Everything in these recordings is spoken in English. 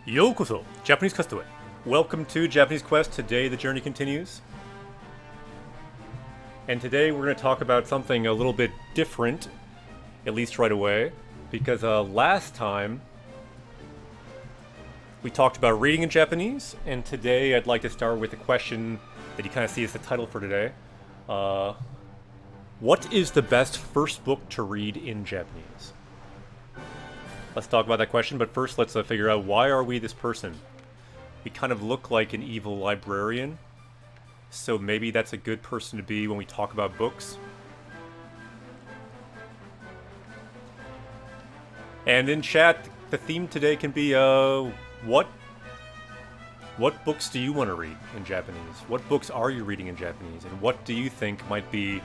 Yokoso, Japanese Quest. Welcome to Japanese Quest. Today the journey continues. And today we're going to talk about something a little bit different, at least right away, because last time we talked about reading in Japanese, and today I'd like to start with a question that you kind of see as the title for today. What is the best first book to read in Japanese? Let's talk about that question, but first let's figure out, why are we this person? We kind of look like an evil librarian, so maybe that's a good person to be when we talk about books. And in chat, the theme today can be, what books do you want to read in Japanese? What books are you reading in Japanese? And what do you think might be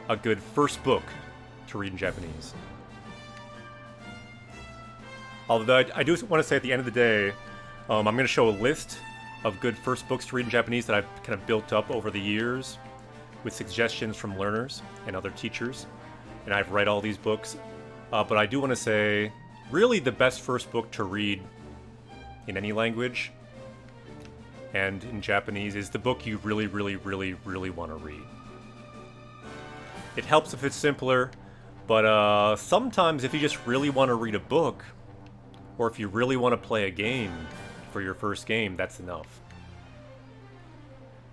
a good first book to read in Japanese? Although I do want to say at the end of the day, I'm going to show a list of good first books to read in Japanese that I've kind of built up over the years with suggestions from learners and other teachers. And I've read all these books. But I do want to say, really the best first book to read in any language and in Japanese is the book you really want to read. It helps if it's simpler, but sometimes if you just really want to read a book, or if you really want to play a game for your first game, that's enough.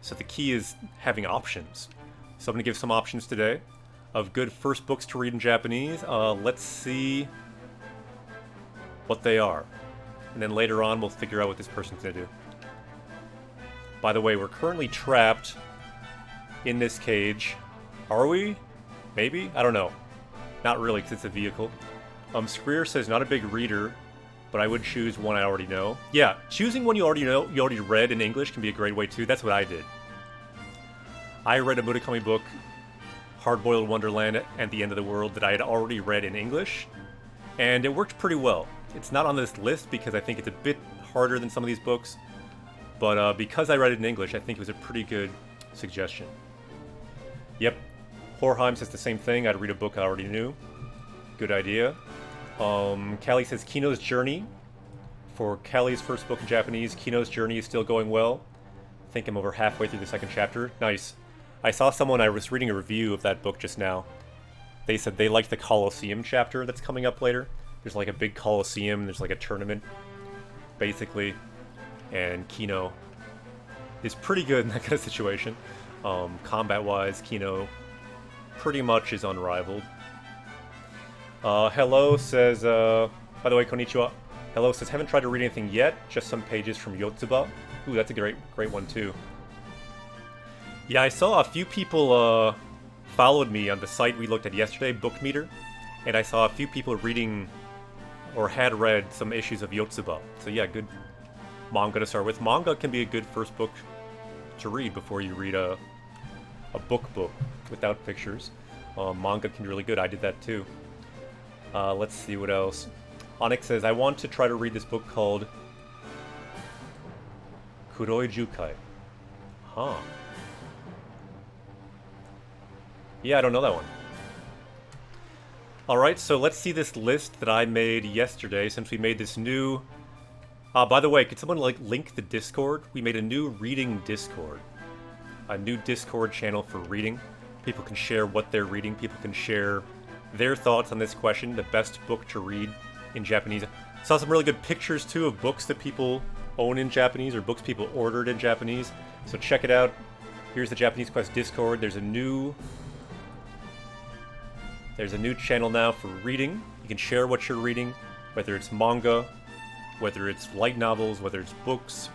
So the key is having options. So I'm going to give some options today of good first books to read in Japanese. Let's see what they are. And then later on, we'll figure out what this person's going to do. By the way, we're currently trapped in this cage. Are we? Maybe? I don't know. Not really, because it's a vehicle. Screer says, not a big reader, but I would choose one I already know. Yeah, choosing one you already know, you already read in English can be a great way too. That's what I did. I read a Murakami book, Hard-Boiled Wonderland and the End of the World, that I had already read in English, and it worked pretty well. It's not on this list because I think it's a bit harder than some of these books, but because I read it in English, I think it was a pretty good suggestion. Yep, Horheim says the same thing. I'd read a book I already knew. Good idea. Callie says Kino's Journey. For Callie's first book in Japanese, Kino's Journey is still going well. I think I'm over halfway through the second chapter. Nice. I saw someone, I was reading a review of that book just now. They said they liked the Colosseum chapter that's coming up later. There's like a big Colosseum, there's like a tournament, basically. And Kino is pretty good in that kind of situation. Combat-wise, Kino pretty much is unrivaled. Hello says, by the way, konnichiwa. Hello says, haven't tried to read anything yet, just some pages from Yotsuba. Ooh, that's a great one too. Yeah, I saw a few people followed me on the site we looked at yesterday, Bookmeter, and I saw a few people reading or had read some issues of Yotsuba. So yeah, good manga to start with. Manga can be a good first book to read before you read a book without pictures. Manga can be really good. I did that too. Let's see what else. Onyx says, I want to try to read this book called Kuroi Jukai. Huh. Yeah, I don't know that one. Alright, so let's see this list that I made yesterday, since we made this new... by the way, could someone link the Discord? We made a new reading Discord. A new Discord channel for reading. People can share what they're reading. People can share their thoughts on this question, the best book to read in Japanese. Saw some really good pictures too of books that people own in Japanese, or books people ordered in Japanese. So check it out. Here's the Japanese Quest Discord. There's a new channel now for reading. You can share what you're reading, whether it's manga, whether it's light novels, whether it's books.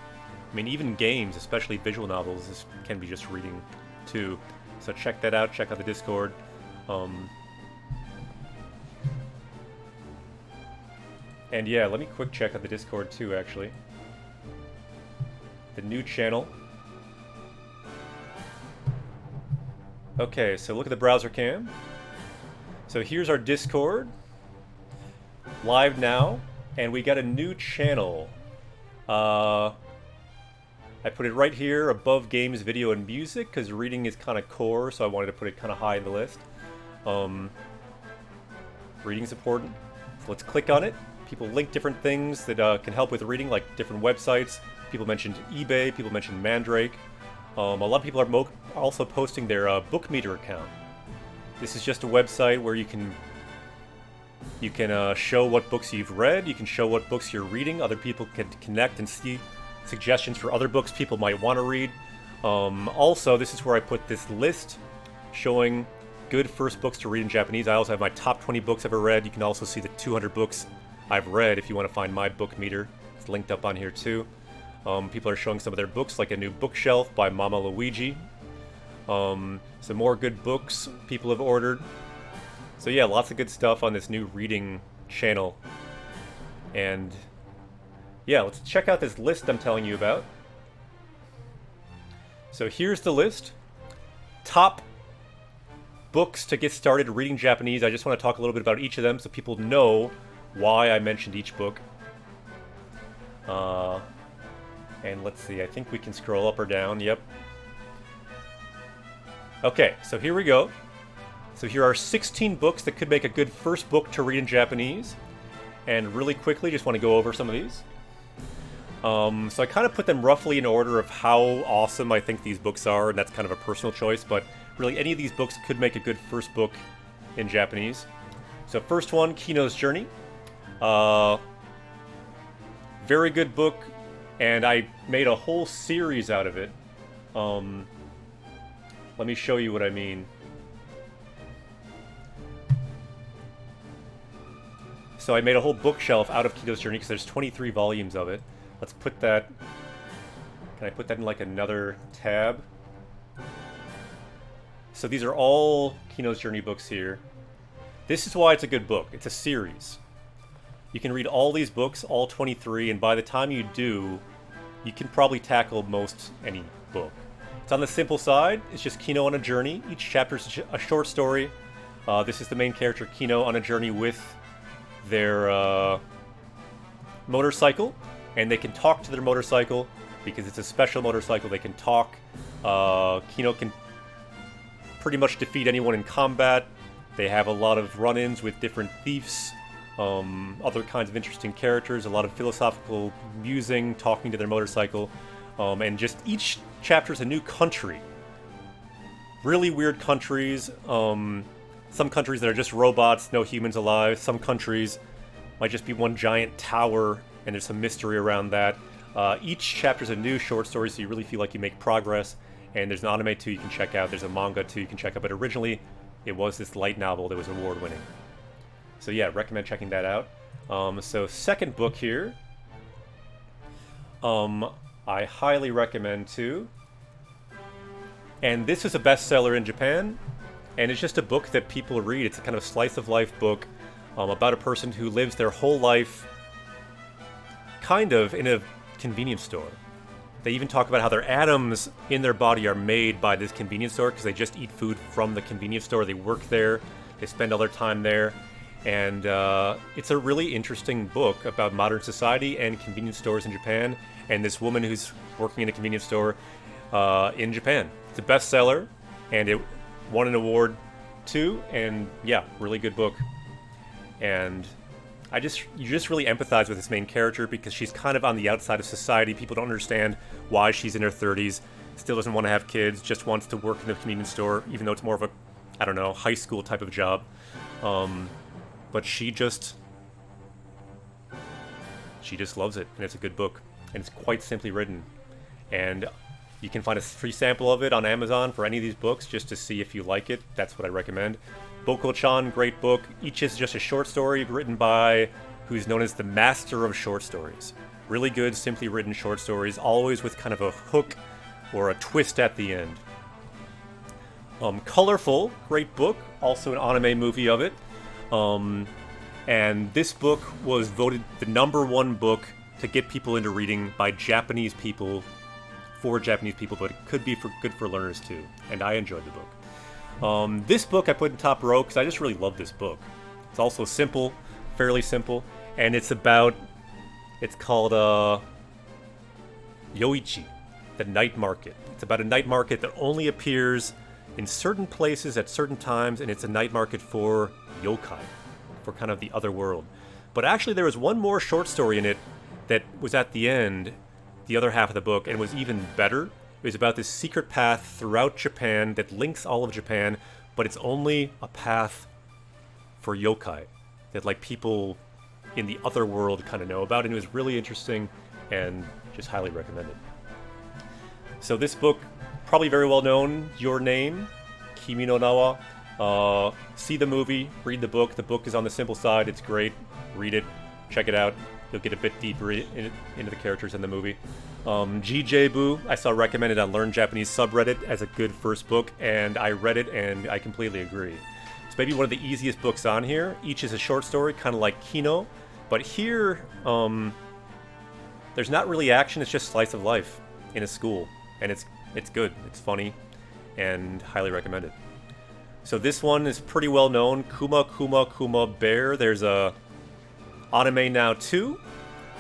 I mean, even games, especially visual novels, this can be just reading too. So check that out. Check out the Discord. And yeah, let me quick check out the Discord too, actually. The new channel. Okay, so look at the browser cam. So here's our Discord. Live now. And we got a new channel. I put it right here above games, video, and music, because reading is kind of core, so I wanted to put it kind of high in the list. Reading's important. So let's click on it. people link different things that can help with reading, like different websites. People mentioned eBay, people mentioned Mandrake. A lot of people are also posting their book meter account. This is just a website where you can show what books you've read, you can show what books you're reading, other people can connect and see suggestions for other books people might want to read. Also, this is where I put this list showing good first books to read in Japanese. I also have my top 20 books I've ever read. You can also see the 200 books I've read if you want to find my book meter. It's linked up on here too. People are showing some of their books, like a new bookshelf by Mama Luigi. Some more good books people have ordered. So yeah, lots of good stuff on this new reading channel. And yeah, let's check out this list I'm telling you about. So here's the list. Top books to get started reading Japanese. I just want to talk a little bit about each of them so people know why I mentioned each book. And let's see, I think we can scroll up or down. Yep. Okay, so here we go. So here are 16 books that could make a good first book to read in Japanese. And really quickly, just want to go over some of these. So I kind of put them roughly in order of how awesome I think these books are, and that's kind of a personal choice, but really any of these books could make a good first book in Japanese. So first one, Kino's Journey. Very good book, and I made a whole series out of it. Let me show you what I mean. So I made a whole bookshelf out of Kino's Journey because there's 23 volumes of it. Let's put that... Can I put that in like another tab? So these are all Kino's Journey books here. This is why it's a good book. It's a series. You can read all these books, all 23, and by the time you do, you can probably tackle most any book. It's on the simple side. It's just Kino on a journey. Each chapter is a short story. This is the main character, Kino, on a journey with their motorcycle, and they can talk to their motorcycle because it's a special motorcycle. They can talk. Kino can pretty much defeat anyone in combat. They have a lot of run-ins with different thieves, other kinds of interesting characters, a lot of philosophical musing, talking to their motorcycle, and just each chapter is a new country. Really weird countries. Some countries that are just robots, no humans alive. Some countries might just be one giant tower, and there's some mystery around that. Each chapter is a new short story, so you really feel like you make progress. And there's an anime too you can check out. There's a manga too you can check out. But originally, it was this light novel that was award-winning. So yeah, recommend checking that out. So second book here, I highly recommend too. And this is a bestseller in Japan. And it's just a book that people read. It's a kind of slice-of-life book about a person who lives their whole life kind of in a convenience store. They even talk about how their atoms in their body are made by this convenience store because they just eat food from the convenience store. They work there. They spend all their time there. And it's a really interesting book about modern society and convenience stores in Japan and this woman who's working in a convenience store in Japan. It's a bestseller, and it won an award too, and yeah, really good book. And you just really empathize with this main character because she's kind of on the outside of society. People don't understand why she's in her 30s, still doesn't want to have kids, just wants to work in the convenience store, even though it's more of a, I don't know, high school type of job. But she just loves it, and it's a good book, and it's quite simply written. And you can find a free sample of it on Amazon for any of these books just to see if you like it. That's what I recommend. Boko-chan, great book. Each is just a short story written by who's known as the master of short stories. Really good, simply written short stories, always with kind of a hook or a twist at the end. Colorful, great book. Also an anime movie of it. And this book was voted the #1 book to get people into reading by Japanese people, for Japanese people, but it could be good for learners too. And I enjoyed the book. This book I put in top row because I just really love this book. It's also simple, fairly simple, and it's called Yoichi, the night market. It's about a night market that only appears in certain places at certain times, and it's a night market for yokai, for kind of the other world. But actually, there was one more short story in it that was at the end, the other half of the book, and was even better. It was about this secret path throughout Japan that links all of Japan, but it's only a path for yokai that like people in the other world kind of know about, and it was really interesting and just highly recommended. So this book, probably very well known, Your Name, Kimi no Nawa. See the movie, read the book. The book is on the simple side. It's great. Read it, check it out. You'll get a bit deeper into the characters in the movie. GJ I saw recommended on Learn Japanese subreddit as a good first book, and I read it and I completely agree. It's maybe one of the easiest books on here. Each is a short story, kind of like Kino, but here there's not really action. It's just slice of life in a school, and it's good. It's funny, and highly recommended. So this one is pretty well known. Kuma Kuma Kuma Bear. There's a anime now too.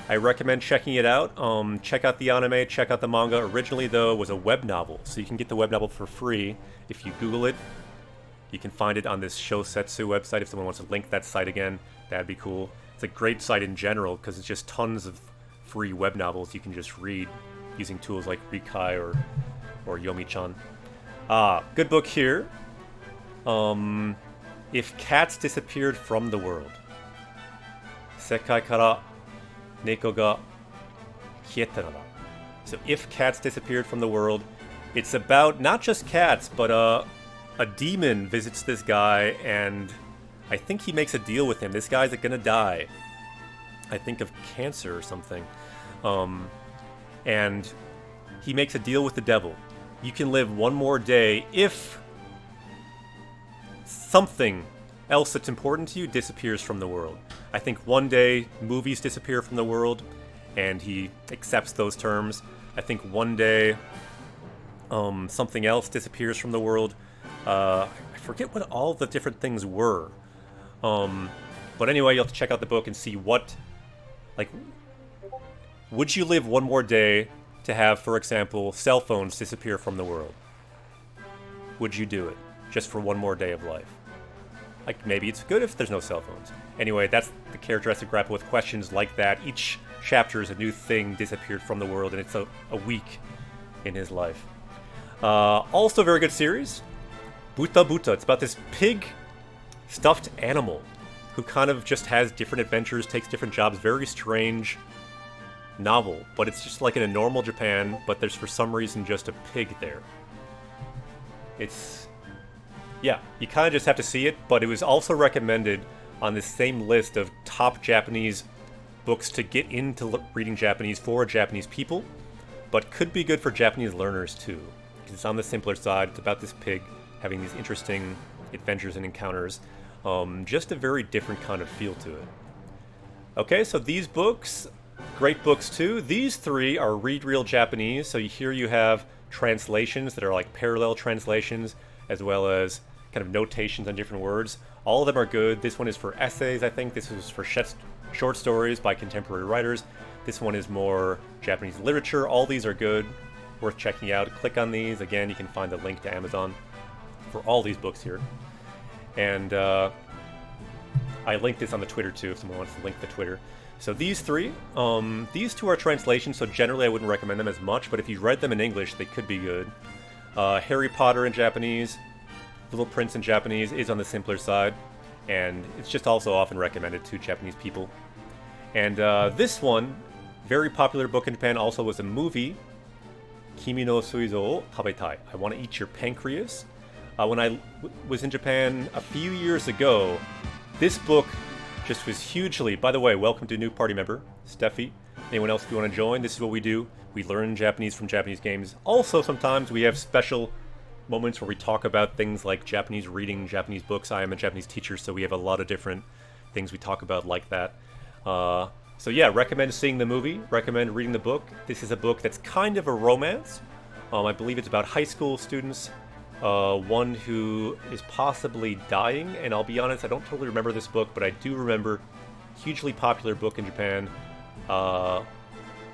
I recommend checking it out. Check out the anime, check out the manga. Originally, though, it was a web novel, so you can get the web novel for free if you Google it. You can find it on this Shosetsu website. If someone wants to link that site again, that'd be cool. It's a great site in general because it's just tons of free web novels you can just read using tools like Rikai or Yomi-chan. Good book here. If cats disappeared from the world. Sekai kara neko ga kieta nara. So if cats disappeared from the world, it's about not just cats, but a demon visits this guy, and I think he makes a deal with him. This guy's gonna die. I think of cancer or something. And he makes a deal with the devil. You can live one more day if something else that's important to you disappears from the world. I think one day movies disappear from the world, and he accepts those terms. I think one day something else disappears from the world. I forget what all the different things were. But anyway, you'll have to check out the book and see what, like, would you live one more day to have, for example, cell phones disappear from the world? Would you do it just for one more day of life? Like, maybe it's good if there's no cell phones. Anyway, that's the character has to grapple with questions like that. Each chapter is a new thing disappeared from the world, and it's a week in his life. Also a very good series, Buta Buta. It's about this pig stuffed animal who kind of just has different adventures, takes different jobs. Very strange novel, but it's just like in a normal Japan, but there's for some reason just a pig there. Yeah, you kind of just have to see it, but it was also recommended on this same list of top Japanese books to get into reading Japanese for Japanese people, but could be good for Japanese learners too. Because it's on the simpler side. It's about this pig having these interesting adventures and encounters. Just a very different kind of feel to it. Okay, so these books, great books too. These three are Read Real Japanese, so here you have translations that are like parallel translations, as well as kind of notations on different words. All of them are good. This one is for essays, I think. This is for short stories by contemporary writers. This one is more Japanese literature. All these are good, worth checking out. Click on these. Again, you can find the link to Amazon for all these books here. And I linked this on the Twitter too, if someone wants to link the Twitter. So these three, these two are translations, so generally I wouldn't recommend them as much, but if you read them in English, they could be good. Harry Potter in Japanese, Little Prince in Japanese is on the simpler side, and it's just also often recommended to Japanese people. And this one, very popular book in Japan, also was a movie, Kimi no Suizo o Tabetai. I Want to Eat Your Pancreas. When I was in Japan a few years ago, this book just was hugely... By the way, welcome to new party member, Steffi. Anyone else if you want to join, this is what we do. We learn Japanese from Japanese games. Also, sometimes we have special moments where we talk about things like Japanese reading, Japanese books. I am a Japanese teacher, so we have a lot of different things we talk about like that. So yeah, recommend seeing the movie, recommend reading the book. This is a book that's kind of a romance. I believe it's about high school students. One who is possibly dying, and I'll be honest, I don't totally remember this book, but I do remember hugely popular book in Japan.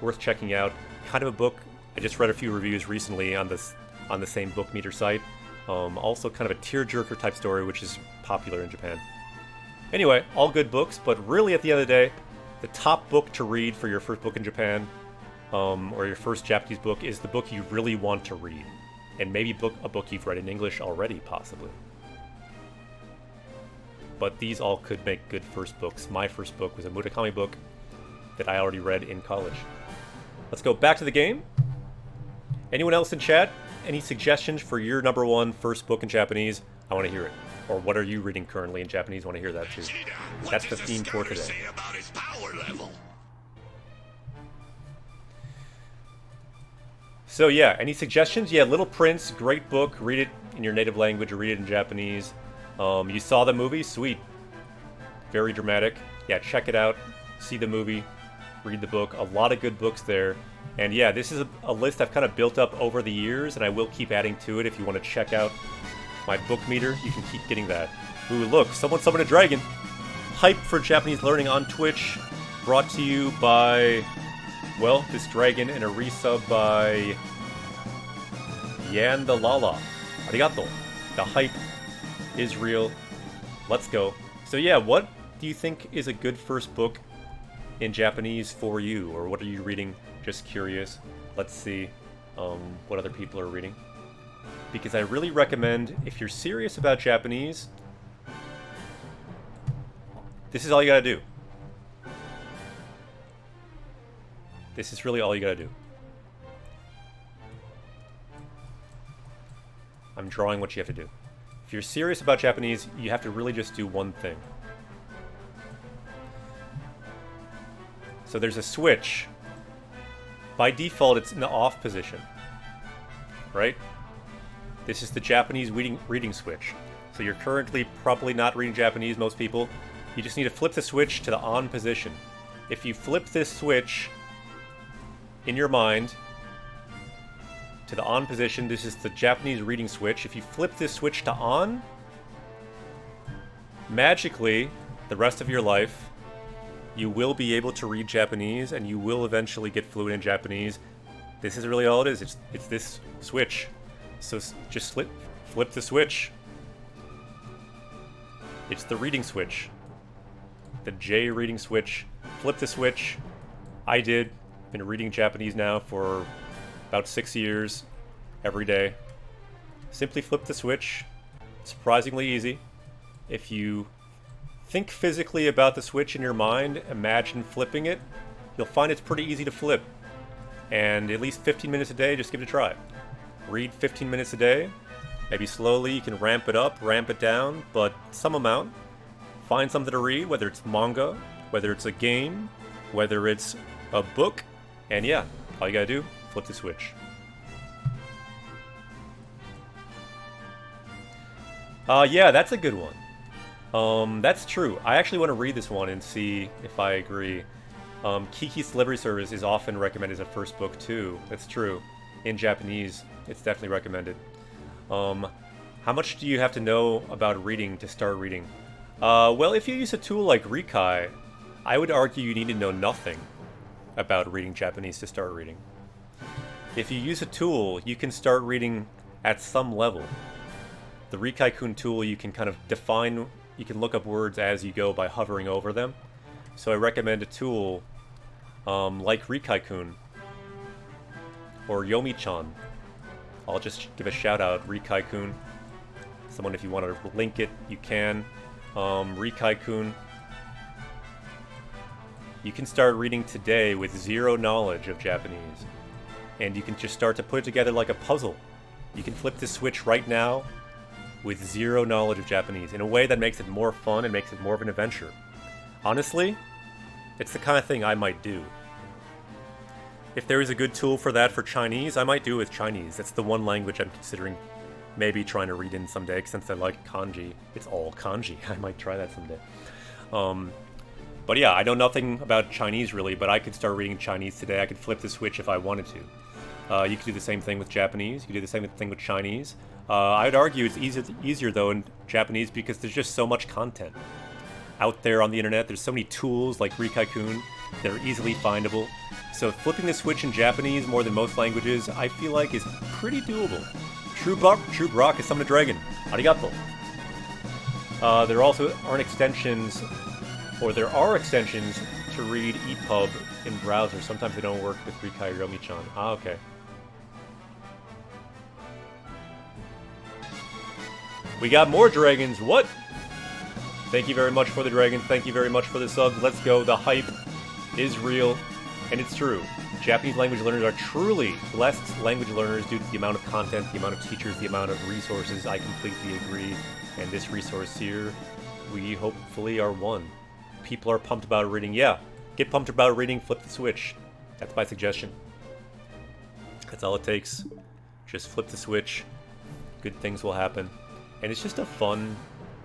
Worth checking out. Kind of a book. I just read a few reviews recently on the same book meter site. Also kind of a tearjerker type story, which is popular in Japan. Anyway, all good books, but really at the end of the day, the top book to read for your first book in Japan, or your first Japanese book, is the book you really want to read. And maybe a book you've read in English already, possibly. But these all could make good first books. My first book was a Murakami book that I already read in college. Let's go back to the game. Anyone else in chat? Any suggestions for your number one first book in Japanese? I want to hear it. Or what are you reading currently in Japanese? I want to hear that too. That's the theme for today. So yeah, any suggestions? Yeah, Little Prince, great book. Read it in your native language or read it in Japanese. You saw the movie? Sweet. Very dramatic. Yeah, check it out. See the movie. Read the book. A lot of good books there. And yeah, this is a list I've kind of built up over the years, and I will keep adding to it. If you want to check out my book meter, you can keep getting that. Ooh, look, someone summoned a dragon. Hype for Japanese learning on Twitch. Brought to you by, well, this dragon, and a resub by Yan the Lala. Arigato. The hype is real. Let's go. So yeah, what do you think is a good first book in Japanese for you? Or what are you reading? Just curious. Let's see what other people are reading. Because I really recommend, if you're serious about Japanese, this is all you gotta do. This is really all you gotta do. I'm drawing what you have to do. If you're serious about Japanese, you have to really just do one thing. So there's a switch. By default, it's in the off position, right? This is the Japanese reading switch. So you're currently probably not reading Japanese, most people. You just need to flip the switch to the on position. If you flip this switch in your mind to the on position, this is the Japanese reading switch. If you flip this switch to on, magically, the rest of your life, you will be able to read Japanese, and you will eventually get fluent in Japanese. This is really all it is. It's this switch. So just flip the switch. It's the reading switch. The J reading switch. Flip the switch. I did. Been reading Japanese now for about 6 years, every day. Simply flip the switch. Surprisingly easy. If you think physically about the switch in your mind, imagine flipping it, you'll find it's pretty easy to flip. And at least 15 minutes a day, just give it a try. Read 15 minutes a day. Maybe slowly you can ramp it up, ramp it down, but some amount. Find something to read, whether it's manga, whether it's a game, whether it's a book, and yeah, all you gotta do, flip the switch. Yeah, that's a good one. That's true. I actually want to read this one and see if I agree. Kiki's Delivery Service is often recommended as a first book too. That's true. In Japanese, it's definitely recommended. How much do you have to know about reading to start reading? Well, if you use a tool like Rikai, I would argue you need to know nothing about reading Japanese to start reading. If you use a tool, you can start reading at some level. The Rikai-kun tool, you can kind of define, you can look up words as you go by hovering over them. So I recommend a tool like Rikai-kun or Yomi-chan. I'll just give a shout out, Rikai-kun. Someone, if you want to link it, you can. Rikai-kun. You can start reading today with zero knowledge of Japanese. And you can just start to put it together like a puzzle. You can flip the switch right now with zero knowledge of Japanese in a way that makes it more fun and makes it more of an adventure. Honestly, it's the kind of thing I might do. If there is a good tool for that for Chinese, I might do it with Chinese. That's the one language I'm considering maybe trying to read in someday, since I like kanji. It's all kanji. I might try that someday. But yeah, I know nothing about Chinese really, but I could start reading Chinese today. I could flip the switch if I wanted to. You could do the same thing with Japanese. You could do the same thing with Chinese. I'd argue it's easier though in Japanese because there's just so much content out there on the internet. There's so many tools like Rikai-kun that are easily findable. So flipping the switch in Japanese more than most languages, I feel like is pretty doable. True Brock is summoned a dragon. Arigato. There also aren't extensions, or there are extensions to read EPUB in browsers. Sometimes they don't work with Rikai Yomi-chan. Ah, okay. We got more dragons. What? Thank you very much for the dragon. Thank you very much for the sub. Let's go. The hype is real, and it's true. Japanese language learners are truly blessed language learners due to the amount of content, the amount of teachers, the amount of resources. I completely agree. And this resource here, we hopefully are one. People are pumped about reading. Yeah, get pumped about reading, flip the switch. That's my suggestion. That's all it takes. Just flip the switch. Good things will happen. And it's just a fun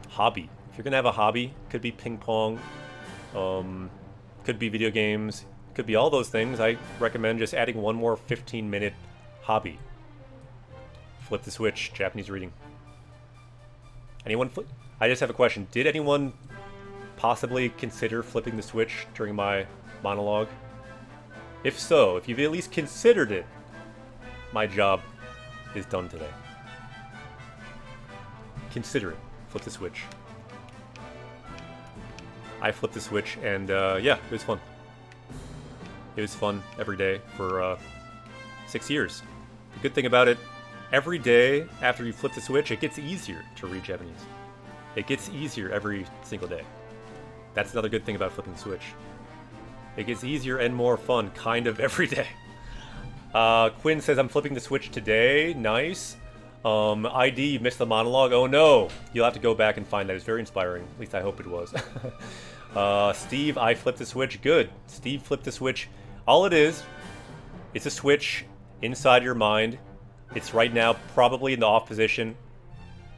hobby. If you're gonna have a hobby, could be ping pong, could be video games, could be all those things. I recommend just adding one more 15-minute hobby. Flip the switch, Japanese reading. Anyone flip? I just have a question. Did anyone possibly consider flipping the switch during my monologue? If so, if you've at least considered it, my job is done today. Consider it. Flip the switch. I flipped the switch, and yeah, it was fun. It was fun every day for 6 years. The good thing about it, every day after you flip the switch, it gets easier to read Japanese. It gets easier every single day. That's another good thing about flipping the switch. It gets easier and more fun, kind of, every day. Quinn says, I'm flipping the switch today. Nice. ID, you missed the monologue. Oh no! You'll have to go back and find that. It's very inspiring. At least I hope it was. Steve, I flipped the switch. Good. Steve flipped the switch. All it is, it's a switch inside your mind. It's right now probably in the off position.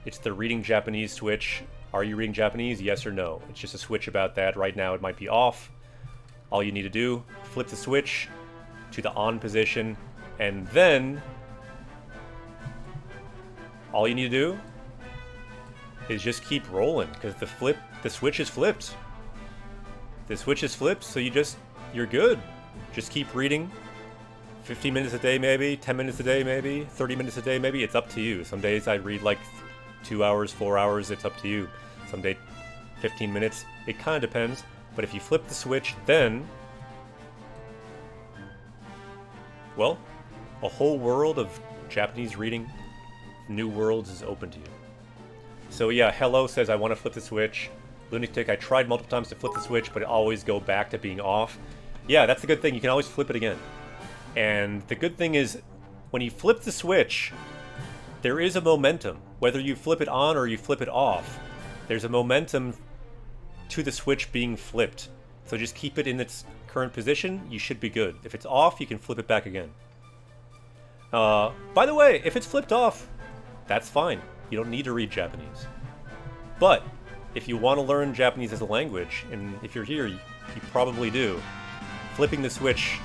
It's the reading Japanese switch. Are you reading Japanese? Yes or no? It's just a switch about that. Right now it might be off. All you need to do, flip the switch to the on position, and then all you need to do is just keep rolling, because the switch is flipped. The switch is flipped, so you're good. Just keep reading. 15 minutes a day maybe, 10 minutes a day maybe, 30 minutes a day maybe. It's up to you. Some days I read like 2 hours, 4 hours. It's up to you. Some day 15 minutes. It kind of depends. But if you flip the switch, then, well, a whole world of Japanese reading, new worlds is open to you. So yeah, Hello says, I want to flip the switch. Lunatic, I tried multiple times to flip the switch, but it always go back to being off. Yeah, that's the good thing. You can always flip it again. And the good thing is, when you flip the switch, there is a momentum. Whether you flip it on or you flip it off, there's a momentum to the switch being flipped. So just keep it in its current position, you should be good. If it's off, you can flip it back again. By the way, if it's flipped off, that's fine. You don't need to read Japanese. But if you want to learn Japanese as a language, and if you're here, you probably do, flipping the switch,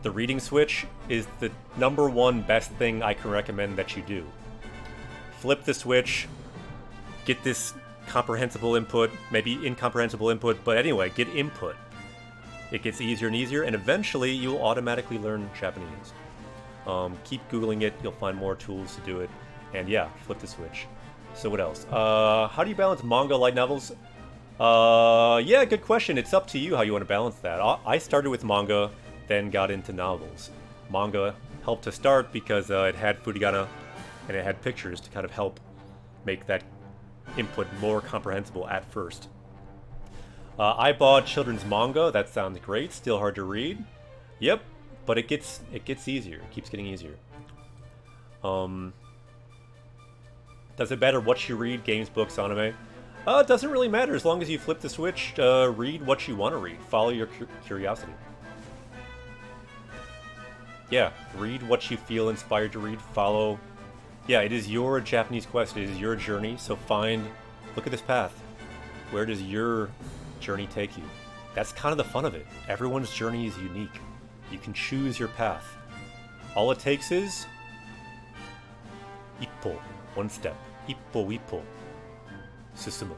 the reading switch, is the #1 best thing I can recommend that you do. Flip the switch, get this comprehensible input, maybe incomprehensible input, but anyway, get input. It gets easier and easier, and eventually you'll automatically learn Japanese. Keep Googling it, you'll find more tools to do it, and yeah, flip the switch. So what else? How do you balance manga, light novels? Yeah, good question. It's up to you how you want to balance that. I started with manga, then got into novels. Manga helped to start because it had furigana and it had pictures to kind of help make that input more comprehensible at first. I bought children's manga. That sounds great. Still hard to read. Yep, but it gets easier. It keeps getting easier. Does it matter what you read? Games, books, anime? It doesn't really matter as long as you flip the switch. Read what you want to read. Follow your curiosity. Yeah, read what you feel inspired to read. Follow. Yeah, it is your Japanese quest. It is your journey. So look at this path. Where does your journey take you? That's kind of the fun of it. Everyone's journey is unique. You can choose your path. All it takes is ippo, one step. Ippo, ippo. Susumu.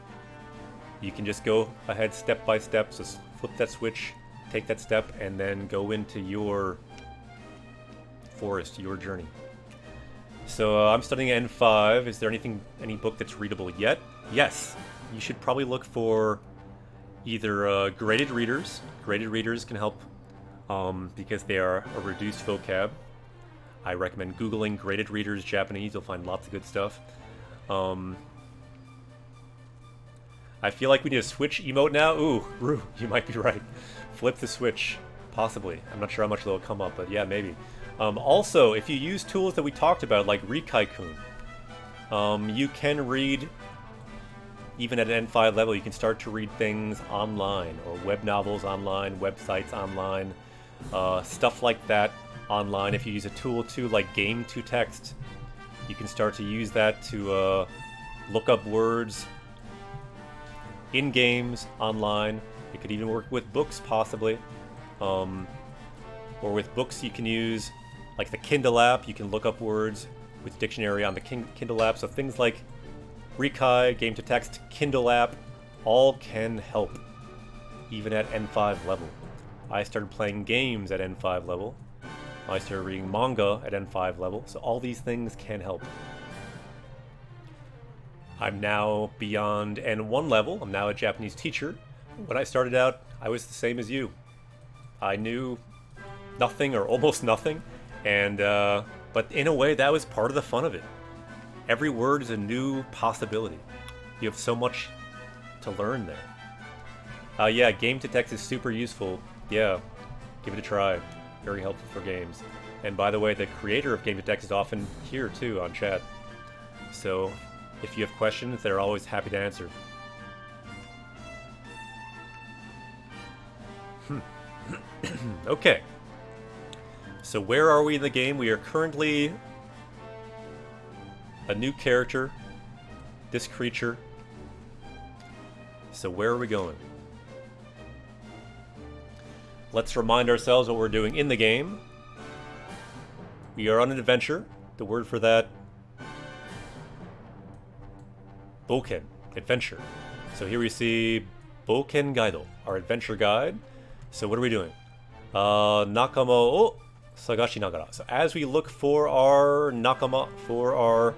You can just go ahead step by step. So flip that switch, take that step, and then go into your forest, your journey. So I'm studying N5. Is there any book that's readable yet? yes, you should probably look for either graded readers. Graded readers can help because they are a reduced vocab. I recommend Googling graded readers Japanese. You'll find lots of good stuff. I feel like we need a switch emote now. Ooh, Rue, you might be right. Flip the switch, possibly. I'm not sure how much they'll come up, but yeah, maybe. Also, if you use tools that we talked about, like Rikaikun, you can read, even at an N5 level, you can start to read things online, or web novels online, websites online, stuff like that online. If you use a tool too, like Game to Text, you can start to use that to look up words in games online. It could even work with books, possibly. Or with books, you can use, like the Kindle app, you can look up words with dictionary on the Kindle app. So things like Rikai, Game to Text, Kindle app, all can help, even at N5 level. I started playing games at N5 level. I started reading manga at N5 level, so all these things can help. I'm now beyond N1 level. I'm now a Japanese teacher. When I started out, I was the same as you. I knew nothing or almost nothing, and but in a way, that was part of the fun of it. Every word is a new possibility. You have so much to learn there. Yeah, Game to Text is super useful. Yeah, give it a try. Very helpful for games. And by the way, the creator of Game to Text is often here too on chat. So if you have questions, they're always happy to answer. Okay. So where are we in the game? We are currently a new character. This creature. So where are we going? Let's remind ourselves what we're doing in the game. We are on an adventure. The word for that, Boken, adventure. So here we see Boken Gaido, our adventure guide. So what are we doing? Nakama o sagashi nagara. So as we look for our nakama, for our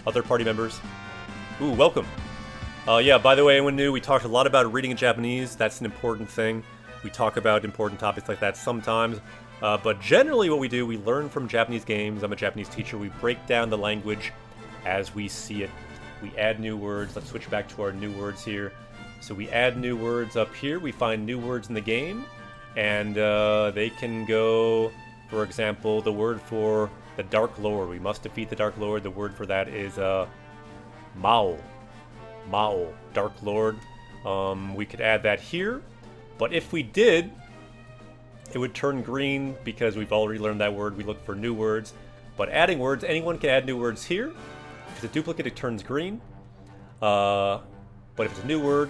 other party members. Ooh, welcome. Yeah, by the way, anyone new, we talked a lot about reading in Japanese. That's an important thing. We talk about important topics like that sometimes. But generally what we do, we learn from Japanese games. I'm a Japanese teacher. We break down the language as we see it. We add new words. Let's switch back to our new words here. So we add new words up here. We find new words in the game. And they can go, for example, the word for the Dark Lord. We must defeat the Dark Lord. The word for that is Mao. Mao, Dark Lord. We could add that here. But if we did, it would turn green because we've already learned that word. We look for new words. But adding words, anyone can add new words here. If it's a duplicate, it turns green. But if it's a new word,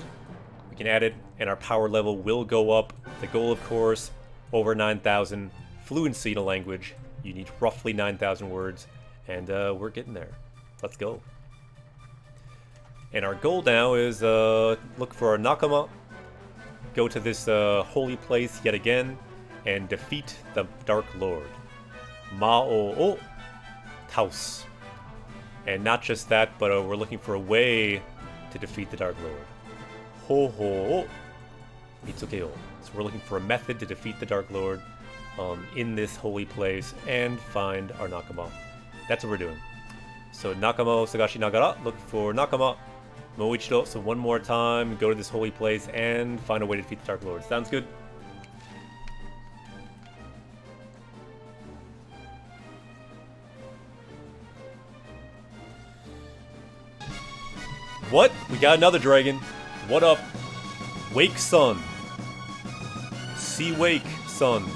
we can add it, and our power level will go up. The goal, of course, over 9,000. Fluency in a language. You need roughly 9,000 words, and we're getting there. Let's go. And our goal now is look for our nakama, go to this holy place yet again, and defeat the Dark Lord. Mao o Taos. And not just that, but we're looking for a way to defeat the Dark Lord. Ho ho Mitsukeo. So we're looking for a method to defeat the Dark Lord in this holy place and find our nakama. That's what we're doing. So nakama o sagashi nagara, look for nakama. Moichido, so one more time, go to this holy place and find a way to defeat the Dark Lord. Sounds good? What? We got another dragon. What up? Wake Sun. Sea Wake Sun.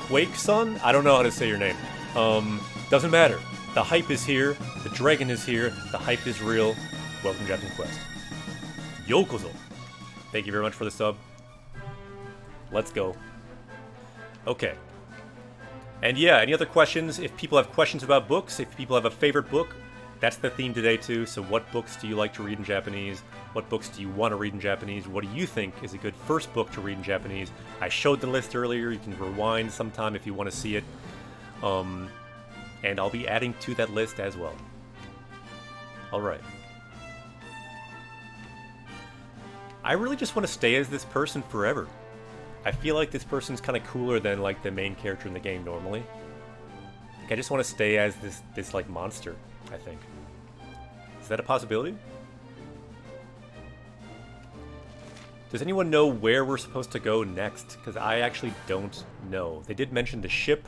Quake Sun? I don't know how to say your name. Doesn't matter. The hype is here. The dragon is here. The hype is real. Welcome to Japanese Quest. Yokozo. Thank you very much for the sub. Let's go. Okay. And yeah, any other questions? If people have questions about books, if people have a favorite book, that's the theme today too. So what books do you like to read in Japanese? What books do you want to read in Japanese? What do you think is a good first book to read in Japanese? I showed the list earlier. You can rewind sometime if you want to see it. And I'll be adding to that list as well. Alright. I really just want to stay as this person forever. I feel like this person's kind of cooler than like the main character in the game normally. Like, I just want to stay as this like monster, I think. Is that a possibility? Does anyone know where we're supposed to go next? Because I actually don't know. They did mention the ship.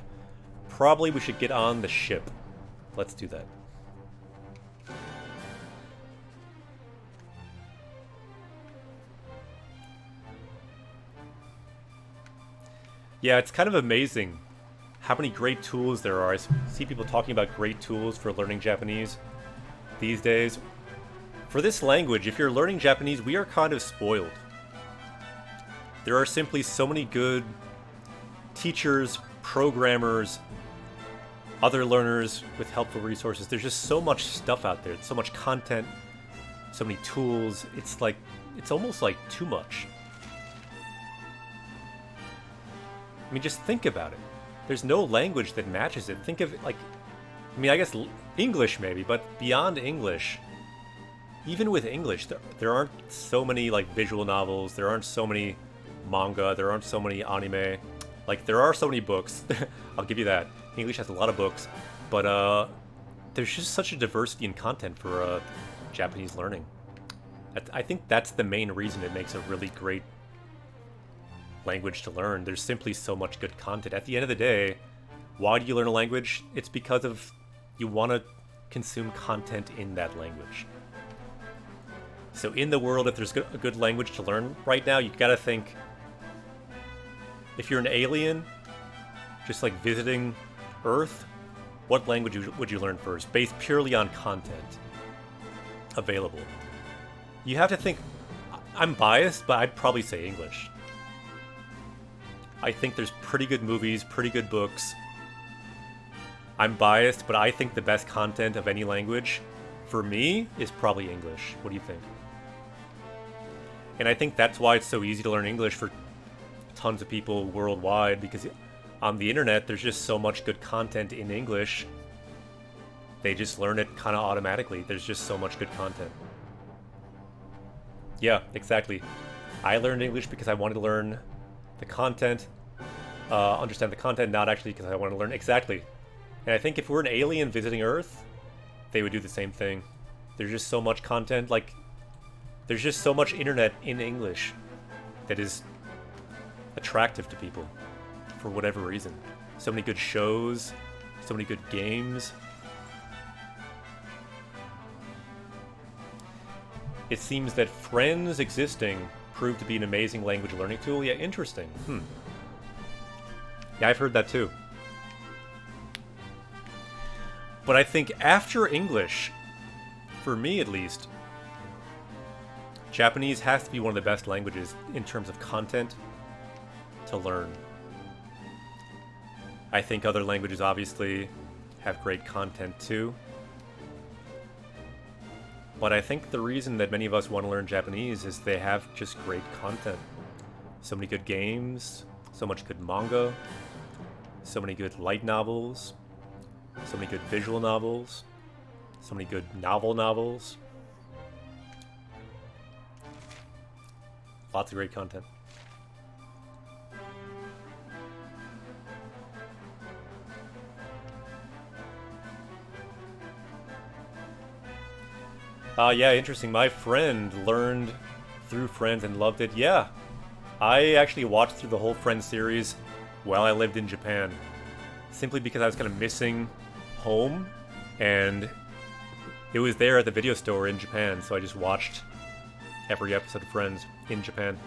Probably we should get on the ship. Let's do that. Yeah, it's kind of amazing how many great tools there are. I see people talking about great tools for learning Japanese these days. For this language, if you're learning Japanese, we are kind of spoiled. There are simply so many good teachers, programmers, other learners with helpful resources. There's just so much stuff out there, so much content, so many tools. It's almost like too much. I mean, just think about it. There's no language that matches it. Think of it like, I mean, I guess English maybe, but beyond English, even with English, there aren't so many like visual novels, there aren't so many manga, there aren't so many anime. Like, there are so many books. I'll give you that. English has a lot of books, but there's just such a diversity in content for Japanese learning. I think that's the main reason it makes a really great language to learn. There's simply so much good content. At the end of the day, why do you learn a language? It's because of you want to consume content in that language. So in the world, if there's a good language to learn right now, you gotta think, if you're an alien, just like visiting Earth, what language would you learn first, based purely on content available? You have to think, I'm biased, but I'd probably say English. I think there's pretty good movies, pretty good books. I'm biased, but I think the best content of any language, for me, is probably English. What do you think? And I think that's why it's so easy to learn English for tons of people worldwide, because on the internet, there's just so much good content in English. They just learn it kind of automatically. There's just so much good content. Yeah, exactly. I learned English because I wanted to learn the content, understand the content, not actually because I wanted to learn. Exactly. And I think if we're an alien visiting Earth, they would do the same thing. There's just so much content, like, there's just so much internet in English that is attractive to people for whatever reason. So many good shows, so many good games. It seems that Friends existing proved to be an amazing language learning tool. Yeah, interesting. Yeah, I've heard that too. But I think after English, for me at least, Japanese has to be one of the best languages in terms of content to learn. I think other languages obviously have great content too. But I think the reason that many of us want to learn Japanese is they have just great content. So many good games, so much good manga, so many good light novels, so many good visual novels, so many good novels. Lots of great content. Yeah, interesting. My friend learned through Friends and loved it. Yeah, I actually watched through the whole Friends series while I lived in Japan, simply because I was kind of missing home, and it was there at the video store in Japan, so I just watched every episode of Friends in Japan.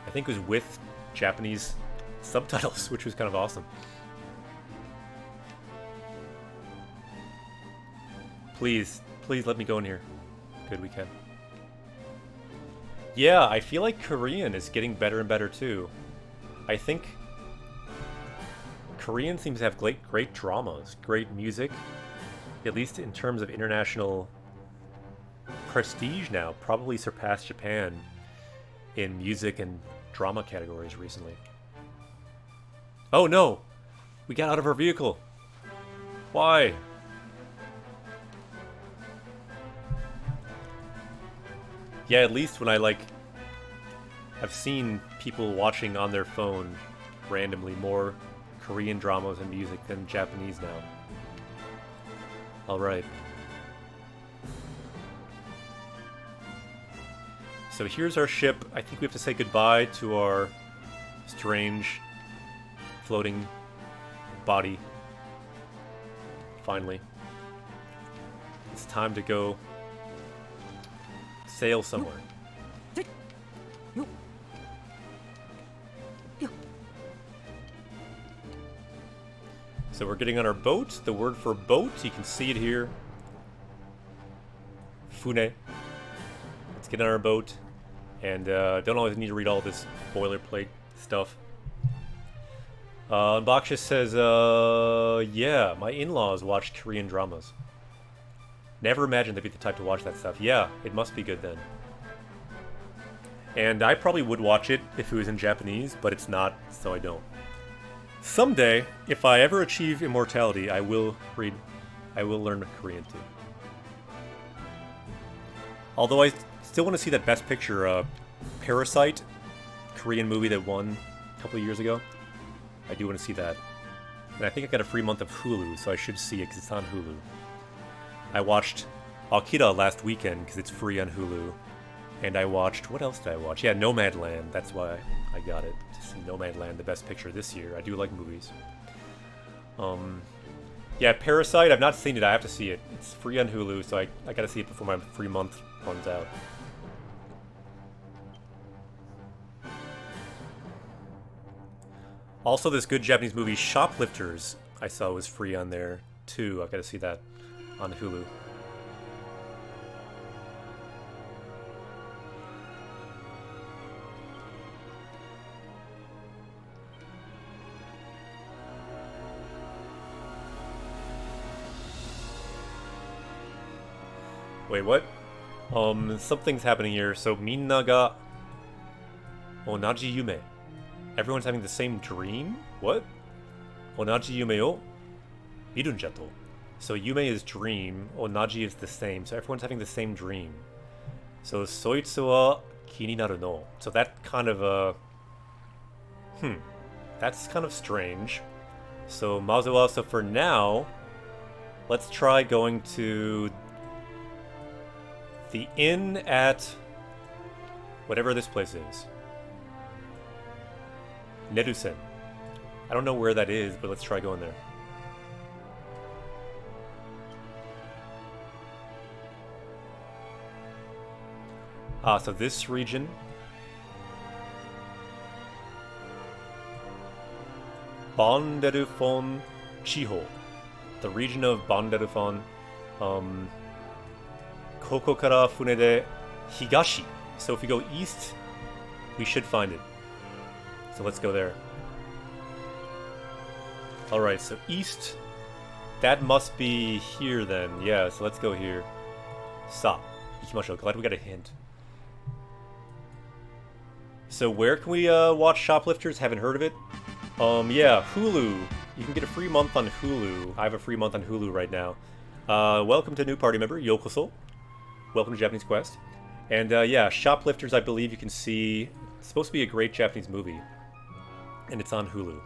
I think it was with Japanese subtitles, which was kind of awesome. Please let me go in here. Good, we can. Yeah, I feel like Korean is getting better and better too. I think Korean seems to have great dramas, great music, at least in terms of international prestige now, probably surpassed Japan in music and drama categories recently. Oh no! We got out of our vehicle! Why? Yeah, at least when I I've seen people watching on their phone randomly more Korean dramas and music than Japanese now. Alright. So here's our ship. I think we have to say goodbye to our strange floating body. Finally. It's time to go sail somewhere. So we're getting on our boat. The word for boat, you can see it here. Fune. Let's get on our boat. And don't always need to read all this boilerplate stuff. Bakshis says, yeah, my in-laws watch Korean dramas. Never imagined they'd be the type to watch that stuff. Yeah, it must be good then. And I probably would watch it if it was in Japanese, but it's not, so I don't. Someday, if I ever achieve immortality, I will learn Korean too. Although I still want to see that Best Picture, Parasite, Korean movie that won a couple of years ago. I do want to see that. And I think I got a free month of Hulu, so I should see it because it's on Hulu. I watched Akira last weekend because it's free on Hulu. And I watched, what else did I watch? Yeah, Nomadland, that's why I got it. To see Nomadland, the Best Picture this year. I do like movies. Yeah, Parasite, I've not seen it, I have to see it. It's free on Hulu, so I gotta see it before my free month runs out. Also, this good Japanese movie, Shoplifters, I saw was free on there, too. I gotta see that on Hulu. Wait, what? Something's happening here. So, minna ga onaji yume. Everyone's having the same dream? What? Onaji yume o mirunjato. So, yume is dream, onaji is the same. So, everyone's having the same dream. So, soitsu wa kininaru no. So, that kind of, that's kind of strange. So, mazu wa, so for now, let's try going to the inn at whatever this place is. Nerusen. I don't know where that is, but let's try going there. Ah, so this region. Banderufon Chiho. The region of Banderufon. Koko kara fune de higashi. So if we go east, we should find it. So let's go there. Alright, so east. That must be here then. Yeah, so let's go here. Sa. Ikimashou. Glad we got a hint. So where can we watch Shoplifters? Haven't heard of it. Yeah, Hulu. You can get a free month on Hulu. I have a free month on Hulu right now. Welcome to new party member, Yokoso. Welcome to Japanese Quest. And yeah, Shoplifters, I believe you can see. It's supposed to be a great Japanese movie. And it's on Hulu.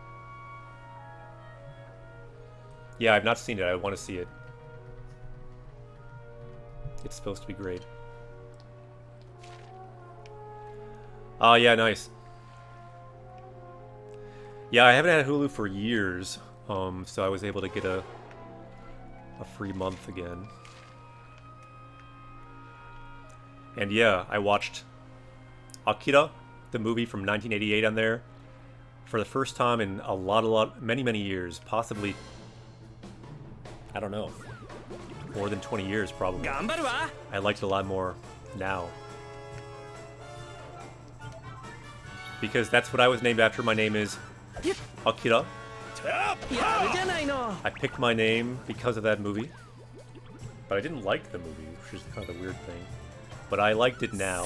Yeah, I've not seen it. I want to see it. It's supposed to be great. Yeah, nice. Yeah, I haven't had Hulu for years. So I was able to get a free month again. And yeah, I watched Akira, the movie from 1988 on there, for the first time in many years, possibly, I don't know, more than 20 years probably. I liked it a lot more now. Because that's what I was named after. My name is Akira. I picked my name because of that movie. But I didn't like the movie, which is kind of a weird thing. But I liked it now.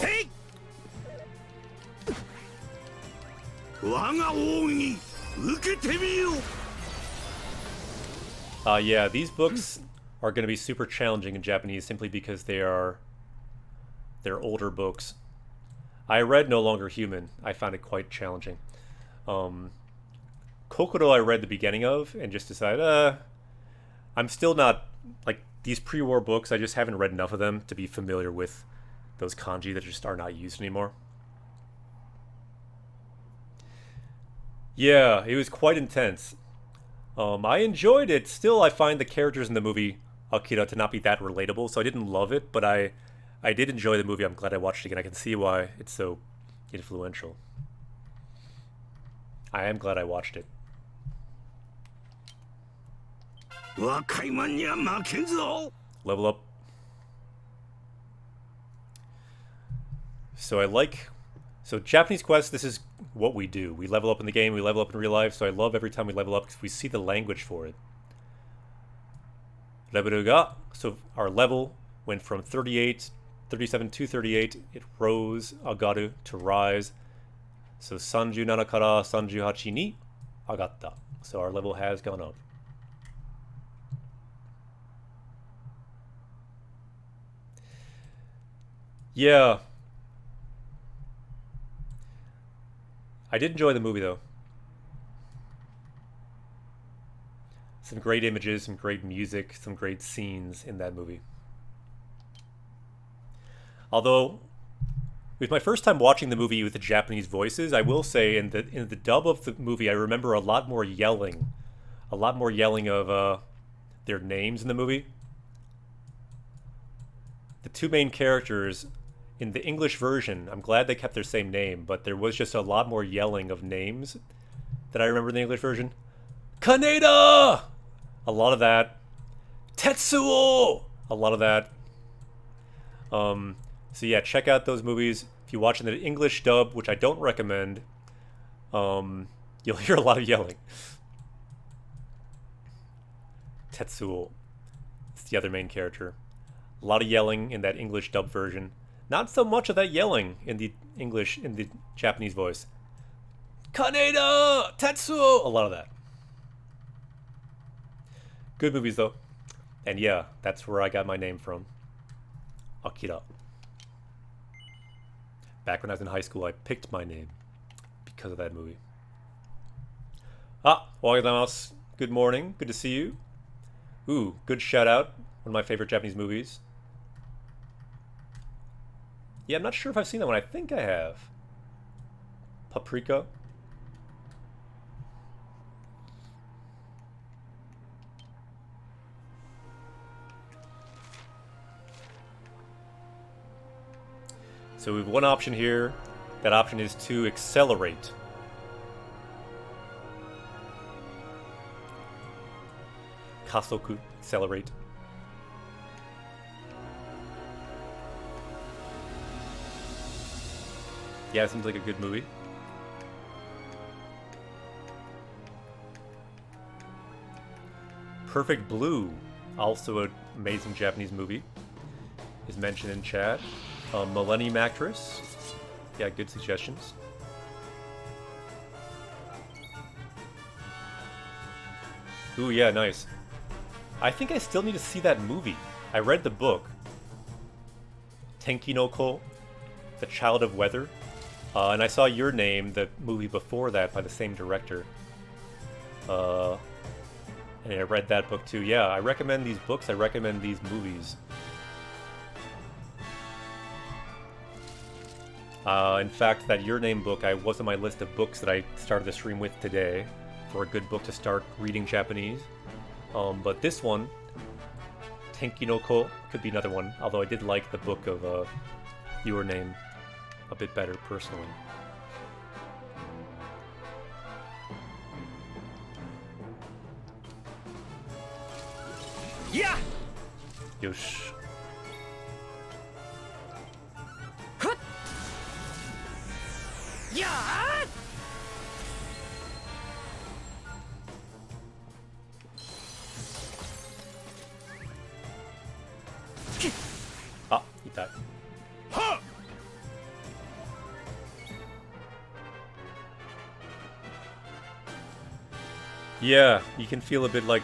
Yeah, these books are going to be super challenging in Japanese simply because they're older books. I read No Longer Human. I found it quite challenging. Kokoro I read the beginning of and just decided, I'm still not, like, these pre-war books, I just haven't read enough of them to be familiar with those kanji that just are not used anymore. Yeah, it was quite intense. I enjoyed it. Still, I find the characters in the movie Akira to not be that relatable, so I didn't love it, but I did enjoy the movie. I'm glad I watched it again. I can see why it's so influential. I am glad I watched it. Level up. So Japanese Quest, this is what we do. We level up in the game, we level up in real life, so I love every time we level up because we see the language for it. Level ga, so our level went from 37 to 38, it rose, agaru, to rise. So 37 kara 38 ni agatta. So our level has gone up. Yeah. I did enjoy the movie, though. Some great images, some great music, some great scenes in that movie. Although, it was my first time watching the movie with the Japanese voices, I will say in the dub of the movie, I remember a lot more yelling of their names in the movie. The two main characters in the English version, I'm glad they kept their same name, but there was just a lot more yelling of names that I remember in the English version. Kaneda! A lot of that. Tetsuo! A lot of that. So yeah, check out those movies. If you watch in the English dub, which I don't recommend, you'll hear a lot of yelling. Tetsuo. It's the other main character. A lot of yelling in that English dub version. Not so much of that yelling in the Japanese voice. Kaneda! Tetsuo! A lot of that. Good movies, though. And yeah, that's where I got my name from. Akira. Back when I was in high school, I picked my name because of that movie. Ohayou. Good morning. Good to see you. Ooh, good shout out. One of my favorite Japanese movies. Yeah, I'm not sure if I've seen that one. I think I have. Paprika. So we have one option here. That option is to accelerate. Kasoku, accelerate. Yeah, it seems like a good movie. Perfect Blue, also an amazing Japanese movie, is mentioned in chat. Millennium Actress. Yeah, good suggestions. Ooh, yeah, nice. I think I still need to see that movie. I read the book. Tenki no Ko, The Child of Weather. And I saw Your Name, the movie before that by the same director. And I read that book too. Yeah, I recommend these books. I recommend these movies. In fact, that Your Name book was on my list of books that I started the stream with today for a good book to start reading Japanese. But this one, Tenki no Ko, could be another one. Although I did like the book of Your Name a bit better personally. Yeah. Yosh. Yeah. Ah, eat that. Yeah, you can feel a bit like...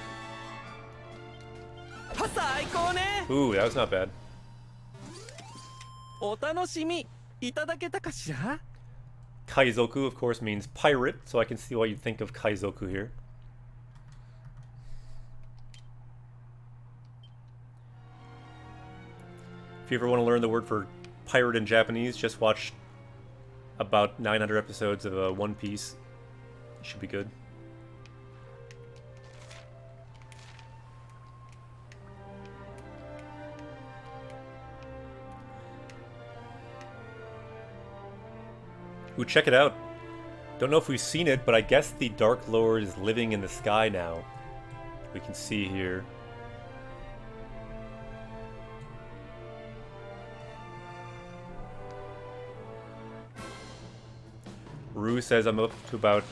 Ooh, that was not bad. お楽しみいただけたかしら? Kaizoku, of course, means pirate, so I can see why you'd think of Kaizoku here. If you ever want to learn the word for pirate in Japanese, just watch about 900 episodes of One Piece. It should be good. Ooh, check it out. Don't know if we've seen it, but I guess the Dark Lord is living in the sky now. We can see here. Rue says I'm up to about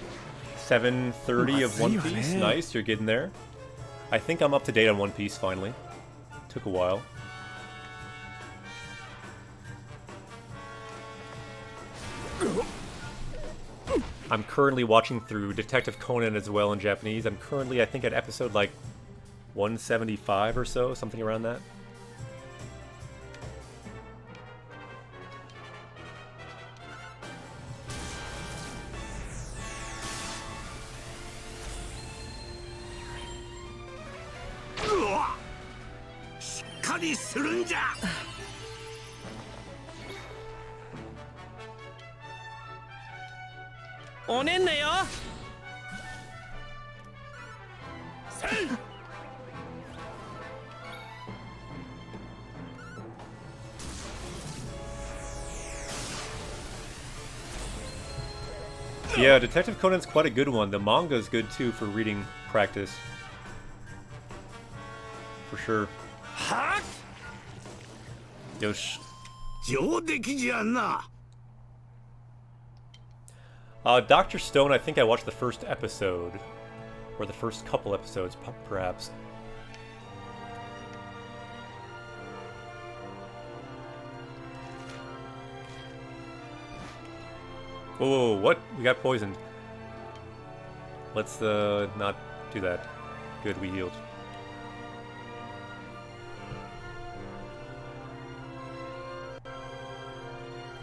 730 of One Piece. Nice, you're getting there. I think I'm up to date on One Piece finally. Took a while. I'm currently watching through Detective Conan as well in Japanese. I'm currently, I think, at episode like 175 or so, something around that. Yeah, Detective Conan's quite a good one. The manga's good too for reading practice. For sure. Yosh. Dr. Stone, I think I watched the first episode. Or the first couple episodes, perhaps. Whoa, what? We got poisoned. Let's not do that. Good, we healed.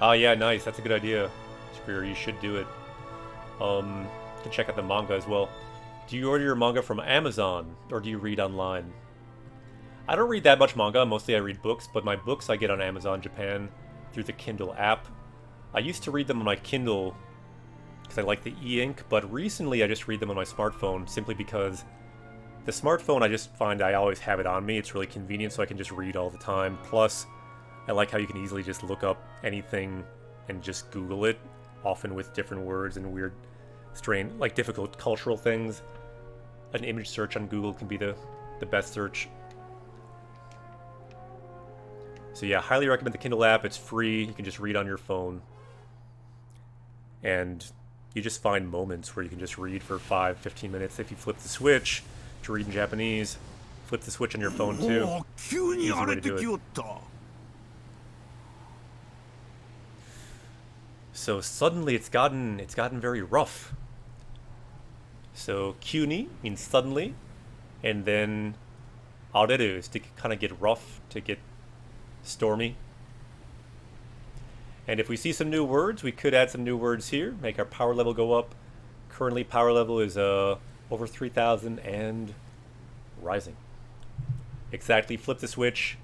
Ah, yeah, nice. That's a good idea. Spear, you should do it. You can check out the manga as well. Do you order your manga from Amazon, or do you read online? I don't read that much manga. Mostly I read books, but my books I get on Amazon Japan through the Kindle app. I used to read them on my Kindle because I like the e-ink, but recently I just read them on my smartphone simply because the smartphone I just find I always have it on me. It's really convenient, so I can just read all the time. Plus, I like how you can easily just look up anything and just Google it, often with different words and weird, strange, like difficult cultural things. An image search on Google can be the best search. So yeah, highly recommend the Kindle app. It's free. You can just read on your phone. And you just find moments where you can just read for 5-15 minutes. If you flip the switch to read in Japanese, flip the switch on your phone too. Easy way to do it. So suddenly it's gotten very rough. So kyuni means suddenly, and then areru is to kind of get rough, to get stormy. And if we see some new words, we could add some new words here, make our power level go up. Currently power level is over 3,000 and rising. Exactly, flip the switch.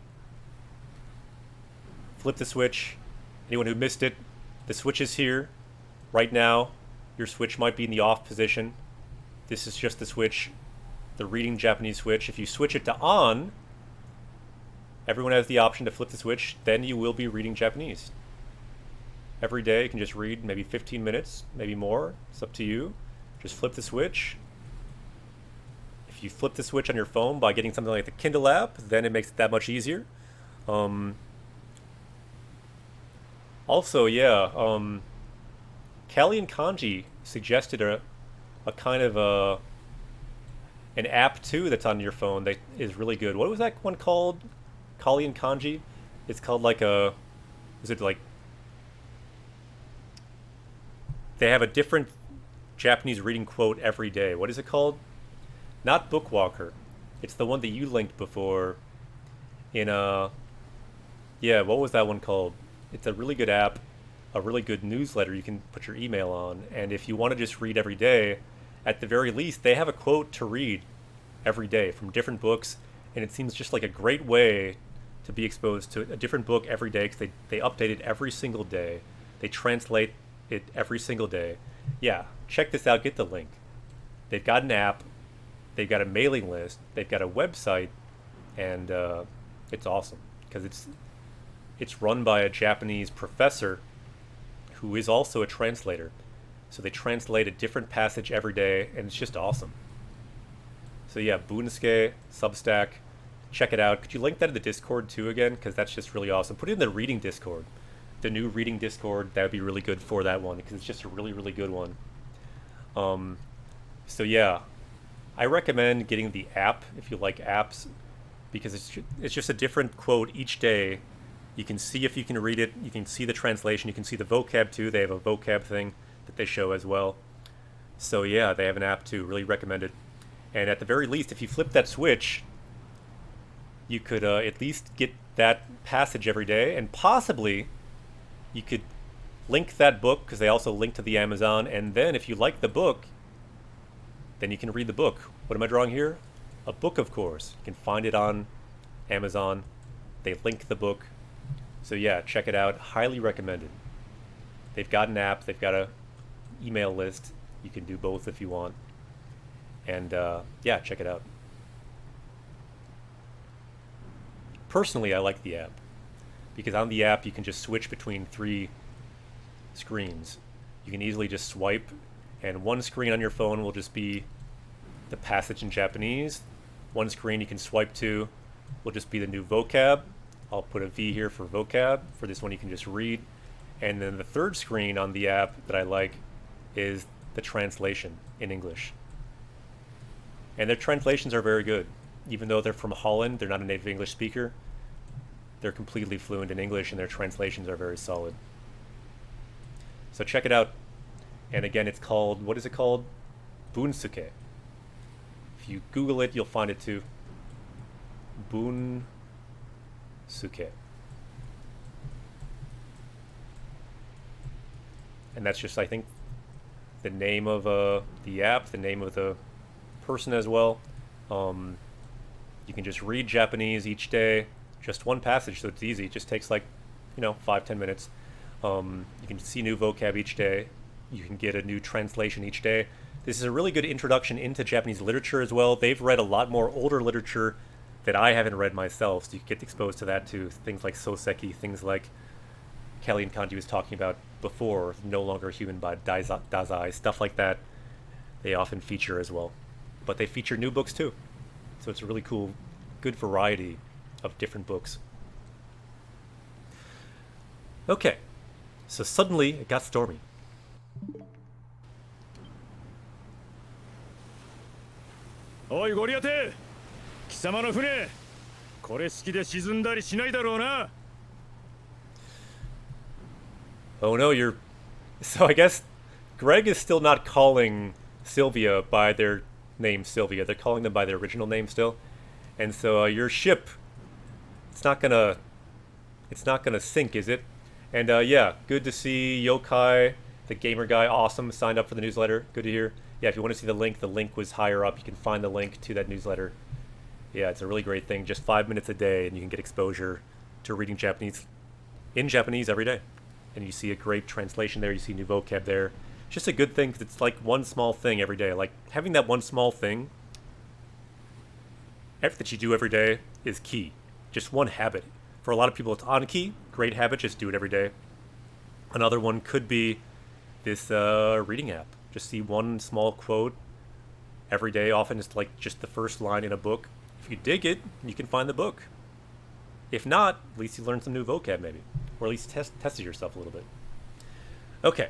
Flip the switch. Anyone who missed it, the switch is here. Right now, your switch might be in the off position. This is just the switch, the reading Japanese switch. If you switch it to on, everyone has the option to flip the switch, then you will be reading Japanese. Every day you can just read maybe 15 minutes, maybe more. It's up to you. Just flip the switch. If you flip the switch on your phone by getting something like the Kindle app, then it makes it that much easier. Also, yeah, Callie and Kanji suggested a kind of an app too that's on your phone that is really good. What was that one called? Kali and Kanji? It's called like a... Is it like... They have a different Japanese reading quote every day. What is it called? Not Bookwalker. It's the one that you linked before in yeah, what was that one called? It's a really good app. a really good newsletter you can put your email on. And if you want to just read every day, at the very least, they have a quote to read every day from different books. And it seems just like a great way to be exposed to a different book every day, because they update it every single day. They translate it every single day. Yeah, check this out. Get the link. They've got an app. They've got a mailing list. They've got a website. And it's awesome because it's run by a Japanese professor who is also a translator. So they translate a different passage every day, and it's just awesome. So yeah, Bunsuke, Substack, check it out. Could you link that in the Discord too again? Because that's just really awesome. Put it in the reading Discord. The new reading Discord, that would be really good for that one, because it's just a really, really good one. So yeah, I recommend getting the app if you like apps, because it's just a different quote each day. You can see if you can read it. You can see the translation. You can see the vocab too. They have a vocab thing that they show as well. So yeah, they have an app too. Really recommend it. And at the very least, if you flip that switch, you could at least get that passage every day, and possibly you could link that book, because they also link to the Amazon, and then if you like the book, then you can read the book. What am I drawing here? A book, of course. You can find it on Amazon. They link the book. So yeah, check it out. Highly recommended. They've got an app. They've got a email list. You can do both if you want. And yeah, check it out. Personally, I like the app, because on the app you can just switch between 3 screens. You can easily just swipe, and one screen on your phone will just be the passage in Japanese. One screen you can swipe to will just be the new vocab. I'll put a V here for vocab. For this one you can just read. And then the third screen on the app that I like is the translation in English. And their translations are very good. Even though they're from Holland, they're not a native English speaker. They're completely fluent in English, and their translations are very solid. So check it out. And again, it's called, what is it called? Bunsuke. If you Google it, you'll find it too. Bunsuke. And that's just, I think, the name of the app, the name of the person as well. You can just read Japanese each day, just one passage, so it's easy. It just takes like, 5-10 minutes. You can see new vocab each day. You can get a new translation each day. This is a really good introduction into Japanese literature as well. They've read a lot more older literature that I haven't read myself, so you get exposed to that too. Things like Soseki, things like Kelly and Kanji was talking about before, No Longer Human by Dazai, stuff like that. They often feature as well. But they feature new books too. So it's a really cool, good variety of different books. Okay, so suddenly it got stormy. Oi, ゴリアテ、貴様の船、これ好きで沈んだりしないだろうな。 Oh no, you're... So I guess Greg is still not calling Sylvia by their name Sylvia. They're calling them by their original name still. And so your ship, it's not gonna sink, is it? And yeah, good to see Yokai, the gamer guy, awesome, signed up for the newsletter. Good to hear. Yeah, if you want to see the link was higher up. You can find the link to that newsletter. Yeah, it's a really great thing. Just 5 minutes a day, and you can get exposure to reading Japanese in Japanese every day. And you see a great translation there. You see new vocab there. It's just a good thing, because it's like one small thing every day. Like having that one small thing that you do every day is key. Just one habit. For a lot of people, it's Anki. Great habit. Just do it every day. Another one could be this reading app. Just see one small quote every day. Often it's like just the first line in a book. If you dig it, you can find the book. If not, at least you learn some new vocab maybe. Or at least tested yourself a little bit. Okay.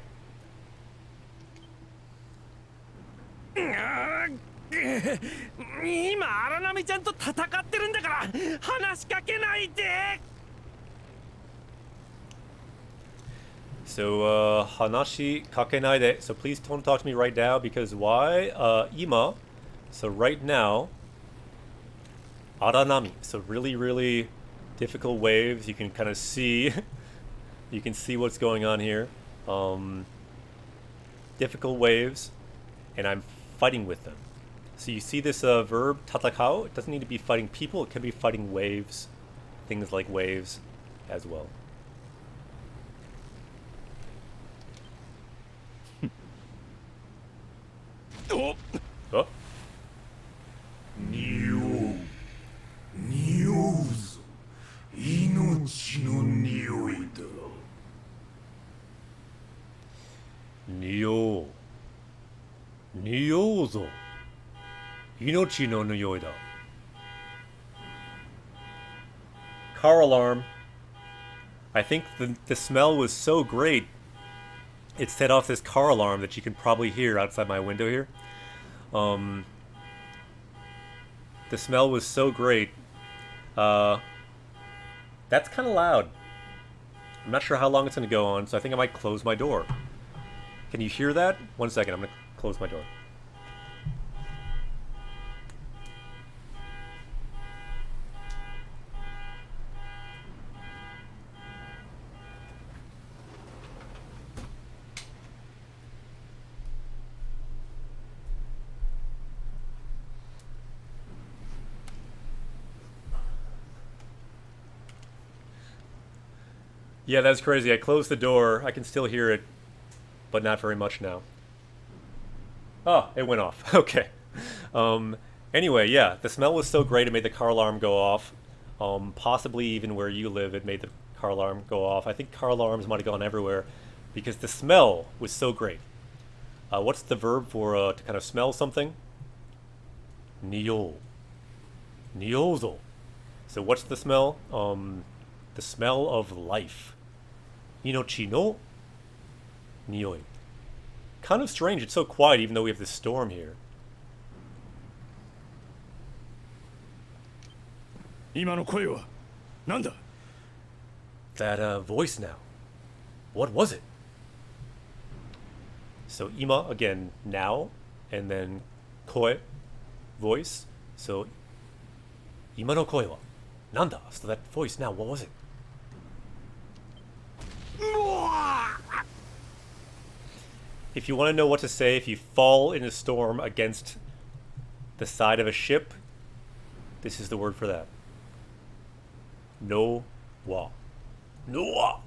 今荒波ちゃんと戦ってるんだから話しかけないで。 So, hanashi kakenai de. So please don't talk to me right now, because why? Ima. So right now, aranami. So really, really difficult waves. You can kind of see, you can see what's going on here. difficult waves, and I'm fighting with them. So you see this verb, tatakao? It doesn't need to be fighting people, it could be fighting waves, things like waves as well. Oh! Oh. 匂うぞ命の匂いだ匂うぞ命の匂いだ Car alarm. I think the smell was so great it set off this car alarm that you can probably hear outside my window here. The smell was so great. That's kind of loud. I'm not sure how long it's going to go on, so I think I might close my door. Can you hear that? One second, I'm going to close my door. Yeah, that's crazy. I closed the door. I can still hear it, but not very much now. Oh, it went off. Okay. Anyway, yeah, the smell was so great it made the car alarm go off. Possibly even where you live, it made the car alarm go off. I think car alarms might have gone everywhere because the smell was so great. What's the verb for to kind of smell something? Nio. Niozo. So what's the smell? The smell of life. Inochi no nioi. Kind of strange, it's so quiet even though we have this storm here. 今の声はなんだ That voice now. What was it? So ima again now, and then koe, voice. So ima no koe wa nanda? So that voice now, what was it? If you want to know what to say if you fall in a storm against the side of a ship, this is the word for that. No wa. No wa.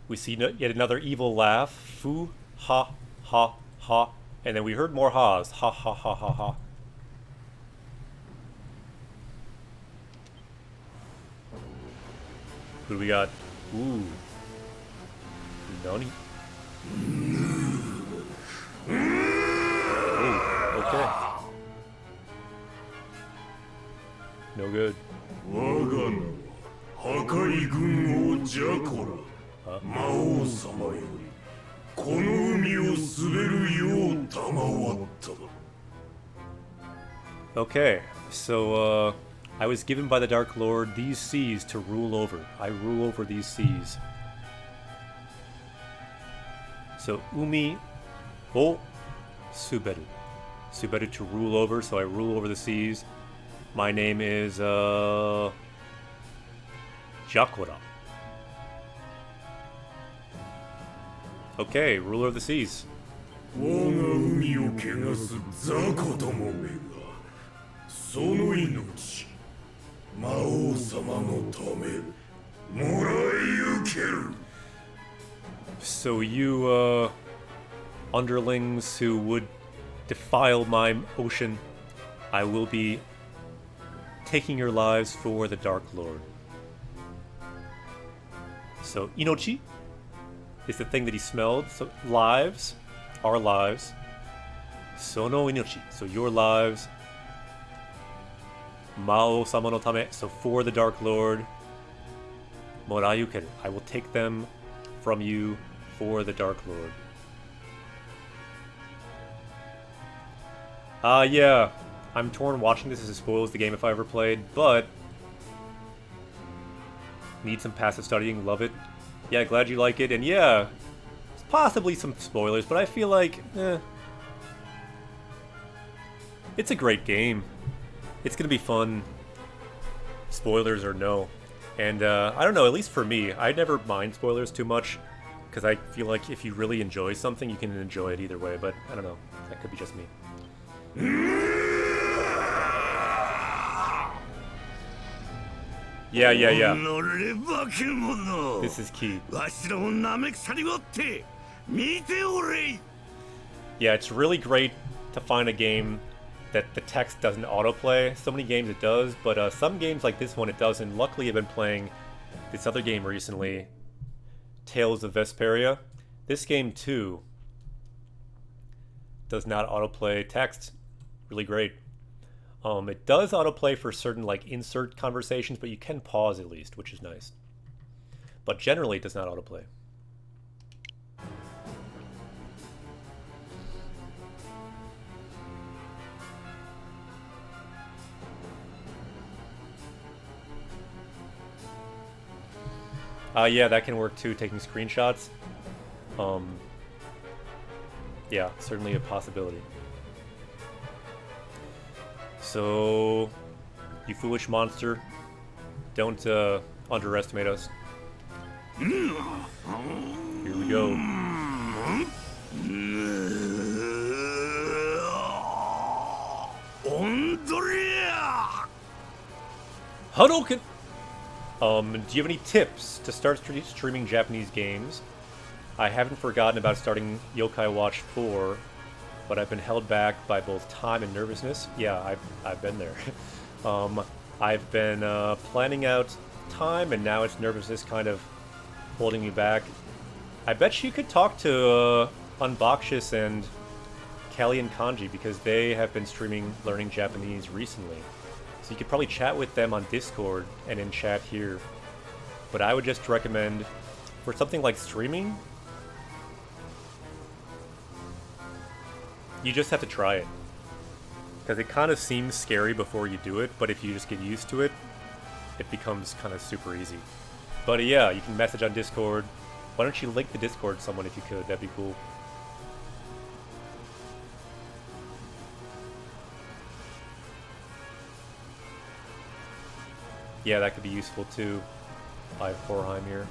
We see yet another evil laugh. Fu, ha, ha, ha. And then we heard more ha's. Ha, ha, ha, ha, ha. Who do we got? Ooh. Nani? Oh, okay. No good. 我が名は破壊軍王ジャコラ魔王様よりこの海を滑るよう賜った Okay, so I was given by the Dark Lord these seas to rule over. I rule over these seas. So umi o suberu. Suberu to rule over, so I rule over the seas. My name is Jakora. Okay, ruler of the seas. 我が海を汚す雑魚どもめがその命魔王様のためもらい受ける So you underlings who would defile my ocean, I will be taking your lives for the Dark Lord. So inochi is the thing that he smelled. So lives, our lives. Sono inochi, so your lives. Mao sama no tame, so for the Dark Lord. Morayukeru, I will take them from you for the Dark Lord. Yeah, I'm torn watching this as it spoils the game if I ever played, but need some passive studying, love it. Yeah, glad you like it, and yeah, possibly some spoilers, but I feel like, it's a great game. It's gonna be fun. spoilers or no. And I don't know, at least for me, I never mind spoilers too much, because I feel like if you really enjoy something, you can enjoy it either way, but I don't know, that could be just me. Yeah. This is key. Yeah, it's really great to find a game that the text doesn't autoplay. So many games it does, but some games like this one it doesn't. Luckily, I've been playing this other game recently, Tales of Vesperia. This game too does not autoplay text. Really great. It does autoplay for certain like insert conversations, but you can pause at least, which is nice. But generally, it does not autoplay. Yeah, that can work too, taking screenshots. Yeah, certainly a possibility. So, you foolish monster, don't underestimate us. Here we go. Hadouken! Do you have any tips to start streaming Japanese games? I haven't forgotten about starting Yokai Watch 4, but I've been held back by both time and nervousness. Yeah, I've been there. I've been planning out time, and now it's nervousness kind of holding me back. I bet you could talk to Unboxious and Kelly and Kanji, because they have been streaming learning Japanese recently. So you could probably chat with them on Discord and in chat here. But I would just recommend, for something like streaming, you just have to try it. Because it kind of seems scary before you do it, but if you just get used to it, it becomes kind of super easy. But yeah, you can message on Discord. Why don't you link the Discord to someone if you could? That'd be cool. Yeah, that could be useful too. I have Horheim here.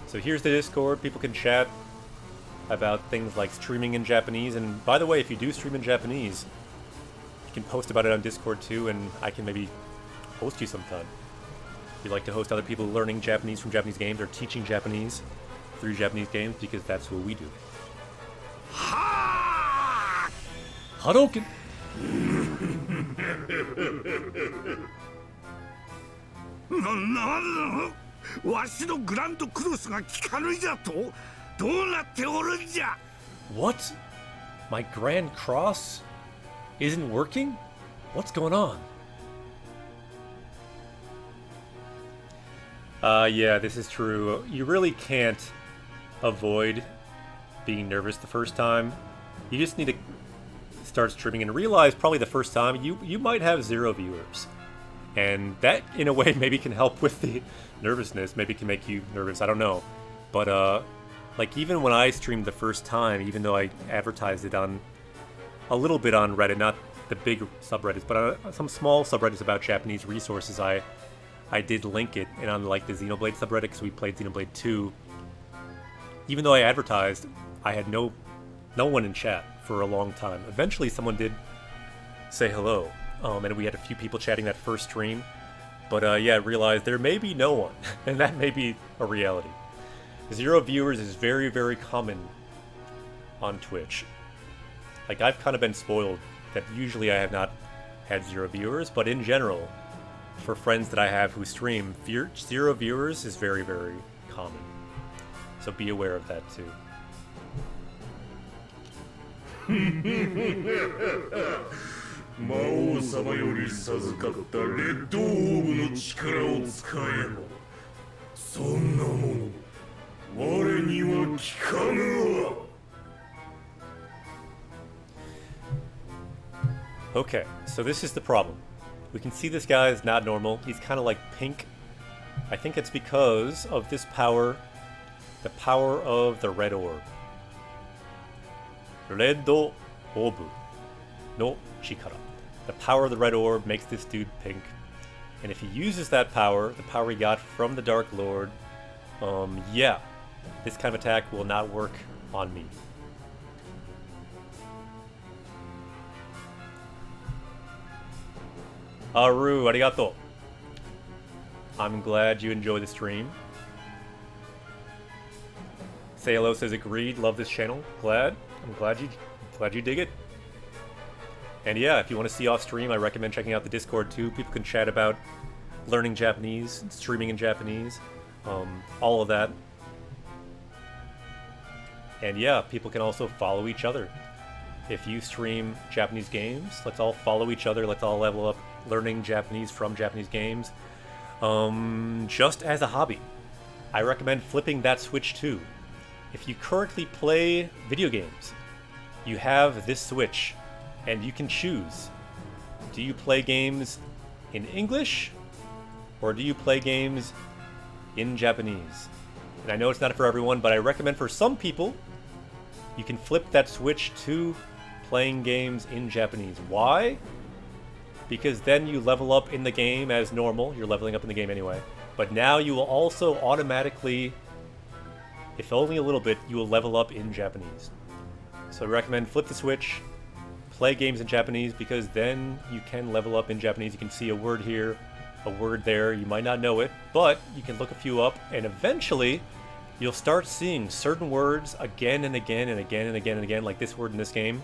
So here's the Discord. People can chat about things like streaming in Japanese. And by the way, if you do stream in Japanese, you can post about it on Discord too, and I can maybe host you sometime. If you'd like to host other people learning Japanese from Japanese games or teaching Japanese through Japanese games, because that's what we do. Hadouken! わしのグランドクロスが効かぬじゃとどうなっておるんじゃ What? My Grand Cross isn't working? What's going on? Yeah, this is true. You really can't avoid being nervous the first time. You just need to start streaming and realize probably the first time you might have 0 viewers. And that, in a way, maybe can help with the nervousness. Maybe can make you nervous. I don't know. But, like, even when I streamed the first time, even though I advertised it on a little bit on Reddit, not the big subreddits, but some small subreddits about Japanese resources, I did link it. And on, like, the Xenoblade subreddit, because we played Xenoblade 2, even though I advertised, I had no one in chat for a long time. Eventually, someone did say hello. And we had a few people chatting that first stream. But yeah, I realized there may be no one. And that may be a reality. 0 viewers is very, very common on Twitch. Like, I've kind of been spoiled that usually I have not had 0 viewers. But in general, for friends that I have who stream, 0 viewers is very, very common. So be aware of that too. 魔王様より授かったレッドオーブの力を使えばそんなもの我には効かぬわ Okay, so this is the problem. We can see this guy is not normal. He's kind of like pink. I think it's because of this power, the power of the red orb. Red orb no chikara. The power of the red orb makes this dude pink. And if he uses that power, the power he got from the Dark Lord, yeah, this kind of attack will not work on me. Aru, arigato. I'm glad you enjoy the stream. Say hello says agreed, love this channel. I'm glad you dig it. And yeah, if you want to see off stream, I recommend checking out the Discord too. People can chat about learning Japanese, streaming in Japanese, all of that. And yeah, people can also follow each other. If you stream Japanese games, let's all follow each other. Let's all level up learning Japanese from Japanese games. Just as a hobby, I recommend flipping that switch too. If you currently play video games, you have this switch, and you can choose. Do you play games in English, or do you play games in Japanese? And I know it's not for everyone, but I recommend for some people, you can flip that switch to playing games in Japanese. Why? Because then you level up in the game as normal. You're leveling up in the game anyway. But now you will also automatically, if only a little bit, you will level up in Japanese. So I recommend flip the switch, play games in Japanese, because then you can level up in Japanese. You can see a word here, a word there. You might not know it, but you can look a few up, and eventually you'll start seeing certain words again and again and again and again and again, like this word in this game,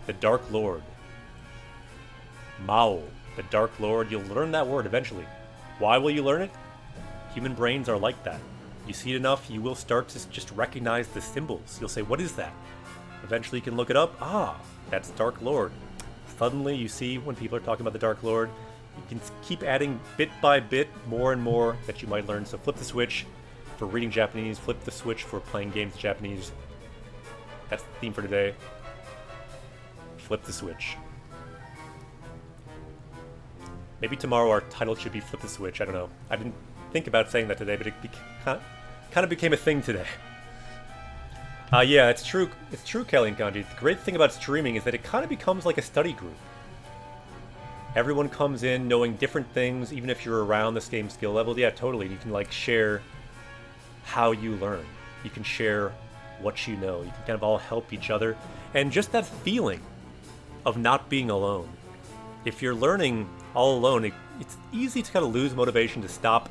the Dark Lord. Mao, the Dark Lord. You'll learn that word eventually. Why will you learn it? Human brains are like that. You see it enough, you will start to just recognize the symbols. You'll say, what is that? Eventually you can look it up. Ah, that's Dark Lord. Suddenly you see when people are talking about the Dark Lord, you can keep adding bit by bit more and more that you might learn. So flip the switch for reading Japanese, flip the switch for playing games in Japanese. That's the theme for today. Flip the switch. Maybe tomorrow our title should be Flip the Switch. I don't know. I didn't think about saying that today, but it kind of became a thing today. Yeah, it's true. It's true, Kelly and Kanji. The great thing about streaming is that it kind of becomes like a study group. Everyone comes in knowing different things, even if you're around the same skill level. Yeah, totally. You can like share how you learn. You can share what you know. You can kind of all help each other. And just that feeling of not being alone. If you're learning all alone, it's easy to kind of lose motivation to stop.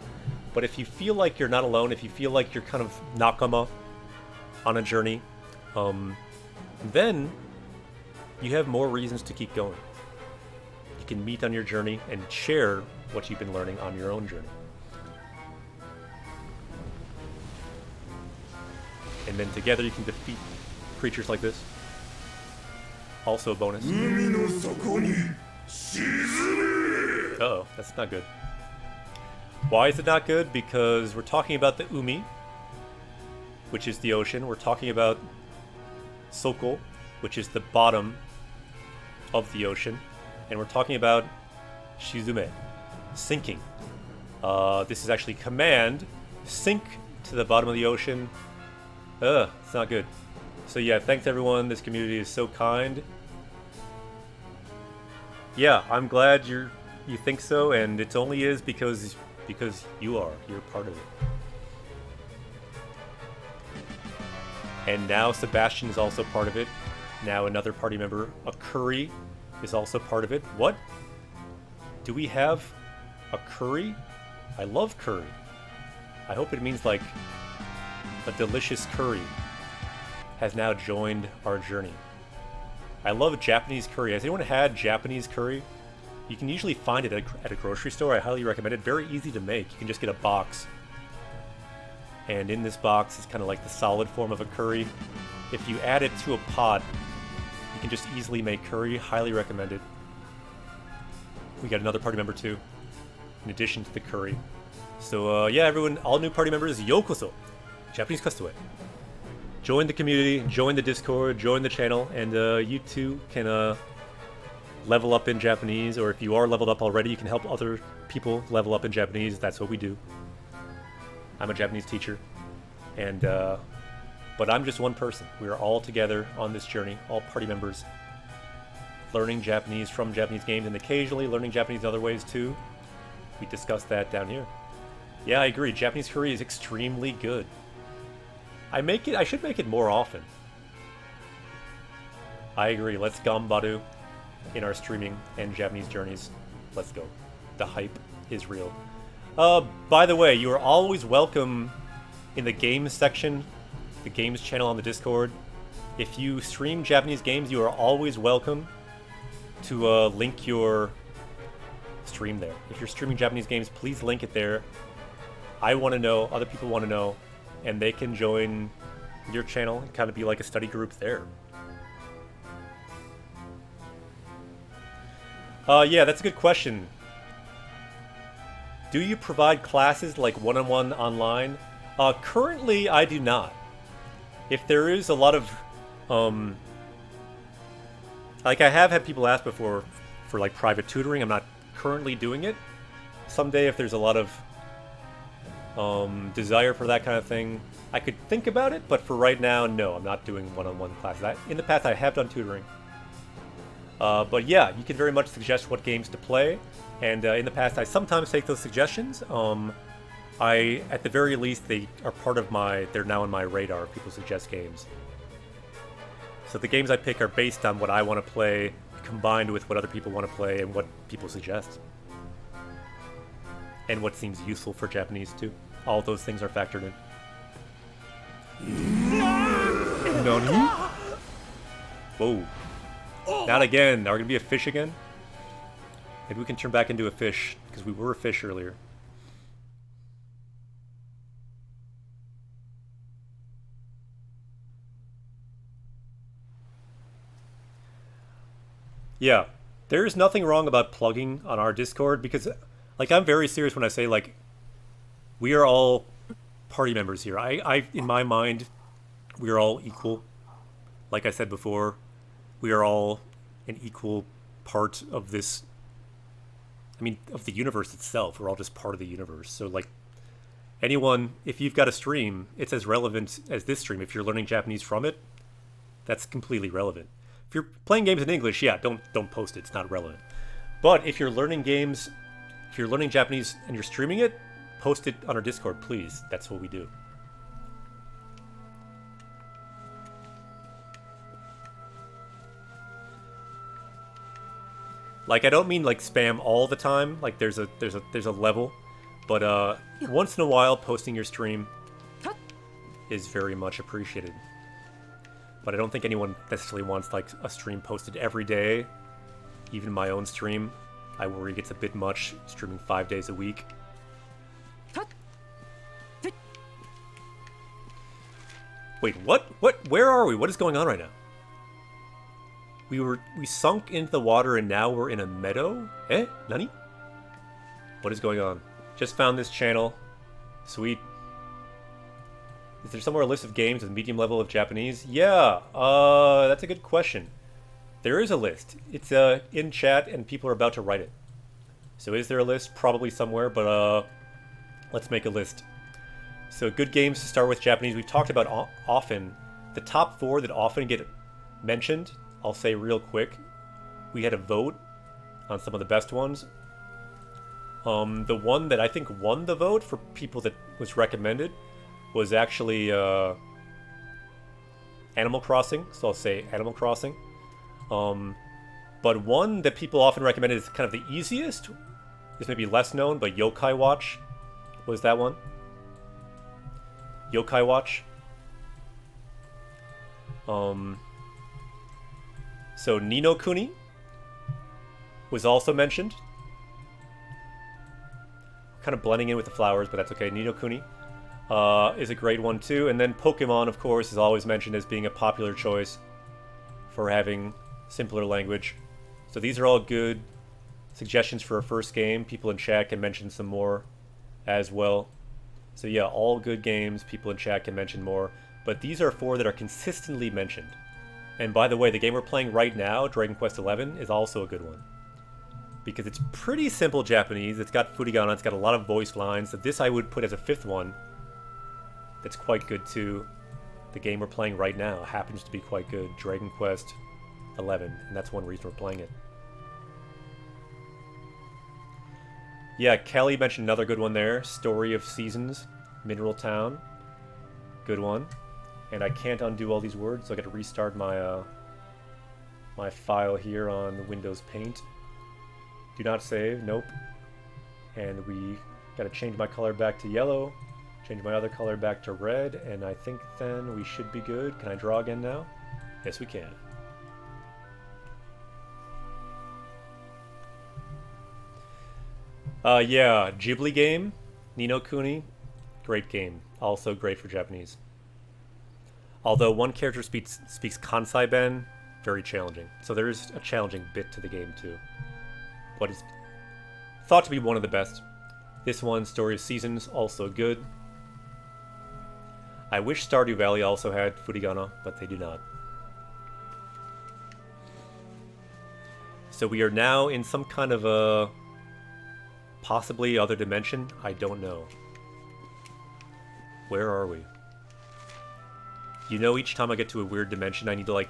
But if you feel like you're not alone, if you feel like you're kind of nakama on a journey, then you have more reasons to keep going. You can meet on your journey and share what you've been learning on your own journey. And then together you can defeat creatures like this. Also a bonus. Uh-oh, that's not good. Why is it not good? Because we're talking about the Umi, which is the ocean. We're talking about Soko, which is the bottom of the ocean. And we're talking about Shizume, sinking. This is actually command, sink to the bottom of the ocean. It's not good. So yeah, thanks everyone. This community is so kind. Yeah, I'm glad you think so, and it only is because you're part of it. And now Sebastian is also part of it. Now another party member, a curry, is also part of it. What? Do we have a curry? I love curry. I hope it means like a delicious curry has now joined our journey. I love Japanese curry. Has anyone had Japanese curry? You can usually find it at a grocery store. I highly recommend it. Very easy to make. You can just get a box. And in this box is kind of like the solid form of a curry. If you add it to a pot, you can just easily make curry. Highly recommended. We got another party member too, in addition to the curry. So yeah, everyone, all new party members, yokoso. Japanese Kastaway. Join the community, join the Discord, join the channel, and you too can level up in Japanese, or if you are leveled up already, you can help other people level up in Japanese. That's what we do. I'm a Japanese teacher, and but I'm just one person. We are all together on this journey, all party members, learning Japanese from Japanese games, and occasionally learning Japanese in other ways too. We discussed that down here. Yeah, I agree. Japanese curry is extremely good. I should make it more often. I agree. Let's gambaru in our streaming and Japanese journeys. Let's go. The hype is real. By the way, you are always welcome in the games section, the games channel on the Discord. If you stream Japanese games, you are always welcome to link your stream there. If you're streaming Japanese games, please link it there. I want to know, other people want to know, and they can join your channel and kind of be like a study group there. Yeah, that's a good question. Do you provide classes like one-on-one online? Currently, I do not. If there is a lot of, like I have had people ask before for like private tutoring. I'm not currently doing it. Someday, if there's a lot of desire for that kind of thing, I could think about it. But for right now, no, I'm not doing one-on-one classes. In the past, I have done tutoring. But yeah, you can very much suggest what games to play. And in the past, I sometimes take those suggestions. At the very least, they are part of they're now on my radar. People suggest games. So the games I pick are based on what I want to play, combined with what other people want to play and what people suggest. And what seems useful for Japanese, too. All those things are factored in. Nani? Whoa. Not again. Are we going to be a fish again? Maybe we can turn back into a fish, because we were a fish earlier. Yeah, there's nothing wrong about plugging on our Discord, because, like, I'm very serious when I say, like, we are all party members here. In my mind, we are all equal. Like I said before, we are all an equal part of this, of the universe itself. We're all just part of the universe. So, like, anyone, if you've got a stream, it's as relevant as this stream. If you're learning Japanese from it, that's completely relevant. If you're playing games in English, yeah, don't post it. It's not relevant. But if you're learning games, if you're learning Japanese and you're streaming it, post it on our Discord, please. That's what we do. Like, I don't mean like spam all the time. Like, there's a level, but once in a while, posting your stream is very much appreciated. But I don't think anyone necessarily wants like a stream posted every day. Even my own stream, I worry gets a bit much, streaming 5 days a week. Wait, what? Where are we? What is going on right now? We sunk into the water and now we're in a meadow? Eh? Nani? What is going on? Just found this channel. Sweet. Is there somewhere a list of games with medium level of Japanese? Yeah, that's a good question. There is a list. It's in chat and people are about to write it. So is there a list? Probably somewhere, but let's make a list. So good games to start with Japanese. We've talked about often. The top 4 that often get mentioned, I'll say real quick. We had a vote on some of the best ones. The one that I think won the vote for people that was recommended was actually Animal Crossing. So I'll say Animal Crossing. But one that people often recommended is kind of the easiest. Is maybe less known, but Yokai Watch was that one. Yokai Watch. So Ni no Kuni was also mentioned. Kind of blending in with the flowers, but that's okay. Ni no Kuni is a great one too. And then Pokemon, of course, is always mentioned as being a popular choice for having simpler language. So these are all good suggestions for a first game. People in chat can mention some more as well. So yeah, all good games. People in chat can mention more. But these are 4 that are consistently mentioned. And by the way, the game we're playing right now, Dragon Quest XI, is also a good one. Because it's pretty simple Japanese. It's got furigana, it's got a lot of voice lines. So this I would put as a 5th one. That's quite good too. The game we're playing right now happens to be quite good. Dragon Quest XI, and that's one reason we're playing it. Yeah, Kelly mentioned another good one there. Story of Seasons, Mineral Town. Good one. And I can't undo all these words, so I got to restart my my file here on Windows Paint. Do not save, nope. And we got to change my color back to yellow, change my other color back to red, and I think then we should be good. Can I draw again now? Yes, we can. Yeah, Ghibli game, Ni no Kuni, great game. Also great for Japanese. Although one character speaks Kansai Ben, very challenging. So there is a challenging bit to the game too. But it's thought to be one of the best. This one, Story of Seasons, also good. I wish Stardew Valley also had Furigana, but they do not. So we are now in some kind of a possibly other dimension. I don't know. Where are we? You know, each time I get to a weird dimension, I need to like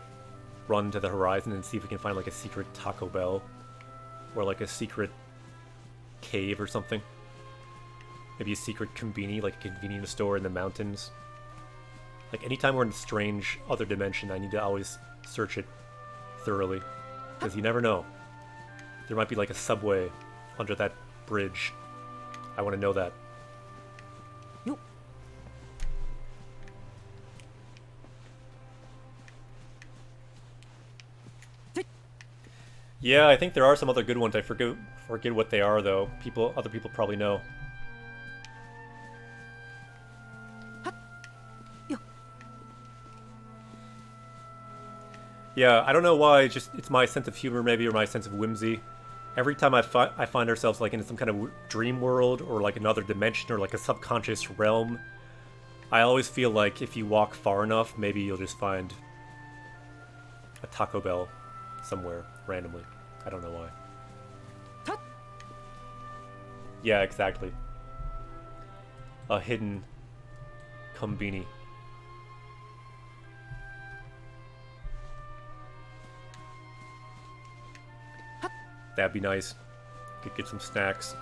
run to the horizon and see if we can find like a secret Taco Bell or like a secret cave or something. Maybe a secret conveni, like a convenience store in the mountains. Like anytime we're in a strange other dimension, I need to always search it thoroughly, because you never know. There might be like a subway under that bridge. I want to know that. Nope. Yeah, I think there are some other good ones. I forget what they are though. Other people probably know. Yeah, I don't know why. It's my sense of humor maybe, or my sense of whimsy. Every time I find ourselves like in some kind of dream world or like another dimension or like a subconscious realm, I always feel like if you walk far enough, maybe you'll just find a Taco Bell somewhere randomly. I don't know why. Yeah, exactly. A hidden kombini. That'd be nice. Could get some snacks.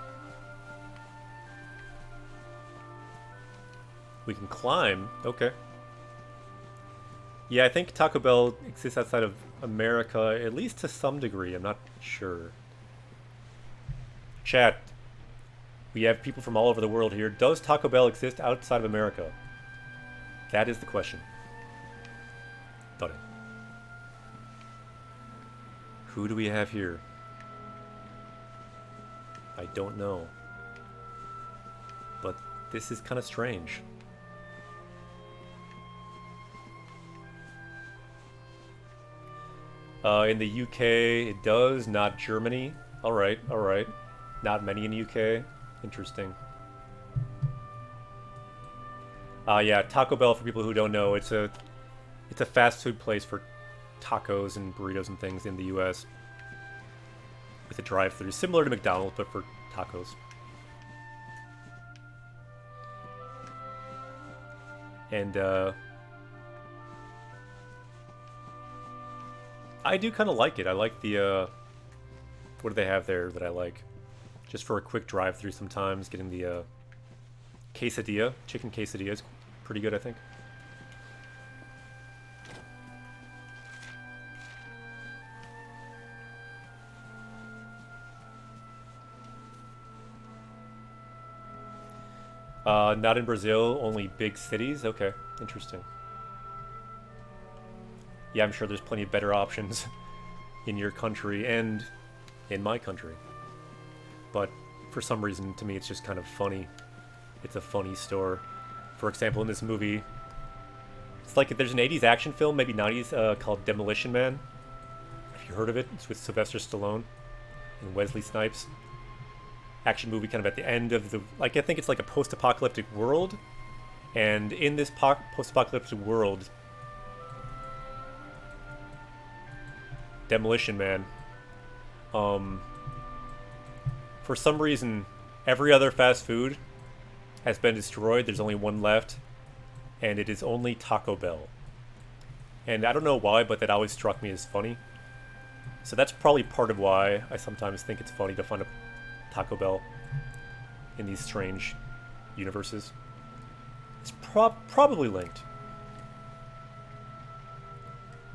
We can climb. Okay. Yeah, I think Taco Bell exists outside of America, at least to some degree. I'm not sure. Chat. We have people from all over the world here. Does Taco Bell exist outside of America? That is the question. Buddy. Who do we have here? I don't know. But this is kind of strange. In the UK, it does, not Germany. Alright, alright. Not many in the UK. Interesting. Yeah, Taco Bell, for people who don't know, it's a fast food place for tacos and burritos and things in the US. With a drive-thru, similar to McDonald's, but for tacos. And, I do kind of like it. I like the, what do they have there that I like? Just for a quick drive-thru sometimes, getting the, quesadilla. Chicken quesadilla is pretty good, I think. Not in Brazil, only big cities? Okay, interesting. Yeah, I'm sure there's plenty of better options in your country and in my country. But for some reason, to me, it's just kind of funny. It's a funny store. For example, in this movie, it's like there's an 80s action film, maybe 90s, called Demolition Man. Have you heard of it? It's with Sylvester Stallone and Wesley Snipes. Action movie kind of at the end of the... Like, I think it's like a post-apocalyptic world. And in this post-apocalyptic world, Demolition Man, for some reason, every other fast food has been destroyed. There's only one left, and it is only Taco Bell. And I don't know why, but that always struck me as funny. So that's probably part of why I sometimes think it's funny to find a Taco Bell. in these strange universes. It's probably linked.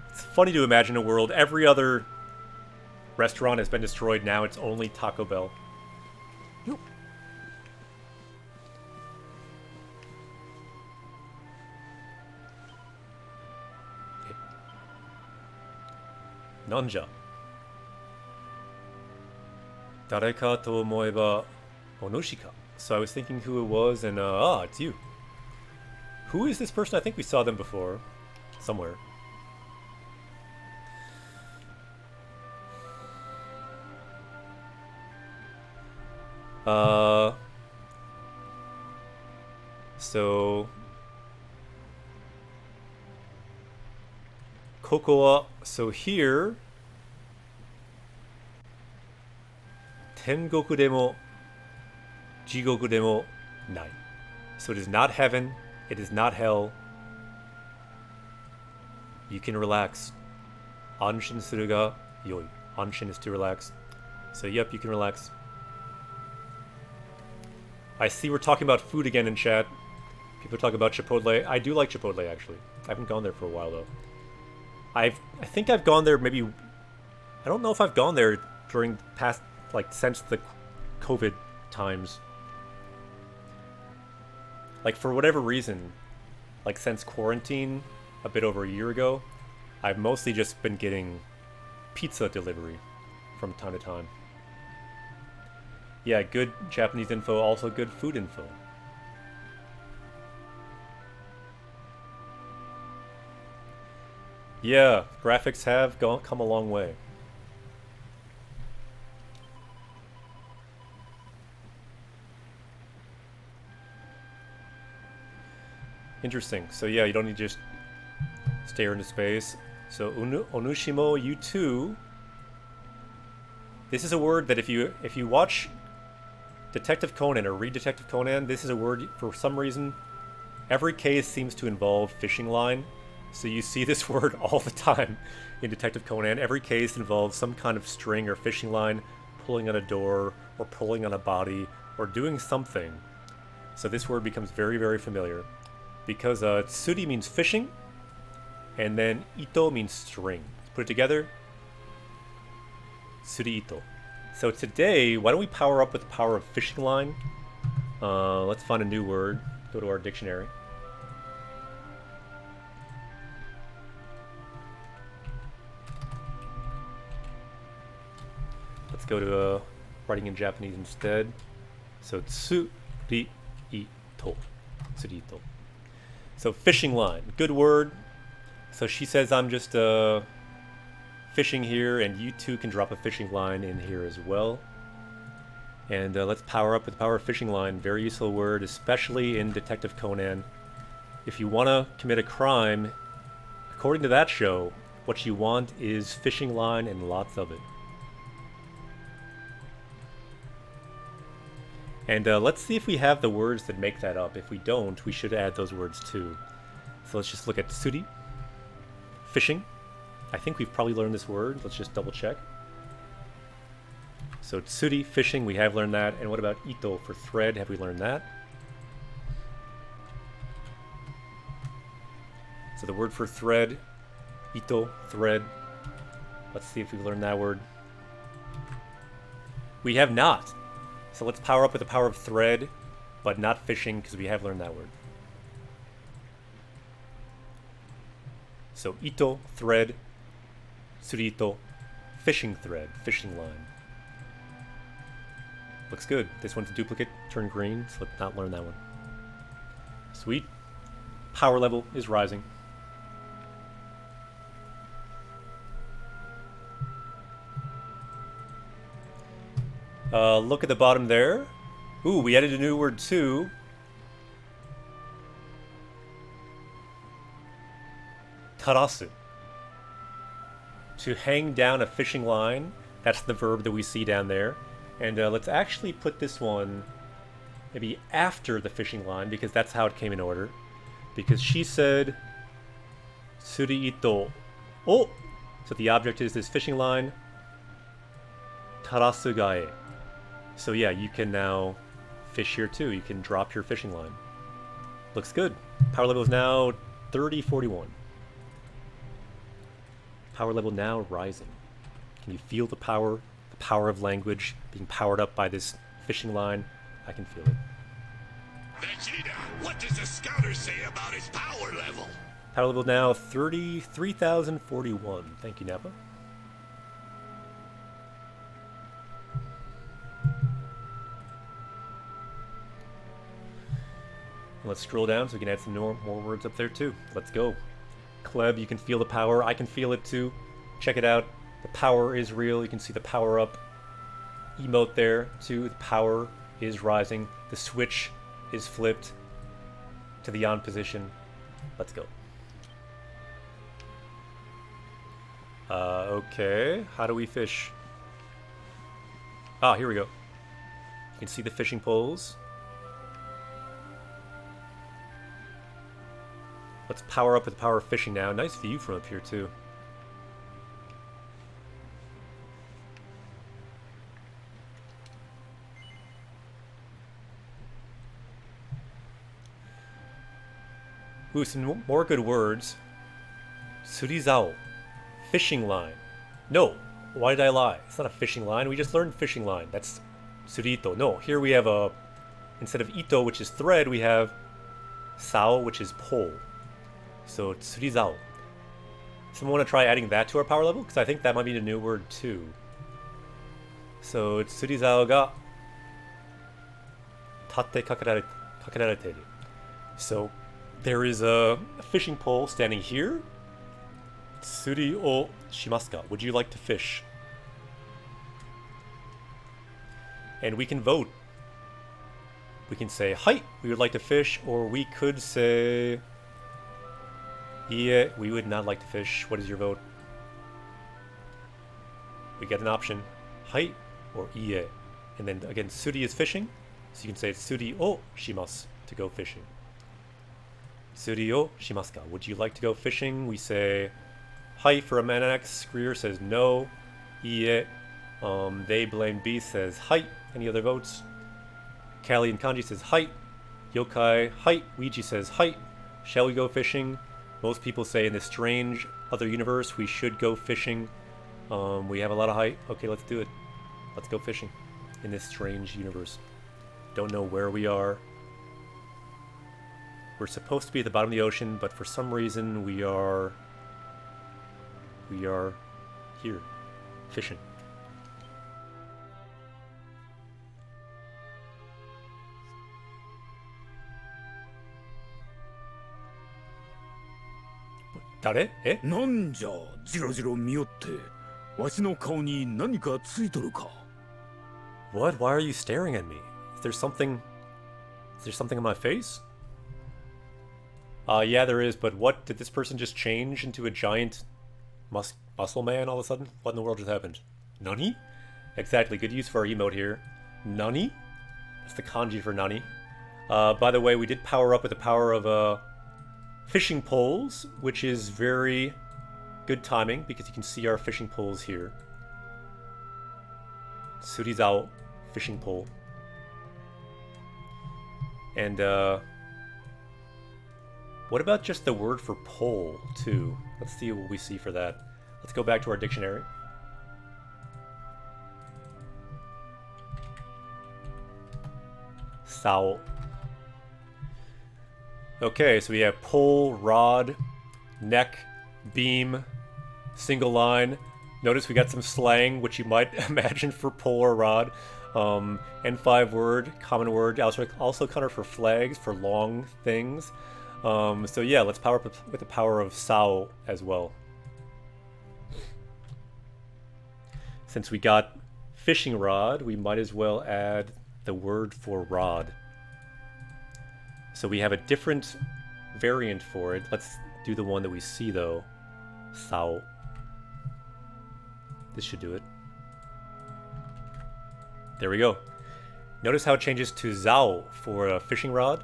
It's funny to imagine a world every other restaurant has been destroyed. Now it's only Taco Bell. よっ なんじゃ誰かと思えばお主か So I was thinking who it was, and it's you. Who is this person? I think we saw them before. Somewhere. So ここは so here 天国でも地獄でもない So it is not heaven, it is not hell. You can relax. 安心するが良い 安心 is to relax. So yep, you can relax. I see we're talking about food again in chat. People talk about Chipotle. I do like Chipotle, actually. I haven't gone there for a while, though. I think I've gone there maybe... I don't know if I've gone there during past... like, since the COVID times. Like, for whatever reason, like, since quarantine, a bit over a year ago, I've mostly just been getting pizza delivery from time to time. Yeah, good Japanese info, also good food info. Yeah, graphics have come a long way. Interesting. So yeah, you don't need to just stare into space. So onushimo, you too. This is a word that if you watch Detective Conan or read Detective Conan, this is a word, for some reason, every case seems to involve fishing line. So you see this word all the time in Detective Conan. Every case involves some kind of string or fishing line, pulling on a door, or pulling on a body, or doing something. So this word becomes very, very familiar. Because tsuri means fishing, and then ito means string. Put it together, tsuri ito. So today, why don't we power up with the power of fishing line? Let's find a new word. Go to our dictionary. Let's go to writing in Japanese instead. So tsuri ito. Tsuri ito. So fishing line, good word. So she says I'm just fishing here, and you too can drop a fishing line in here as well. And let's power up with the power of fishing line. Very useful word, especially in Detective Conan. If you want to commit a crime, according to that show, what you want is fishing line and lots of it. And let's see if we have the words that make that up. If we don't, we should add those words too. So let's just look at tsuri, fishing. I think we've probably learned this word. Let's just double check. So tsuri, fishing, we have learned that. And what about ito for thread? Have we learned that? So the word for thread, ito, thread. Let's see if we've learned that word. We have not. So let's power up with the power of thread, but not fishing, because we have learned that word. So ito, thread, tsuri ito, fishing thread, fishing line. Looks good. This one's a duplicate, turn green, so let's not learn that one. Sweet. Power level is rising. Look at the bottom there. Ooh, we added a new word too. Tarasu. To hang down a fishing line. That's the verb that we see down there. And let's actually put this one maybe after the fishing line, because that's how it came in order. Because she said tsuri ito. Oh! So the object is this fishing line. Tarasu gae. So yeah, you can now fish here too. You can drop your fishing line. Looks good. Power level is now 3041. Power level now rising. Can you feel the power of language being powered up by this fishing line? I can feel it. Vegeta, what does the scouter say about his power level? Power level now 33,041. Thank you, Nappa. Let's scroll down so we can add some more words up there too. Let's go. Kleb, you can feel the power. I can feel it too. Check it out. The power is real. You can see the power up emote there too. The power is rising. The switch is flipped to the on position. Let's go. Okay. How do we fish? Ah, here we go. You can see the fishing poles. Let's power up with the power of fishing now. Nice view from up here too. Ooh, some more good words. Surizao. Fishing line. No, why did I lie? It's not a fishing line. We just learned fishing line. That's surito. No, here we have a... Instead of ito, which is thread, we have sao, which is pole. So, tsurizao. Someone want to try adding that to our power level? Because I think that might be a new word too. So, tsurizao ga tate kakerareteru. So, there is a fishing pole standing here. Tsuri o shimasu ka? Would you like to fish? And we can vote. We can say, hai, we would like to fish, or we could say... Yeah, we would not like to fish. What is your vote? We get an option. Hai or ie. And then again, suri is fishing. So you can say suri o shimasu to go fishing. Suri o shimasu ka? Would you like to go fishing? We say hai for a Manax. Greer says no. Ie. They blame B says hai. Any other votes? Callie and Kanji says hai. Yokai hai. Ouija says hai. Shall we go fishing? Most people say in this strange other universe we should go fishing. We have a lot of height. Okay, let's do it. Let's go fishing in this strange universe. Don't know where we are. We're supposed to be at the bottom of the ocean, but for some reason we are here, fishing. Dare? Eh? なんじゃじろじろ見よってわしの顔に何かついとるか What? Why are you staring at me? Is there something on my face? Yeah, there is, but what? Did this person just change into a giant muscle man all of a sudden? What in the world just happened? Nani? Exactly, good use for our emote here. Nani? That's the kanji for nani. By the way, we did power up with the power of fishing poles, which is very good timing because you can see our fishing poles here. Surizao fishing pole. And what about just the word for pole too? Let's see what we see for that. Let's go back to our dictionary. Sao. Okay, so we have pole, rod, neck, beam, single line. Notice we got some slang, which you might imagine for pole or rod. N5 word, common word, also kind of for flags, for long things. So yeah, let's power up with the power of Sao as well. Since we got fishing rod, we might as well add the word for rod. So we have a different variant for it. Let's do the one that we see though. Sao. This should do it. There we go. Notice how it changes to Zao for a fishing rod.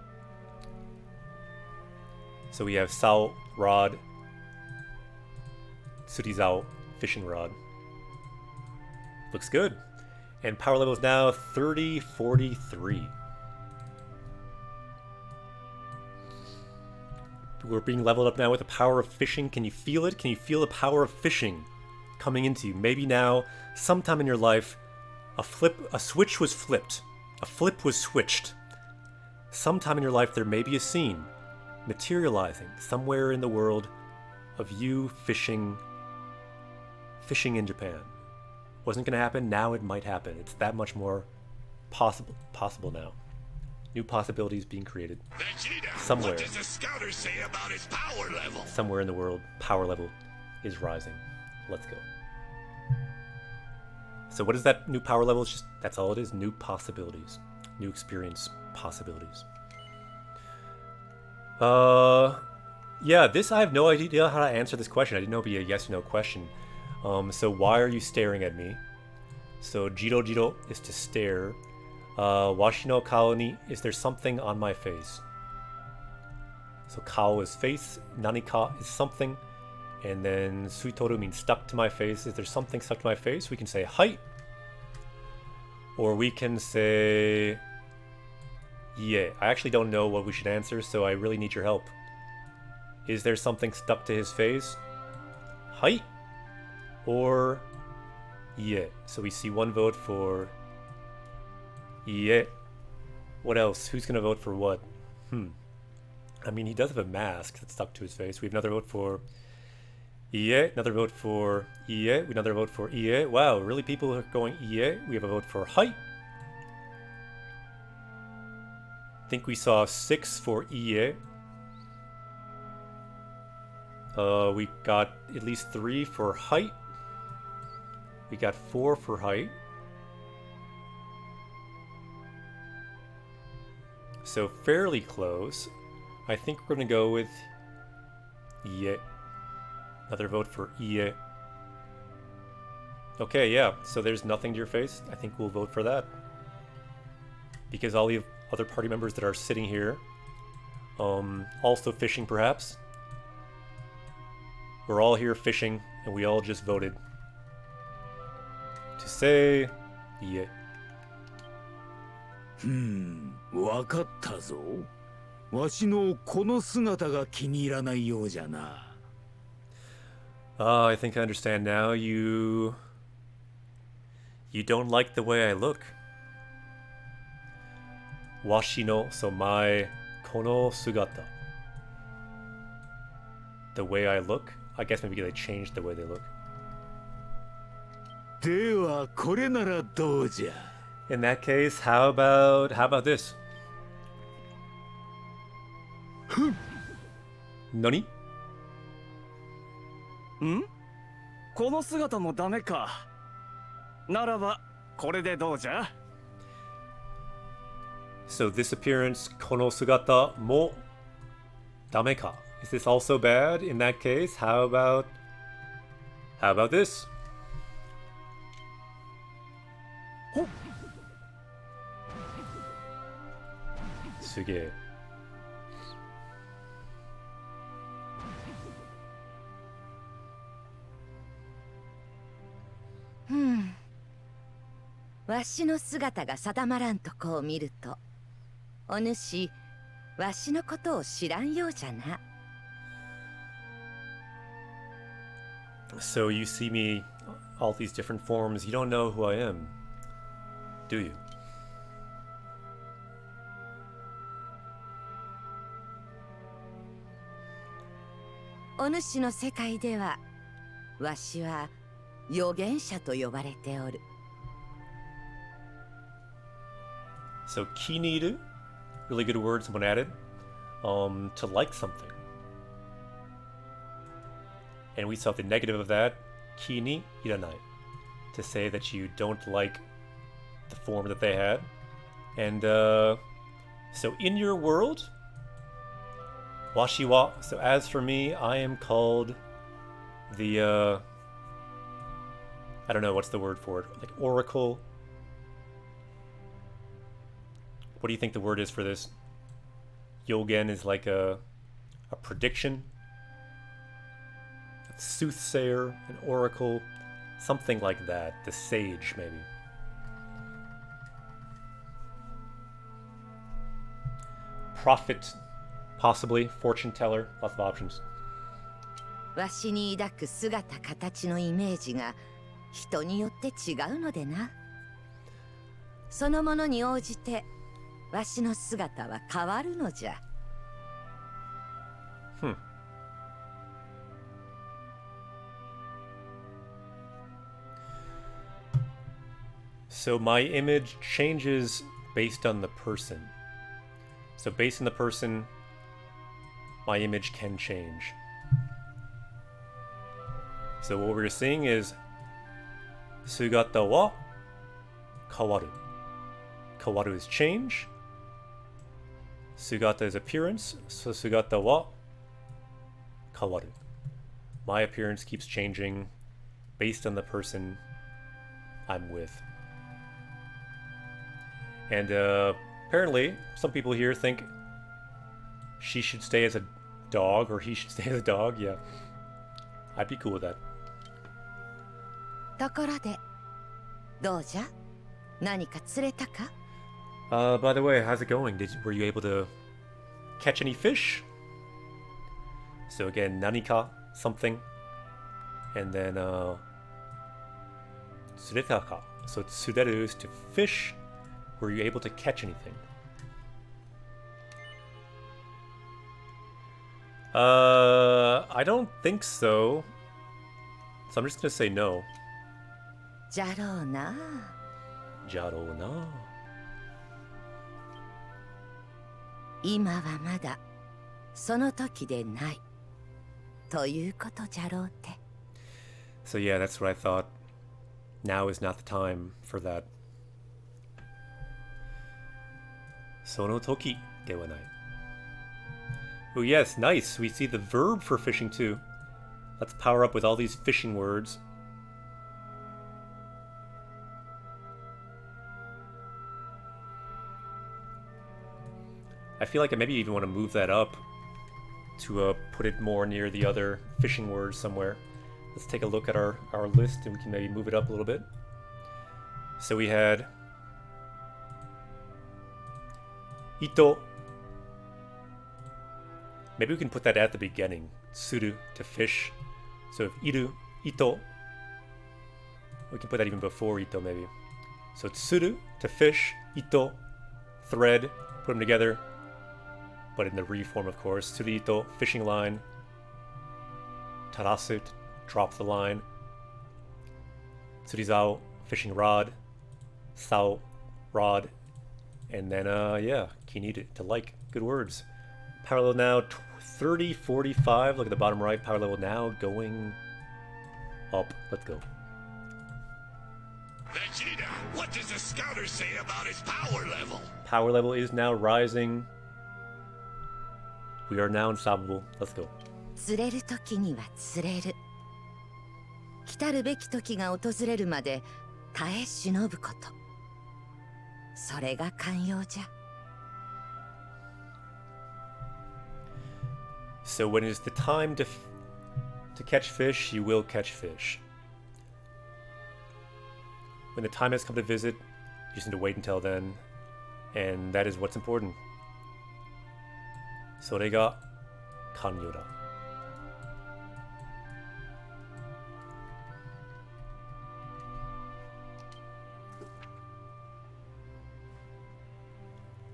So we have Sao rod, Surizao fishing rod. Looks good. And power level is now 3043. We're being leveled up now with the power of fishing. Can you feel it? Can you feel the power of fishing coming into you? Maybe now, sometime in your life, a switch was flipped. A flip was switched. Sometime in your life, there may be a scene materializing somewhere in the world of you fishing in Japan. Wasn't going to happen, now it might happen. It's that much more possible now. New possibilities being created. Vegeta, Somewhere. what does the scouter say about his power level? Somewhere in the world, power level is rising. Let's go. So what is that new power level? It's just, that's all it is. New possibilities. New experience possibilities. Yeah, this, I have no idea how to answer this question. I didn't know it'd be a yes or no question. So why are you staring at me? So jiro jiro is to stare. Washi no kao ni, is there something on my face? So kao is face, nanika is something, and then suitoru means stuck to my face. Is there something stuck to my face? We can say hai. Or we can say yeah. I actually don't know what we should answer, so I really need your help. Is there something stuck to his face? Hai. Or yeah. So we see one vote for yeah. What else? Who's gonna vote for what? I mean, he does have a mask that's stuck to his face. We have another vote for yeah. Another vote for yeah. Another vote for yeah. Wow, really? People are going yeah. We have a vote for hai. I think we saw 6 for yeah. We got at least 3 for height. We got 4 for height. So fairly close. I think we're gonna go with yeah. Another vote for yeah. Okay, yeah. So there's nothing to your face. I think we'll vote for that. Because all the other party members that are sitting here, also fishing perhaps. We're all here fishing, and we all just voted to say yeah. わかったぞ。わしのこの姿が気に入らないようじゃな。I think I understand now. You don't like the way I look. Washi no, so my kono sugata. The way I look? I guess maybe they changed the way they look. ではこれならどうじゃ。 In that case, how about this? Nani? ん？この姿もダメか。ならばこれでどうじゃ？ So this appearance, kono sugata mo dame ka. Is this also bad? In that case, how about this? すげえ。わしの姿が定まらんとこを見ると、お主、わしのことを知らんようじゃな。So you see me, all these different forms, you don't know who I am, do you? お主の世界では、わしは預言者と呼ばれておる。So kiniru, really good word someone added, to like something. And we saw the negative of that, kini iranai, to say that you don't like the form that they had. And so in your world, washi wa, so as for me, I am called the, I don't know, what's the word for it? Like oracle. What do you think the word is for this? Yogen is like a prediction. A soothsayer, an oracle, something like that. The sage, maybe. Prophet, possibly fortune teller, lots of options. わしに抱く姿形のイメージが人によって違うのでな。そのものに応じてわしの姿は変わるのじゃ。So my image changes based on the person. So based on the person, my image can change. So what we're seeing is Sugata wa kawaru. Kawaru is change. Sugata is appearance. So Sugata wa kawaru. My appearance keeps changing based on the person I'm with. And apparently, some people here think she should stay as a dog or he should stay as a dog. Yeah, I'd be cool with that. ところで、どうじゃ？何か釣れたか？ By the way, how's it going? Were you able to catch any fish? So again, nanika, something. And then, tsuretaka. So tsureru is to fish. Were you able to catch anything? I don't think so. So I'm just gonna say no. じゃろうな。Jaro na. 今はまだその時でない。ということじゃろうて。So yeah, that's what I thought. Now is not the time for that. Sono toki de wa nai. Oh yes, nice. We see the verb for fishing too. Let's power up with all these fishing words. I feel like I maybe even want to move that up to put it more near the other fishing words somewhere. Let's take a look at our list and we can maybe move it up a little bit. So we had Ito. Maybe we can put that at the beginning. Tsuru, to fish. So if iru, ito. We can put that even before ito, maybe. So tsuru, to fish. Ito, thread. Put them together. But in the re form, of course. Tsuru ito, fishing line. Tarasu, drop the line. Tsurizao, fishing rod. Sao, rod. And then, yeah, kiniri, to like. Good words. Power level now 30, 45. Look at the bottom right. Power level now going up. Let's go. Vegeta, what does the scouter say about his power level? Power level is now rising. We are now unstoppable. Let's go. 釣れる時には釣れる。来たるべき時が訪れるまで耐え忍ぶこと。それが寛容じゃ。So when it is the time to catch fish, you will catch fish. When the time has come to visit, you just need to wait until then. And that is what's important. それが寛容だ。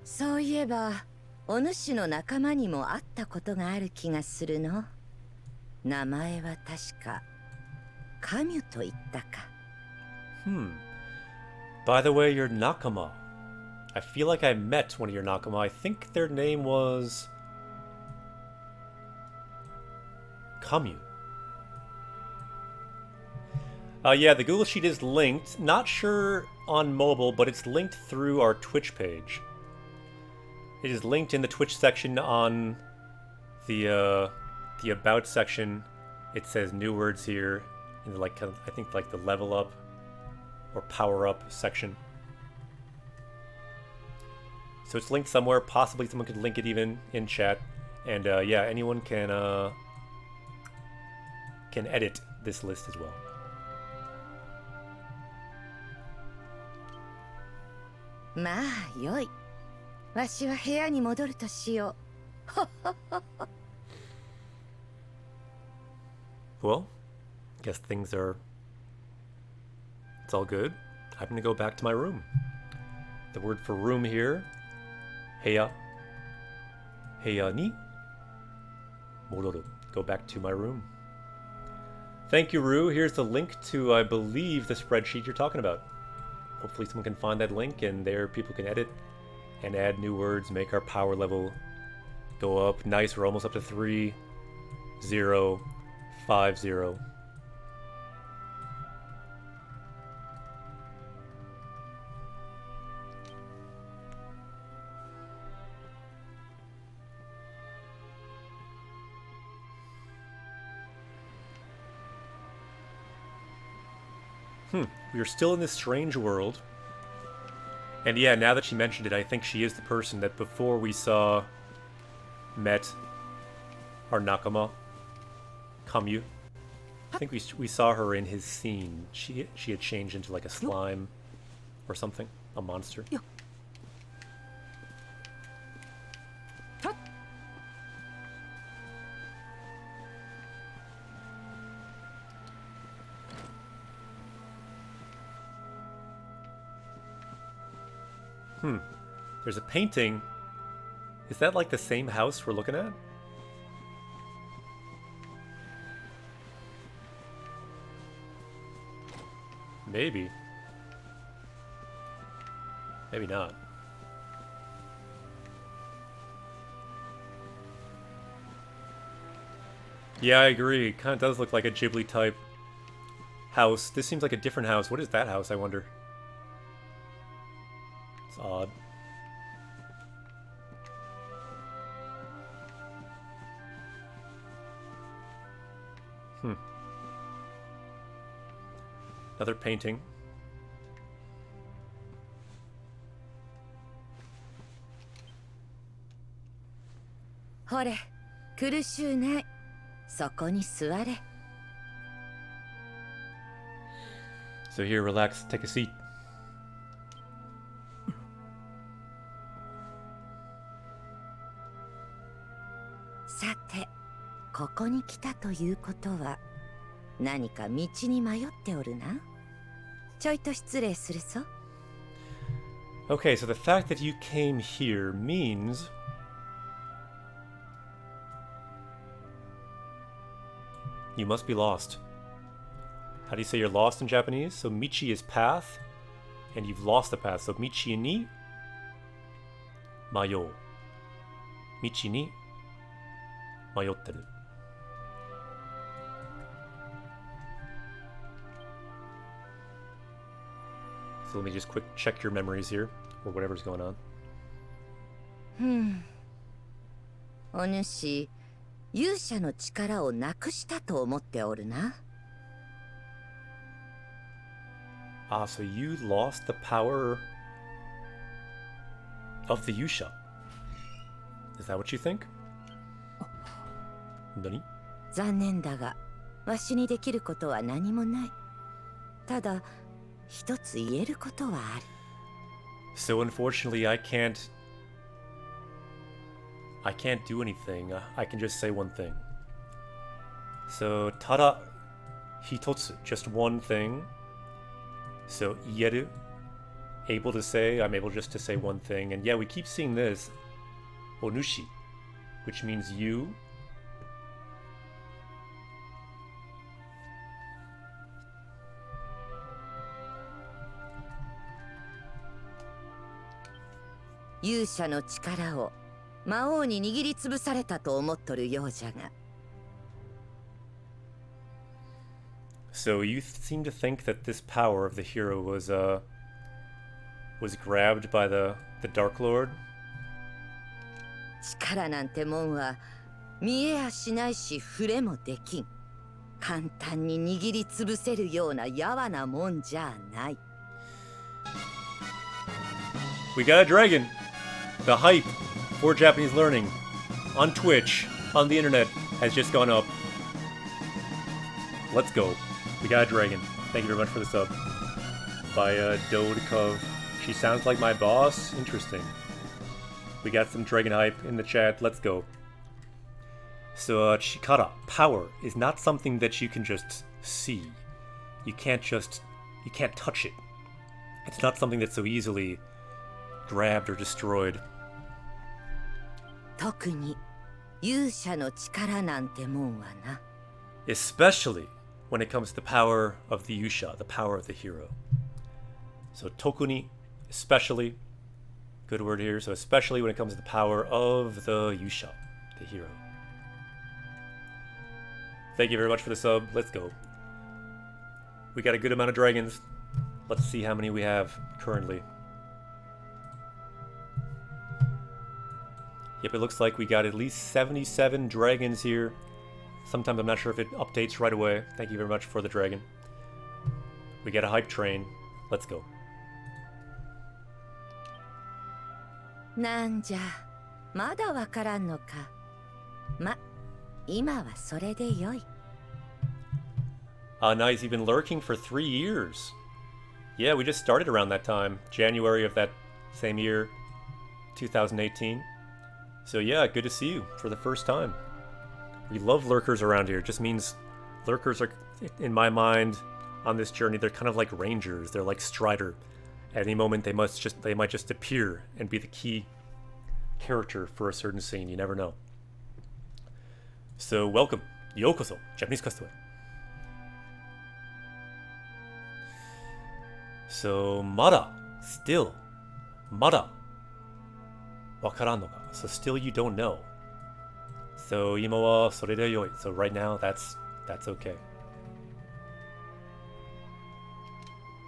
そういえば、お主の仲間にも会ったことがある気がするの。名前は確か、カミュと言ったか。By the way, your nakama. I feel like I met one of your nakama. I think their name was Kamu. Yeah, the Google Sheet is linked. Not sure on mobile, but it's linked through our Twitch page. It is linked in the Twitch section on the About section. It says new words here in the, like, I think like the level up or power up section. So it's linked somewhere. Possibly someone could link it even in chat. And yeah, anyone can edit this list as well. まあよい。わしは部屋に戻るとしよう。Well, guess things are... It's all good. I'm gonna go back to my room. The word for room here, heya. Heya ni mororu. Go back to my room. Thank you, Rue. Here's the link to, I believe, the spreadsheet you're talking about. Hopefully someone can find that link, and there people can edit and add new words, make our power level go up. Nice, we're almost up to 3050. We are still in this strange world. And yeah, now that she mentioned it, I think she is the person that before we met our Nakama, Kamyu. I think we saw her in his scene. She had changed into like a slime or something, a monster. There's a painting. Is that like the same house we're looking at? Maybe. Maybe not. Yeah, I agree. It kind of does look like a Ghibli type house. This seems like a different house. What is that house, I wonder? It's odd. Another painting. Hore, 苦しゅうない。そこに座れ。 So here, relax, take a seat. Sate, ここに来たということは何か道に迷っておるな。ちょいと失礼するぞ。 Okay, so the fact that you came here means you must be lost. How do you say you're lost in Japanese? So michi is path, and you've lost the path. So michi ni mayo. Michi ni mayotteru. So let me just quick check your memories here, or whatever's going on. お主、勇者の力をなくしたと思っておるな。 Ah, so you lost the power of the Yusha. Is that what you think? Nani? 残念だが、わしにできることは何もない。ただ、一つ言えることはある。 So unfortunately, I can't do anything. I can just say one thing. So tada hitotsu, just one thing. So ieru, able to say, I'm able just to say one thing. And yeah, we keep seeing this onushi, which means you. Yushaの力を魔王に握りつぶされたと思っとるようじゃが。 So you seem to think that this power of the hero was grabbed by the Dark Lord? 力なんてもんは見えやしないし触れもできん。簡単に握りつぶせるようなやわなもんじゃない。 We got a dragon! The hype for Japanese learning on Twitch, on the internet, has just gone up. Let's go. We got a dragon. Thank you very much for the sub. By Dodekov. She sounds like my boss? Interesting. We got some dragon hype in the chat. Let's go. So chikara, power, is not something that you can just see. You can't touch it. It's not something that's so easily grabbed or destroyed. 特に勇者の力なんてもんはな。 Especially when it comes to the power of the yusha, the power of the hero. So tokuni, especially, good word here. So especially when it comes to the power of the yusha, the hero. Thank you very much for the sub. Let's go. We got a good amount of dragons. Let's see how many we have currently. Yep, it looks like we got at least 77 dragons here. Sometimes I'm not sure if it updates right away. Thank you very much for the dragon. We got a hype train. Let's go. なんじゃ、まだわからんのか。ま、今はそれでよい。Nice, you've been lurking for 3 years. Yeah, we just started around that time. January of that same year, 2018. So yeah, good to see you for the first time. We love lurkers around here. It just means lurkers are, in my mind, on this journey, they're kind of like rangers. They're like Strider. At any moment, they might just appear and be the key character for a certain scene. You never know. So welcome, yokoso, Japanese customer. So mada, still, mada, wakaran no ka. So still you don't know. So ima wa sore de yoi. So right now that's okay.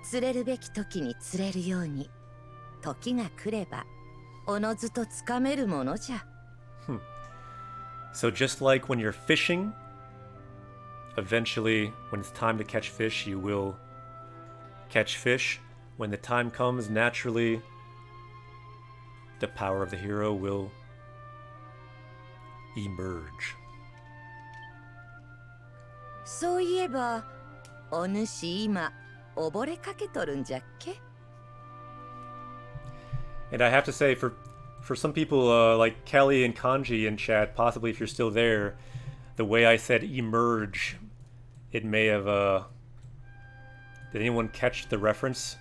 釣れるべき時に釣れるように、時が来ればおのずとつかめるものじゃ。So just like when you're fishing, eventually when it's time to catch fish, you will catch fish. When the time comes, naturally, the power of the hero will emerge. そういえば、お主今溺れかけとるんじゃっけ？ And I have to say, for some people like Kelly and Kanji in chat, possibly if you're still there, the way I said emerge, it may have did anyone catch the reference?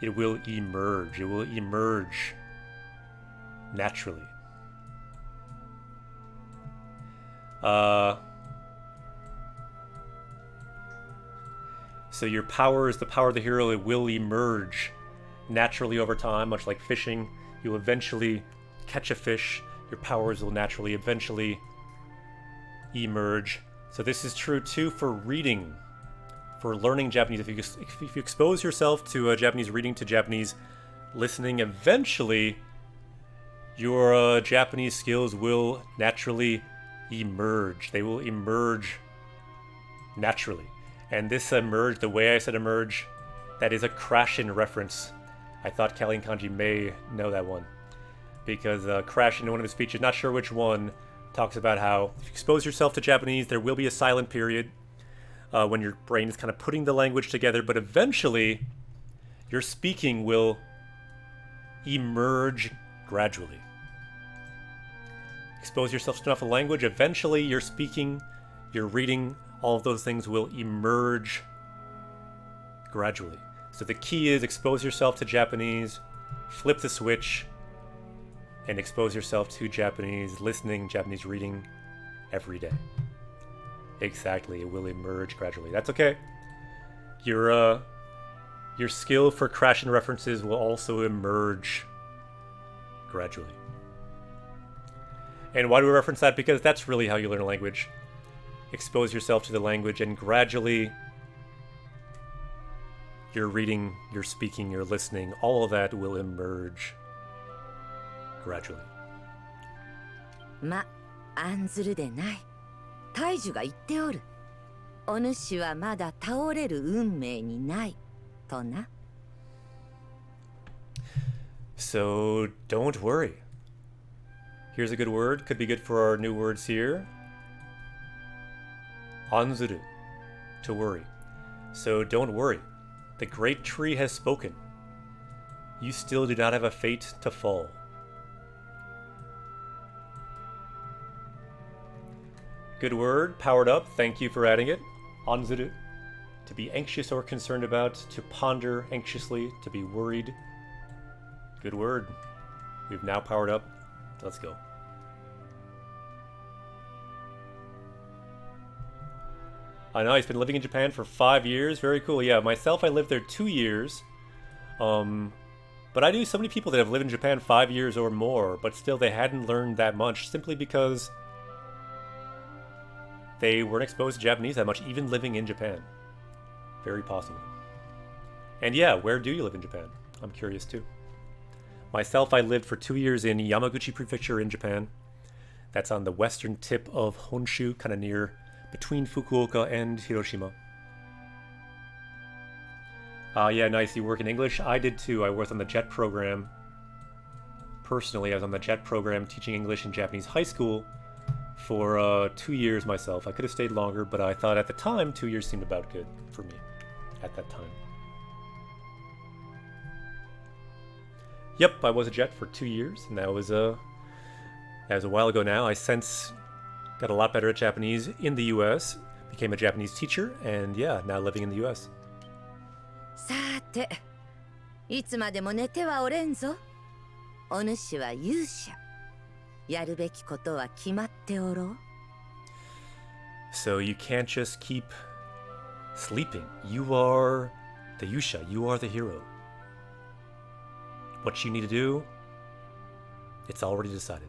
It will emerge. It will emerge naturally. So your power is the power of the hero. It will emerge naturally over time, much like fishing. You'll eventually catch a fish. Your powers will naturally eventually emerge. So this is true too for reading, for learning Japanese. If you expose yourself to Japanese reading, to Japanese listening, eventually your Japanese skills will naturally emerge. They will emerge naturally. And this emerge, the way I said emerge, that is a Crashin reference. I thought Kelly and Kanji may know that one. Because Crashin, in one of his speeches, not sure which one, talks about how if you expose yourself to Japanese, there will be a silent period when your brain is kind of putting the language together, but eventually your speaking will emerge gradually. Expose yourself to enough of the language, eventually your speaking, your reading, all of those things will emerge gradually. So the key is expose yourself to Japanese, flip the switch, and expose yourself to Japanese listening, Japanese reading every day. Exactly, it will emerge gradually. That's okay. Your skill for Crashin references will also emerge gradually. And why do we reference that? Because that's really how you learn a language. Expose yourself to the language, and gradually your reading, your speaking, your listening, all of that will emerge gradually. ま、案ずるでない。大樹が言っておる。お主はまだ倒れる運命にない。とな。So don't worry. Here's a good word. Could be good for our new words here. Anzuru, to worry. So don't worry. The great tree has spoken. You still do not have a fate to fall. Good word. Powered up. Thank you for adding it. Anzuru. To be anxious or concerned about. To ponder anxiously. To be worried. Good word. We've now powered up. Let's go. I know, he's been living in Japan for 5 years. Very cool. Yeah, myself, I lived there 2 years. But I knew so many people that have lived in Japan 5 years or more, but still they hadn't learned that much simply because they weren't exposed to Japanese that much, even living in Japan. Very possible. And yeah, where do you live in Japan? I'm curious too. Myself, I lived for 2 years in Yamaguchi Prefecture in Japan. That's on the western tip of Honshu, kind of near between Fukuoka and Hiroshima. Yeah, nice. You work in English? I did too. I worked on the JET program. Personally, I was on the JET program teaching English in Japanese high school for 2 years myself. I could have stayed longer, but I thought at the time 2 years seemed about good for me at that time. Yep, I was a JET for 2 years, and that was a while ago now. I since got a lot better at Japanese in the US, became a Japanese teacher, and yeah, now living in the US. さて、いつまでも寝てはおれんぞ。お主は勇者。やるべきことは決まっておろう。So you can't just keep sleeping. You are the Yusha. You are the hero. What you need to do, it's already decided.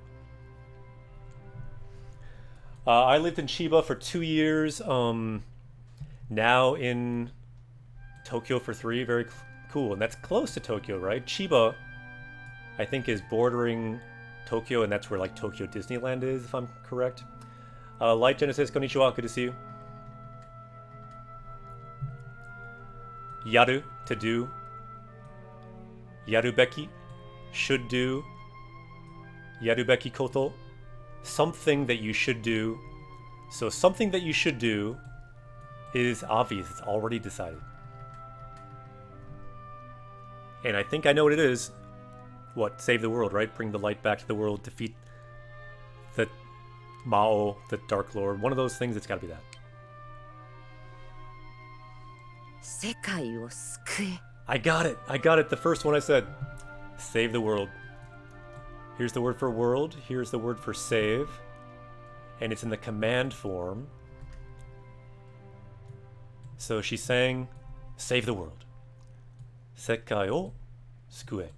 I lived in Chiba for 2 years. Now in Tokyo for 3. Very cool. And that's close to Tokyo, right? Chiba, I think, is bordering Tokyo, and that's where like Tokyo Disneyland is, if I'm correct. Light Genesis, konnichiwa. Good to see you. Yaru, to do. Yarubeki, should do. Yarubeki koto, something that you should do. So something that you should do is obvious. It's already decided. And I think I know what it is. What? Save the world, right? Bring the light back to the world. Defeat the Mao, the Dark Lord. One of those things, it's got to be that. 世界を救え。 I got it. I got it. The first one I said. Save the world. Here's the word for world. Here's the word for save. And it's in the command form. So she's saying, save the world. 世界を救え.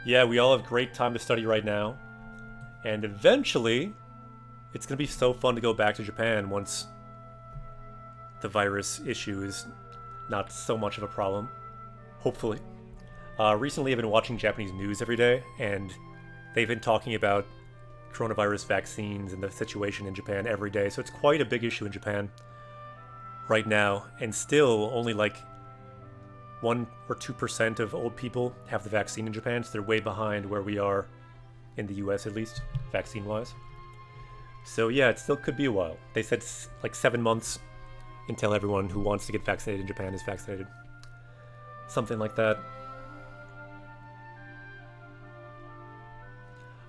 Yeah, we all have great time to study right now. And eventually, it's going to be so fun to go back to Japan once the virus issue is not so much of a problem. Hopefully. Recently, I've been watching Japanese news every day, and they've been talking about coronavirus vaccines and the situation in Japan every day. So it's quite a big issue in Japan right now, and still only like 1 or 2% of old people have the vaccine in Japan, so they're way behind where we are in the US, at least, vaccine-wise. So yeah, it still could be a while. They said like 7 months until everyone who wants to get vaccinated in Japan is vaccinated. Something like that.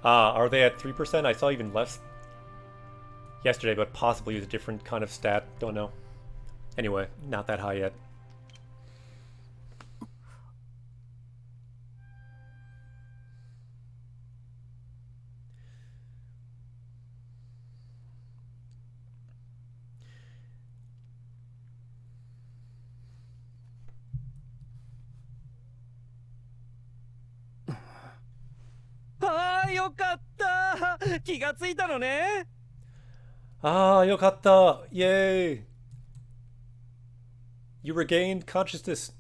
Are they at 3%? I saw even less yesterday, but possibly it's a different kind of stat. Don't know. Anyway, not that high yet. Ah, よかった。気がついたのね。Yokatta! Yay! You regained consciousness.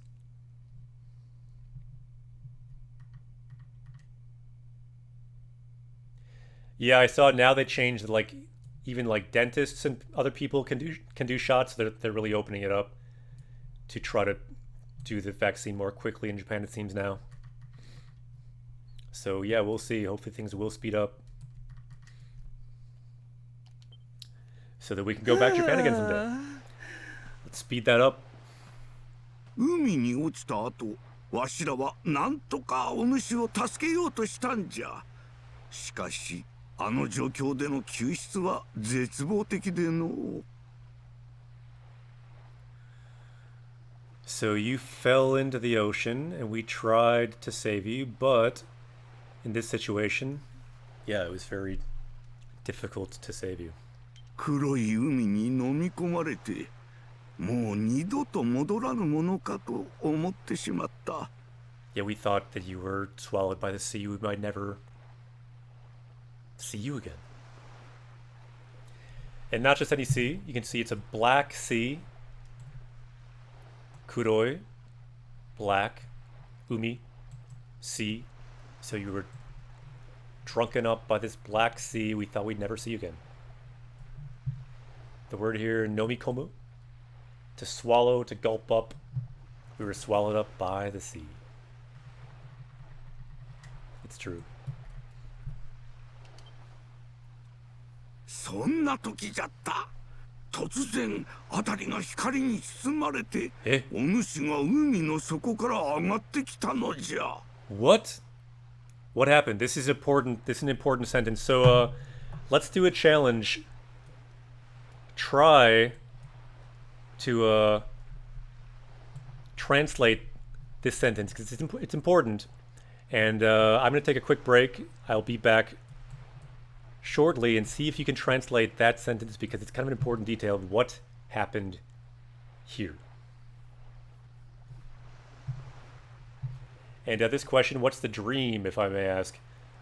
Yeah, I saw now they changed, like, even like dentists and other people can do shots. They're really opening it up to try to do the vaccine more quickly in Japan, it seems now. So yeah, we'll see. Hopefully things will speed up so that we can go back to Japan again someday. Let's speed that up. 海に落ちた後、わしらはなんとかお主を助けようとしたんじゃ。しかしあの状況での救出は絶望的での。 So you fell into the ocean, and we tried to save you, but in this situation, yeah, it was very difficult to save you. 黒い海に飲み込まれて、もう二度と戻らぬものかと思ってしまった。 Yeah, we thought that you were swallowed by the sea. We might never see you again. And not just any sea. You can see it's a black sea. Kuroi, black, umi, sea. So you were drunken up by this black sea. We thought we'd never see you again. The word here, nomikomu, to swallow, to gulp up. We were swallowed up by the sea. It's true. そんな時じゃった。突然辺りが光に包まれて、お主が海の底から上がってきたのじゃ。 What? What happened? This is important. This is an important sentence. So, let's do a challenge. Try to translate this sentence because it's important. And I'm going to take a quick break. I'll be back shortly and see if you can translate that sentence because it's kind of an important detail of what happened here. And this question, what's the dream, if I may ask?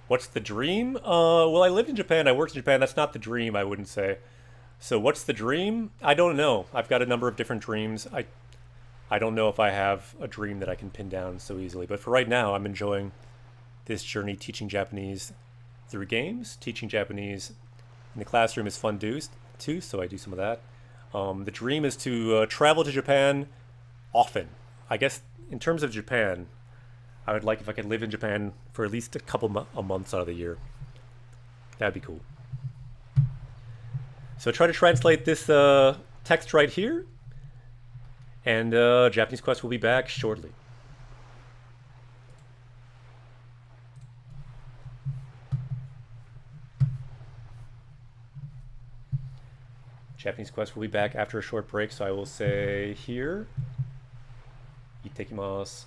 What's the dream? Well, I lived in Japan. I worked in Japan. That's not the dream, I wouldn't say. So what's the dream? I don't know. I've got a number of different dreams. I don't know if I have a dream that I can pin down so easily. But for right now, I'm enjoying this journey teaching Japanese through games. Teaching Japanese in the classroom is fun too, so I do some of that. The dream is to travel to Japan often. I guess in terms of Japan, I would like if I could live in Japan for at least a couple months out of the year. That'd be cool. So try to translate this text right here. And Japanese Quest will be back shortly. Japanese Quest will be back after a short break, so I will say here. Itekimasu.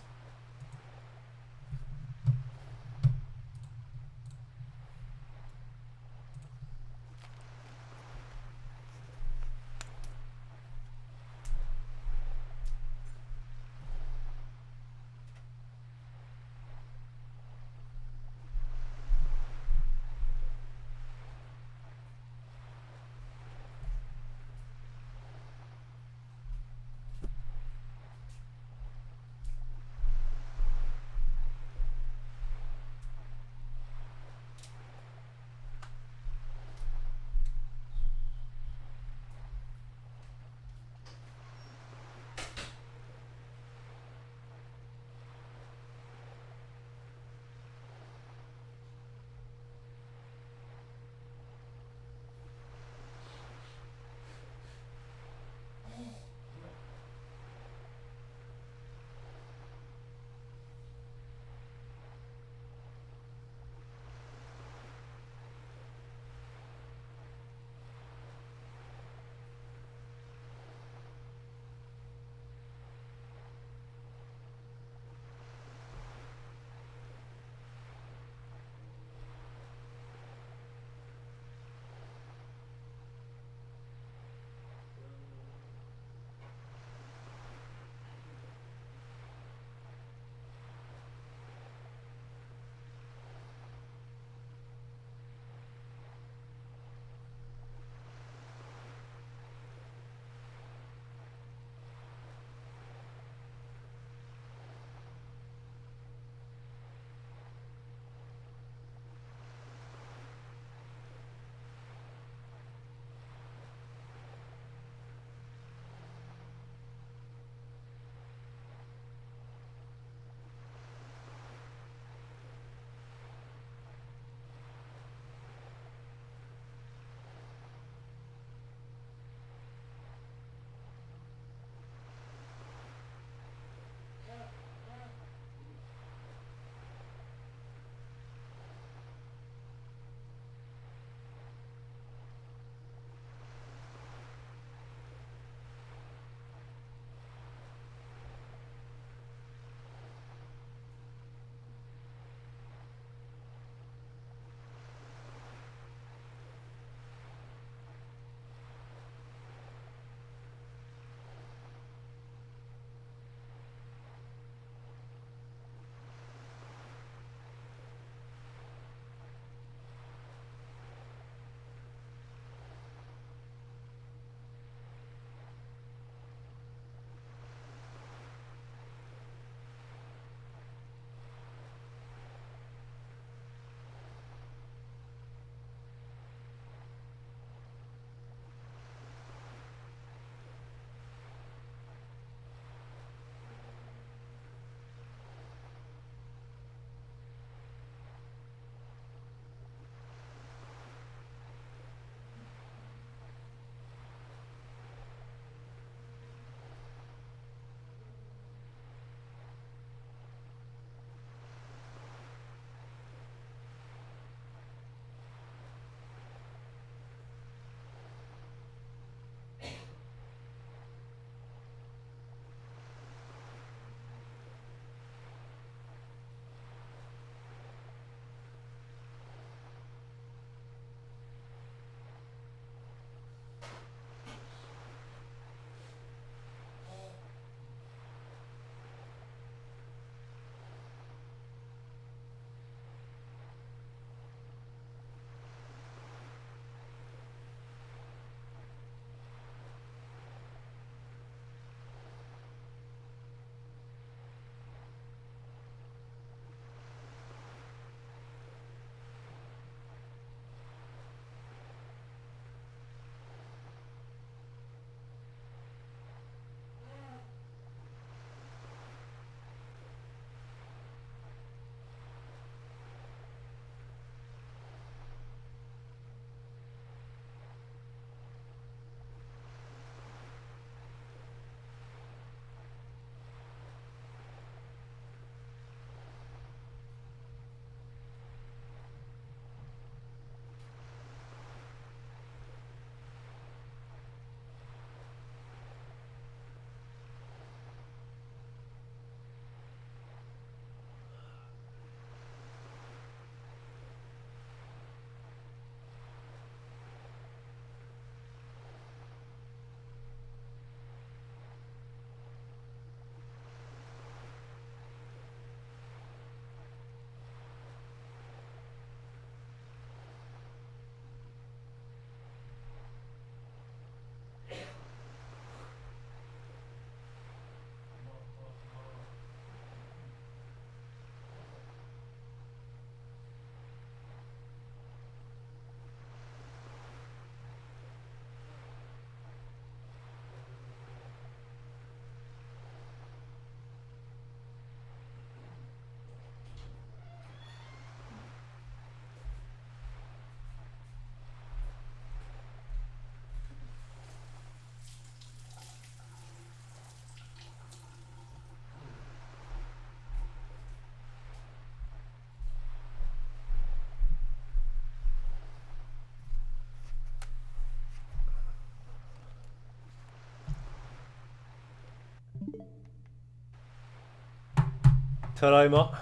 Tadaima.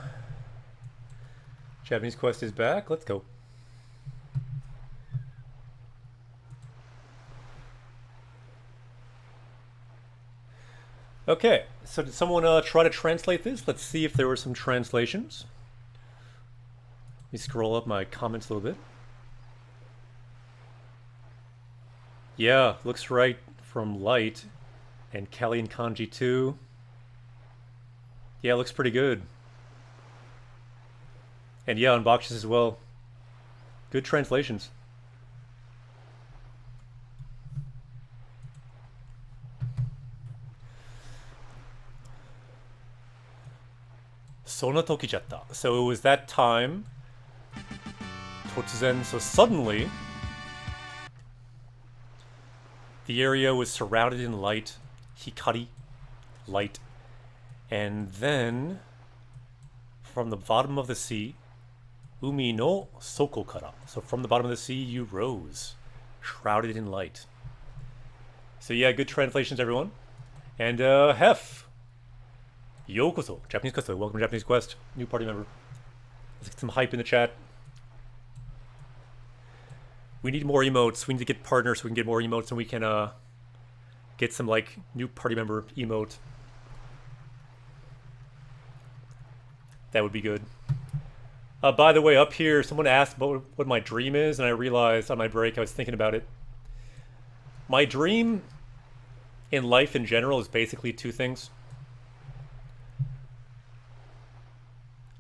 Japanese quest is back. Let's go. Okay, so did someone try to translate this? Let's see if there were some translations. Let me scroll up my comments a little bit. Yeah, looks right from Light. And Kelly and Kanji too. Yeah, looks pretty good. And yeah, on boxes as well. Good translations. Sona tokijatta. So it was that time. Totsuzen. So suddenly, the area was surrounded in light. Hikari. Light. And then, from the bottom of the sea, Umi no soko kara. So from the bottom of the sea, you rose, shrouded in light. So yeah, good translations, everyone. And Hef, yokoso, Japanese Quest. Welcome to Japanese Quest, new party member. Let's get some hype in the chat. We need more emotes. We need to get partners so we can get more emotes, and we can get some like new party member emote. That would be good. By the way, up here, someone asked what my dream is, and I realized on my break I was thinking about it. My dream in life in general is basically two things.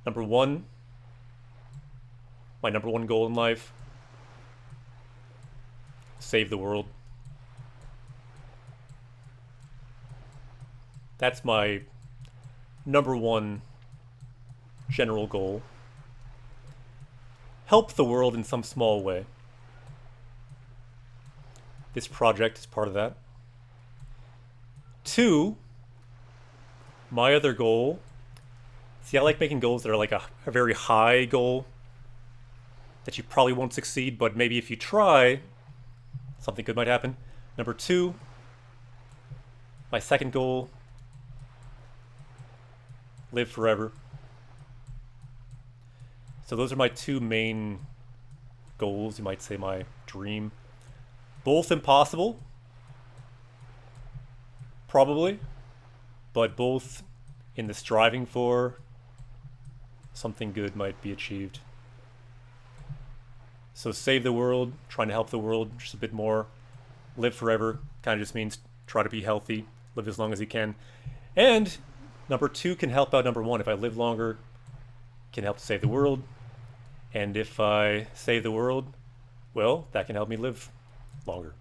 Number one, my number one goal in life, save the world. That's my number one general goal. Help the world in some small way. This project is part of that. Two, my other goal. See, I like making goals that are like a very high goal that you probably won't succeed, but maybe if you try, something good might happen. Number two, my second goal, live forever. So those are my two main goals, you might say my dream. Both impossible, probably, but both in the striving for something good might be achieved. So save the world, trying to help the world just a bit more. Live forever, kind of just means try to be healthy, live as long as you can. And number two can help out number one. If I live longer, can help to save the world. And if I save the world, well, that can help me live longer.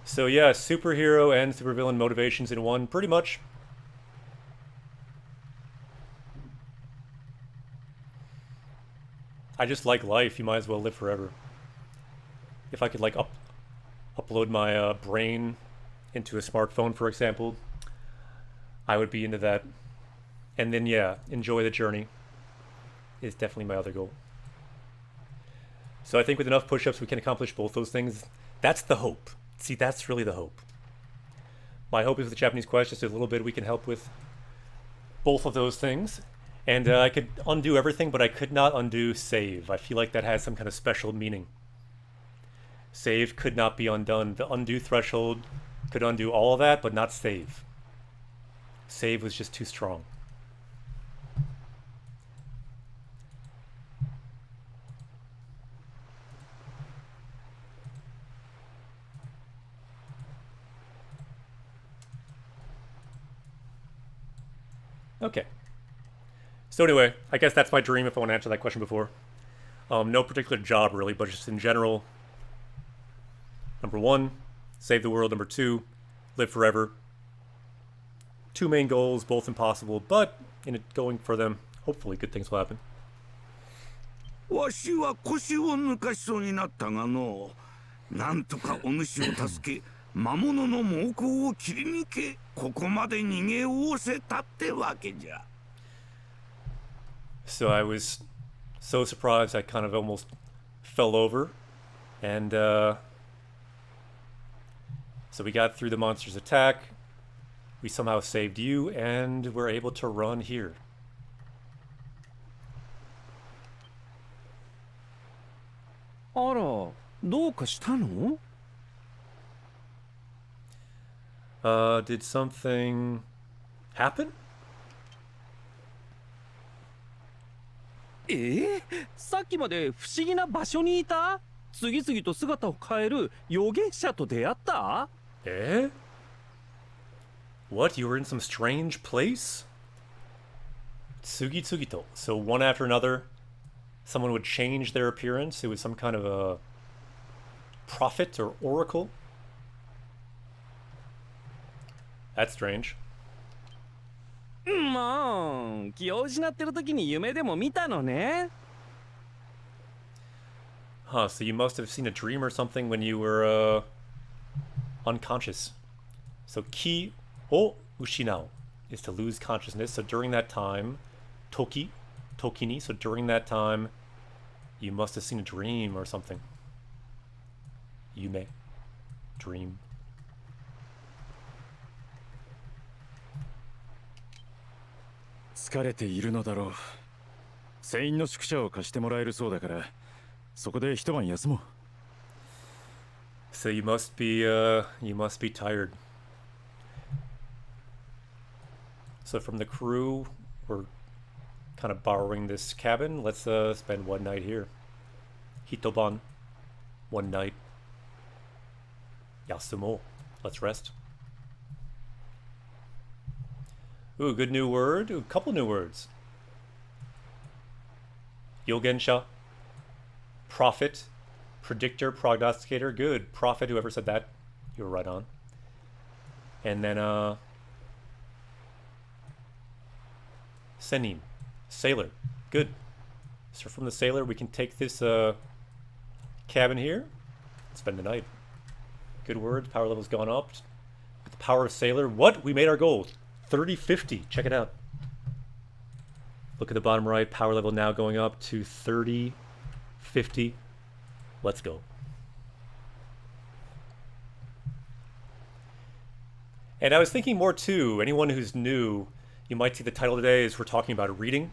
So yeah, superhero and supervillain motivations in one, pretty much. I just like life, you might as well live forever. If I could like upload my brain into a smartphone, for example, I would be into that. And then yeah, enjoy the journey is definitely my other goal. So I think with enough push-ups we can accomplish both those things. That's the hope. See, that's really the hope. My hope is with the Japanese Quest, just a little bit we can help with both of those things. And I could undo everything, but I could not undo save. I feel like that has some kind of special meaning. Save could not be undone. The undo threshold could undo all of that, but not save. Save was just too strong. Okay. So anyway, I guess that's my dream if I want to answer that question before. No particular job really, but just in general. Number one, save the world. Number two, live forever. Two main goals, both impossible, but in it going for them, hopefully good things will happen. わしは腰を抜かしそうになったがの、なんとかお主を助け、魔物の猛攻を切り抜け、ここまで逃げおおせたってわけじゃ。So I was so surprised I kind of almost fell over. And so we got through the monster's attack. We somehow saved you, and we're able to run here. Ara, どうかしたの? Did something happen? さっきまで不思議な場所にいた？次々と姿を変える預言者と出会った？ Eh? What? You were in some strange place? Tsugitsugito. So one after another, someone would change their appearance. It was some kind of a prophet or oracle. That's strange. まあ、気を失ってる時に夢でも見たのね。Huh, so you must have seen a dream or something when you were unconscious. So ki o ushinao is to lose consciousness. So during that time, tokini, so during that time, you must have seen a dream or something. Yume, dream. 疲れているのだろう。船員の宿舎を貸してもらえるそうだから、そこで一晩休もう。So you must be tired. So from the crew, we're kind of borrowing this cabin. Let's spend one night here. Hitoban, one night. Yasumo, let's rest. Ooh, good new word. Ooh, couple new words. Yogensha, prophet, predictor, prognosticator. Good. Prophet, whoever said that, you were right on. And then Senin, sailor. Good. So from the sailor, we can take this cabin here and spend the night. Good words. Power level's gone up. With the power of sailor. What? We made our goal. 3050. Check it out. Look at the bottom right. Power level now going up to 3050. Let's go. And I was thinking more too. Anyone who's new, you might see the title today is we're talking about reading.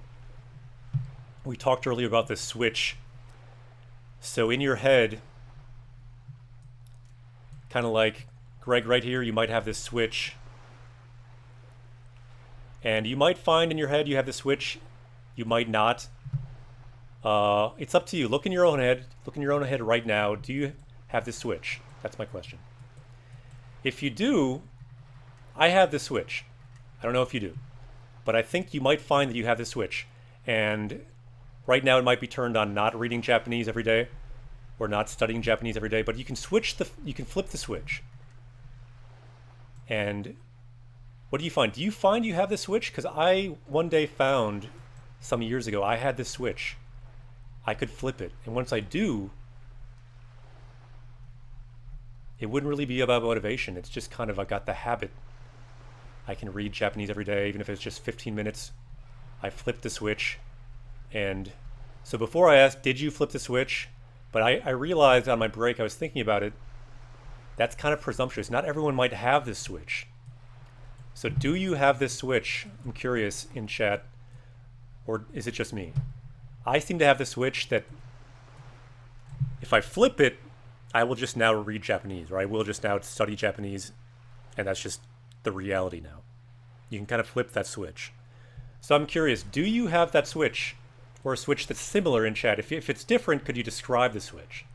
We talked earlier about the switch. So in your head, kind of like Greg right here, you might have this switch. And you might find in your head you have the switch. You might not. It's up to you. Look in your own head. Look in your own head right now. Do you have the switch? That's my question. If you do, I have the switch. I don't know if you do. But I think you might find that you have the switch. And right now it might be turned on not reading Japanese every day or not studying Japanese every day, but you can flip the switch. And what do you find? Do you find you have the switch? Because I one day found some years ago I had this switch. I could flip it. And once I do, it wouldn't really be about motivation. It's just kind of I got the habit. I can read Japanese every day, even if it's just 15 minutes. I flipped the switch. And so before I asked, did you flip the switch? But I realized on my break, I was thinking about it. That's kind of presumptuous. Not everyone might have this switch. So do you have this switch? I'm curious in chat. Or is it just me? I seem to have the switch that if I flip it, I will just now read Japanese, or I will just now study Japanese, and that's just the reality now. You can kind of flip that switch. So I'm curious, do you have that switch, or a switch that's similar in chat? If it's different, could you describe the switch?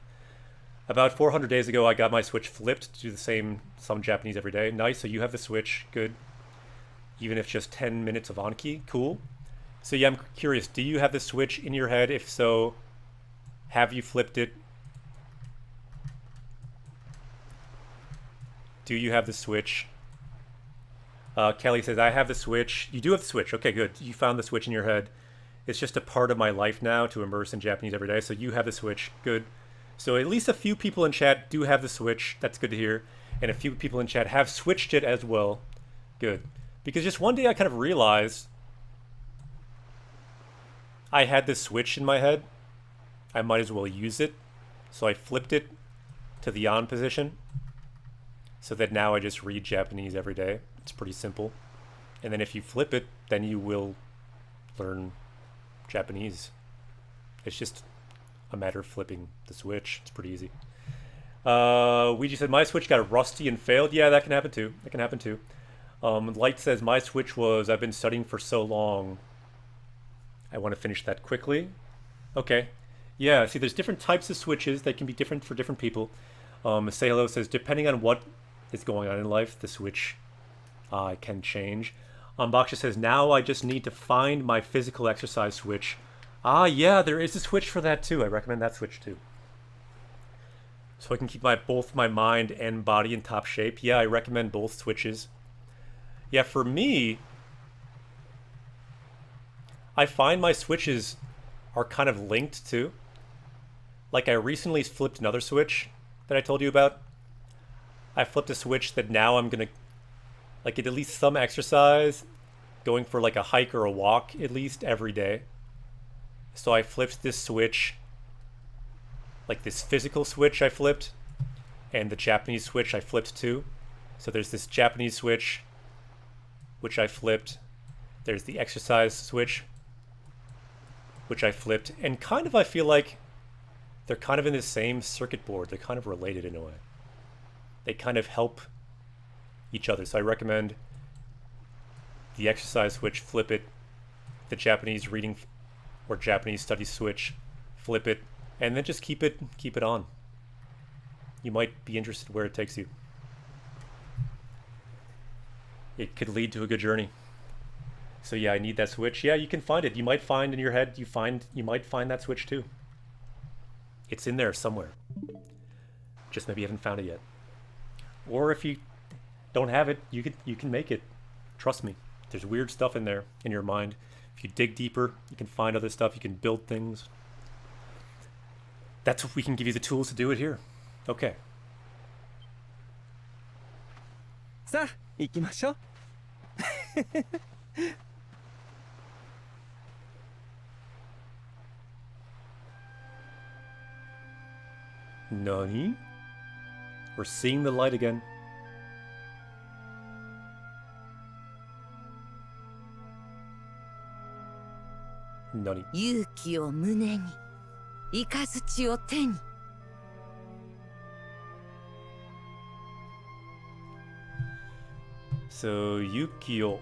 About 400 days ago, I got my switch flipped to do some Japanese every day. Nice, so you have the switch, good. Even if just 10 minutes of Anki, cool. So yeah, I'm curious, do you have the switch in your head? If so, have you flipped it? Do you have the switch? Kelly says, I have the switch. You do have the switch. Okay, good. You found the switch in your head. It's just a part of my life now to immerse in Japanese every day. So you have the switch. Good. So at least a few people in chat do have the switch. That's good to hear. And a few people in chat have switched it as well. Good. Because just one day I kind of realized I had this switch in my head. I might as well use it. So I flipped it to the on position, so that now I just read Japanese every day. It's pretty simple. And then if you flip it, then you will learn Japanese. It's just a matter of flipping the switch. It's pretty easy. Ouija said, my switch got rusty and failed. Yeah, that can happen too. That can happen too. Light says, my switch was, I've been studying for so long. I want to finish that quickly. Okay. Yeah, see, there's different types of switches. They can be different for different people. Say Hello says, depending on what is going on in life, the switch can change. Baksha says, now I just need to find my physical exercise switch. Yeah, there is a switch for that too. I recommend that switch too. So I can keep both my mind and body in top shape. Yeah, I recommend both switches. Yeah, for me, I find my switches are kind of linked too. Like I recently flipped another switch that I told you about. I flipped a switch that now I'm gonna like get at least some exercise, going for like a hike or a walk at least every day. So I flipped this switch, like this physical switch I flipped, and the Japanese switch I flipped too. So there's this Japanese switch, which I flipped. There's the exercise switch, which I flipped. And kind of I feel like they're kind of in the same circuit board. They're kind of related in a way. They kind of help each other. So I recommend the exercise switch, flip it. The Japanese reading or Japanese study switch, flip it, and then just keep it on. You might be interested where it takes you. It could lead to a good journey. So yeah, I need that switch. Yeah, you can find it. You might find in your head, you might find that switch too. It's in there somewhere. Just maybe you haven't found it yet. Or if you don't have it, you can make it. Trust me. There's weird stuff in there in your mind. If you dig deeper, you can find other stuff. You can build things. That's what we can give you the tools to do it here. Okay. さあ行きましょう。Nani? We're seeing the light again. Nani? 勇気を胸に、雷を手に。So, Yuki o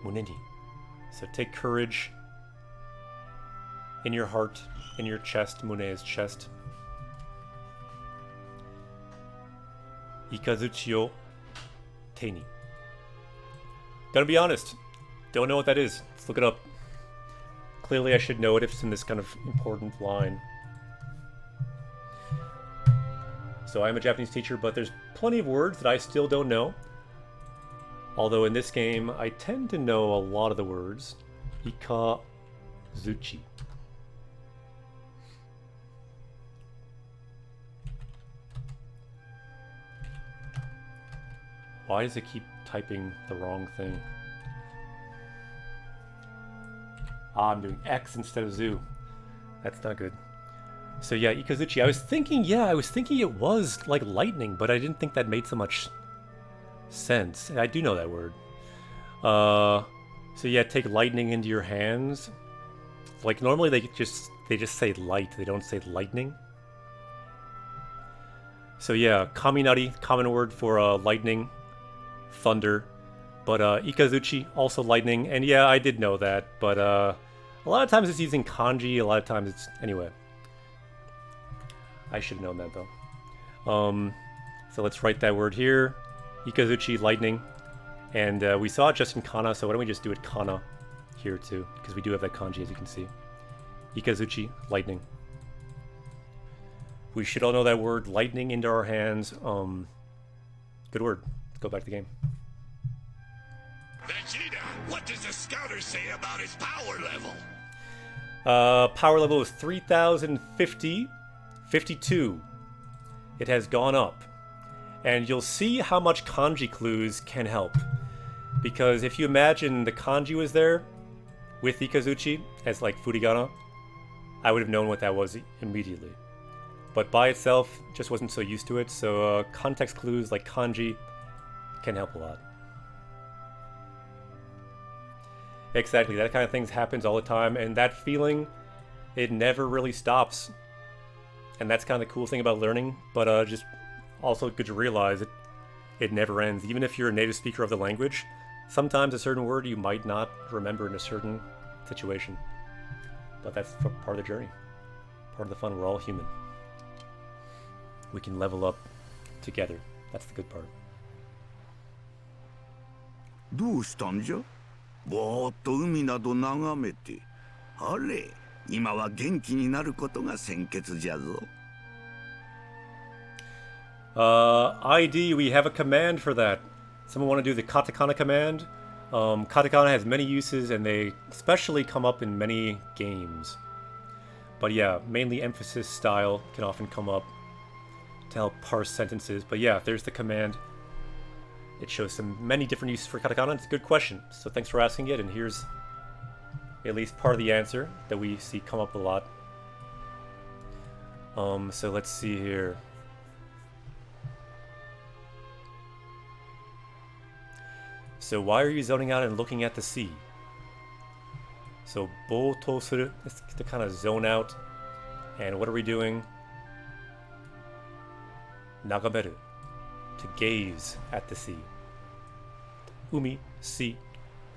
muneni. So take courage in your heart, in your chest. Mune is chest. Ikazuchi o te ni. Gotta be honest, don't know what that is. Let's look it up. Clearly I should know it if it's in this kind of important line. So I'm a Japanese teacher, but there's plenty of words that I still don't know. Although in this game, I tend to know a lot of the words. Ikazuchi. Why does it keep typing the wrong thing? I'm doing X instead of Zoo. That's not good. So yeah, Ikazuchi. I was thinking it was like lightning, but I didn't think that made so much sense. I do know that word. So yeah, take lightning into your hands. Like normally they just say light. They don't say lightning. So yeah, kaminari, common word for lightning, thunder. But Ikazuchi, also lightning. And yeah, I did know that. But a lot of times it's using kanji. A lot of times it's... Anyway. I should have known that though. So let's write that word here. Ikazuchi, lightning. And we saw it just in kana, so why don't we just do it kana here too? Because we do have that kanji, as you can see. Ikazuchi, lightning. We should all know that word, lightning into our hands. Good word. Let's go back to the game. Vegeta, what does the scouter say about his power level? Power level is 3050. It has gone up. And you'll see how much kanji clues can help. Because if you imagine the kanji was there with Ikazuchi as like furigana, I would have known what that was immediately. But by itself, just wasn't so used to it. So context clues like kanji can help a lot. Exactly, that kind of thing happens all the time, and that feeling, it never really stops. And that's kind of the cool thing about learning, but just also good to realize it never ends. Even if you're a native speaker of the language, sometimes a certain word you might not remember in a certain situation. But that's part of the journey, part of the fun. We're all human. We can level up together. That's the good part. どうしたんじゃ？ぼーっと海など眺めて。あれ、今は元気になることが先決じゃぞ。ID, we have a command for that. Someone want to do the Katakana command? Katakana has many uses and they especially come up in many games. But yeah, mainly emphasis style can often come up to help parse sentences. But yeah, there's the command. It shows many different uses for Katakana. It's a good question, so thanks for asking it, and here's at least part of the answer that we see come up a lot. So let's see here. So why are you zoning out and looking at the sea? So boto suru is to kind of zone out. And what are we doing? Nagameru, to gaze at the sea. Umi, sea.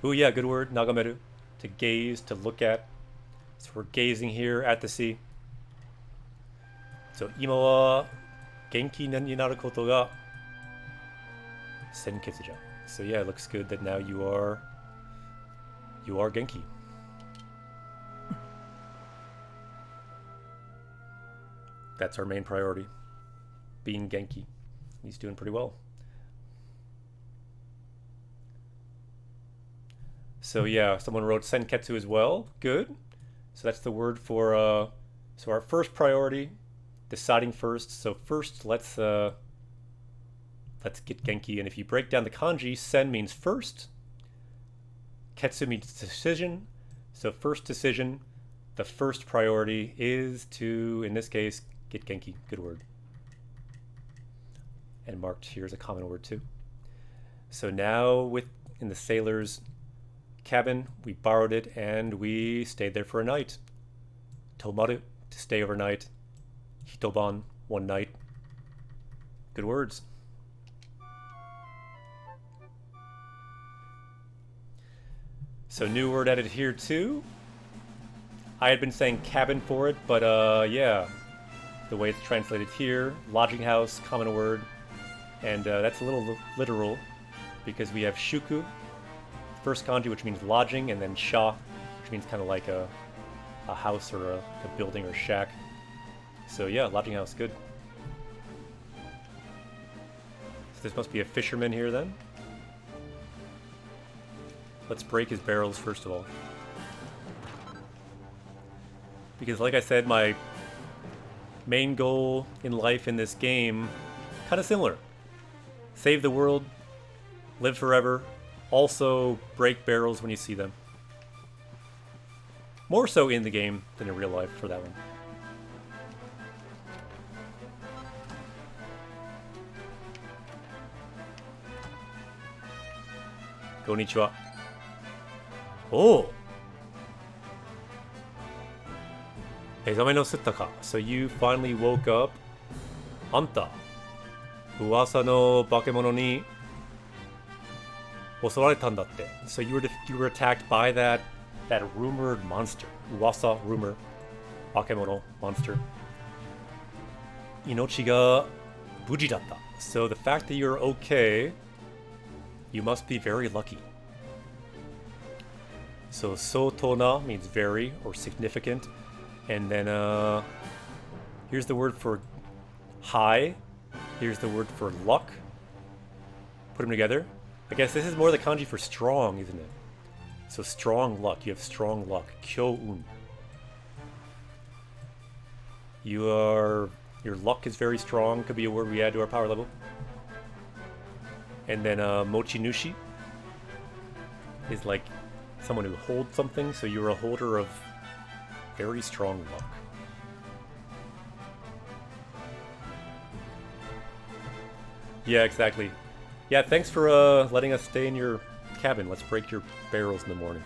Ooh yeah, good word, nagameru, to gaze, to look at. So we're gazing here at the sea. So ima wa genki ni naru koto ga senketsu ja. So yeah, it looks good that now you are Genki. That's our main priority. Being Genki. He's doing pretty well. So yeah, someone wrote Senketsu as well. Good. So that's the word for so our first priority, deciding first. So first let's get Genki, and if you break down the kanji, sen means first, ketsu means decision. So first decision, the first priority is to, in this case, get Genki. Good word. And marked here as a common word too. So now in the sailor's cabin, we borrowed it and we stayed there for a night. Tomaru, to stay overnight. Hitoban, one night. Good words. So new word added here too. I had been saying cabin for it, but yeah, the way it's translated here, lodging house, common word, and that's a little literal because we have shuku, first kanji, which means lodging, and then sha, which means kind of like a house or a building or shack. So yeah, lodging house, good. So this must be a fisherman here then. Let's break his barrels first of all. Because like I said, my main goal in life in this game, kind of similar. Save the world, live forever, also break barrels when you see them. More so in the game than in real life for that one. Konnichiwa. Oh! 目覚めのすったか. So you finally woke up. あんた、噂の化け物に襲われたんだって. So you were attacked by that rumored monster. Uwasa, rumor. 化け物, monster. 命が無事だった. So the fact that you're okay, you must be very lucky. So sotona means very or significant. And then here's the word for high. Here's the word for luck. Put them together. I guess this is more the kanji for strong, isn't it? So strong luck. You have strong luck. Kyo-un. Your luck is very strong. Could be a word we add to our power level. And then mochinushi is like someone who holds something. So you're a holder of very strong luck. Yeah, exactly. Yeah, thanks for letting us stay in your cabin. Let's break your barrels in the morning.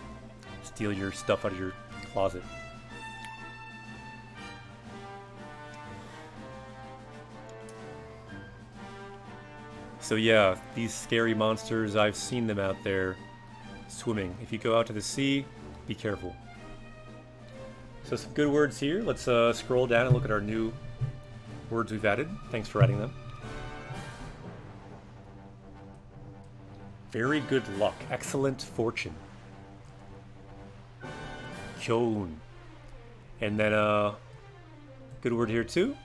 steal your stuff out of your closet. So yeah, these scary monsters, I've seen them out there swimming. If you go out to the sea, be careful. So some good words here. Let's scroll down and look at our new words we've added. Thanks for adding them. Very good luck. Excellent fortune. Kyoun. And then good word here too.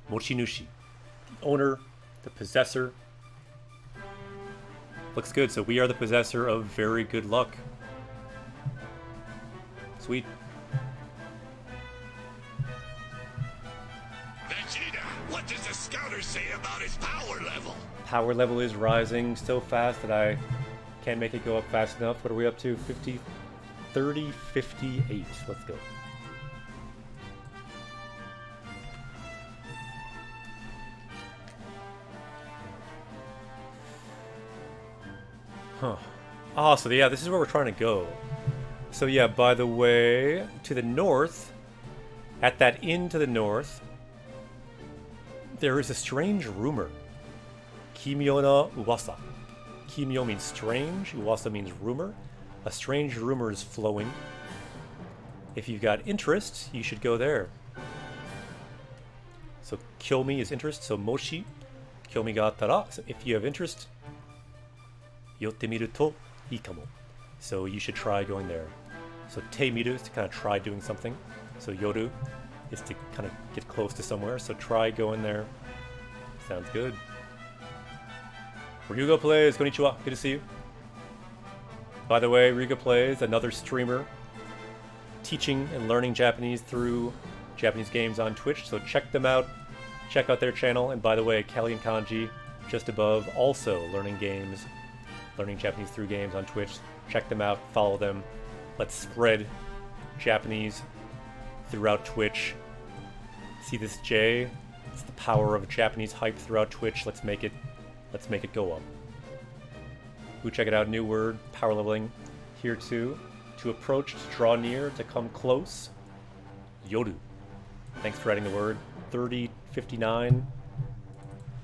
Mochinushi. The owner, the possessor. Looks good. So we are the possessor of very good luck. Sweet. Vegeta, what does the scouter say about his power level? Power level is rising so fast that I can't make it go up fast enough. What are we up to? 50, 30, 58. Let's go. Huh. Oh, so yeah, this is where we're trying to go. So yeah, by the way, to the north, at that inn to the north, there is a strange rumor. Kimyo no uwasa. Kimyo means strange, uwasa means rumor. A strange rumor is flowing. If you've got interest, you should go there. So kyomi is interest, so moshi kyomi ga attara. So if you have interest, yotte miru to ii kamo. So you should try going there. So te miru is to kind of try doing something. So yoru is to kind of get close to somewhere. So try going there. Sounds good. Ryuga Plays, konnichiwa. Good to see you. By the way, Ryuga Plays, another streamer teaching and learning Japanese through Japanese games on Twitch. So check them out. Check out their channel. And by the way, Kelly and Kanji just above, also learning games, learning Japanese through games on Twitch. Check them out. Follow them. Let's spread Japanese throughout Twitch. See this J? It's the power of Japanese hype throughout Twitch. Let's make it go up. Ooh, check it out. New word, power leveling here too. To approach, to draw near, to come close. Yoru. Thanks for writing the word. 3059.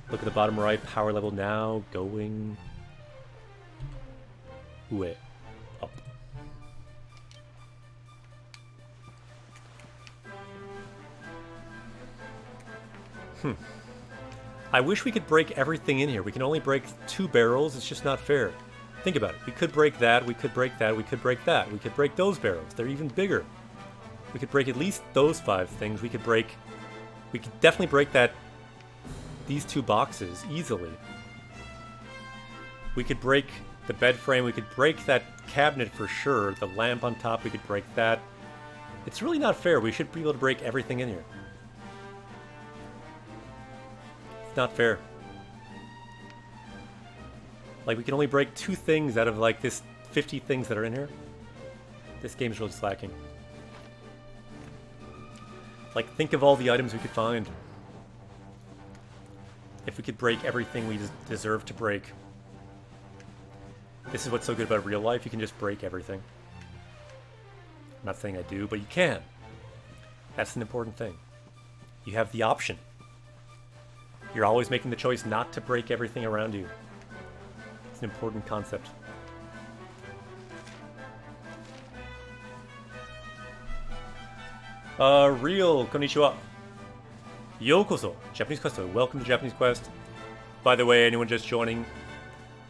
Look at the bottom right. Power level now. Going. Ue. Up. I wish we could break everything in here. We can only break 2 barrels. It's just not fair. Think about it. We could break that. We could break that. We could break that. We could break those barrels. They're even bigger. We could break at least those 5 things. We could definitely break these 2 boxes easily. We could break the bed frame. We could break that cabinet for sure. The lamp on top, we could break that. It's really not fair. We should be able to break everything in here. It's not fair. Like, we can only break 2 things out of, like, this 50 things that are in here. This game's really slacking. Like, think of all the items we could find. If we could break everything we deserve to break. This is what's so good about real life. You can just break everything. I'm not saying I do, but you can. That's an important thing. You have the option. You're always making the choice not to break everything around you. It's an important concept. Real, konnichiwa. Yokoso, Japanese Quest. Welcome to Japanese Quest. By the way, anyone just joining,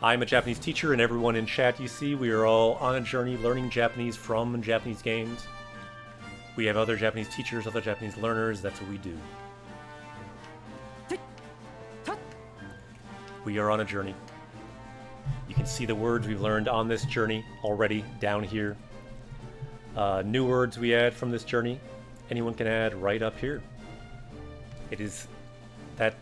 I'm a Japanese teacher, and everyone in chat you see, we are all on a journey learning Japanese from Japanese games. We have other Japanese teachers, other Japanese learners. That's what we do. We are on a journey. You can see the words we've learned on this journey already down here. New words we add from this journey, anyone can add right up here. It is that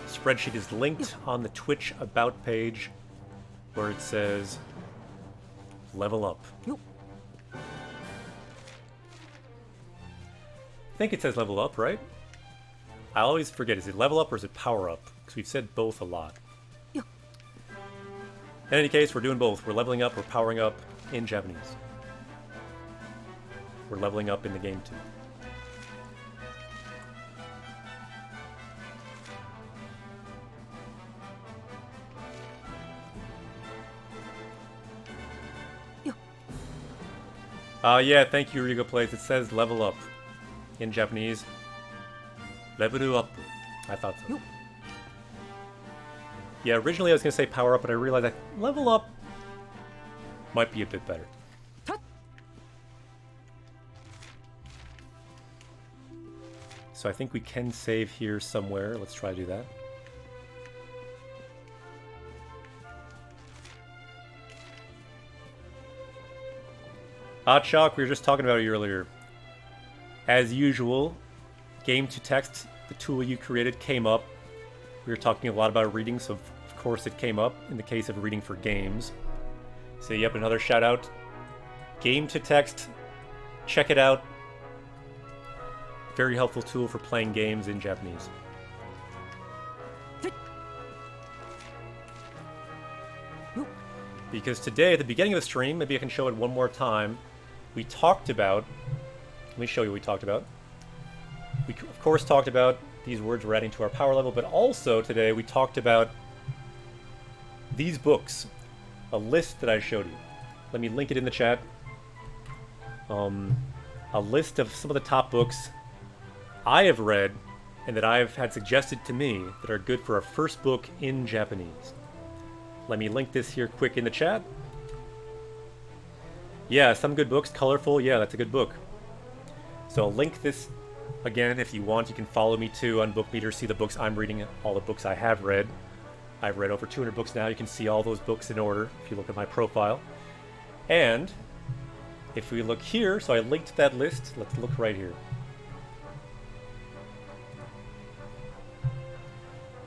spreadsheet is linked on the Twitch About page where it says level up. I think it says level up, right? I always forget, is it level up or is it power up? Because we've said both a lot. In any case, we're doing both. We're leveling up, we're powering up. in Japanese. We're leveling up in the game too. Yeah, thank you, Rigo Plays. It says level up in Japanese. Level up. I thought so. Yeah, originally I was going to say power up, but I realized that level up might be a bit better. So I think we can save here somewhere. Let's try to do that. Chalk, we were just talking about it earlier. As usual, game to text, the tool you created, came up. We were talking a lot about reading, so of course it came up in the case of reading for games. So yep, another shout out. Game to text, check it out. Very helpful tool for playing games in Japanese. Because today, at the beginning of the stream, maybe I can show it one more time, we talked about... Let me show you what we talked about. We, of course, talked about these words we're adding to our power level, but also today we talked about these books. A list that I showed you. Let me link it in the chat. A list of some of the top books I have read and that I've had suggested to me that are good for a first book in Japanese. Let me link this here quick in the chat. Yeah, some good books. Colorful, yeah, that's a good book. So I'll link this again if you want. You can follow me too on BookMeter, see the books I'm reading, all the books I have read. I've read over 200 books now. You can see all those books in order if you look at my profile. And if we look here, so I linked that list. Let's look right here.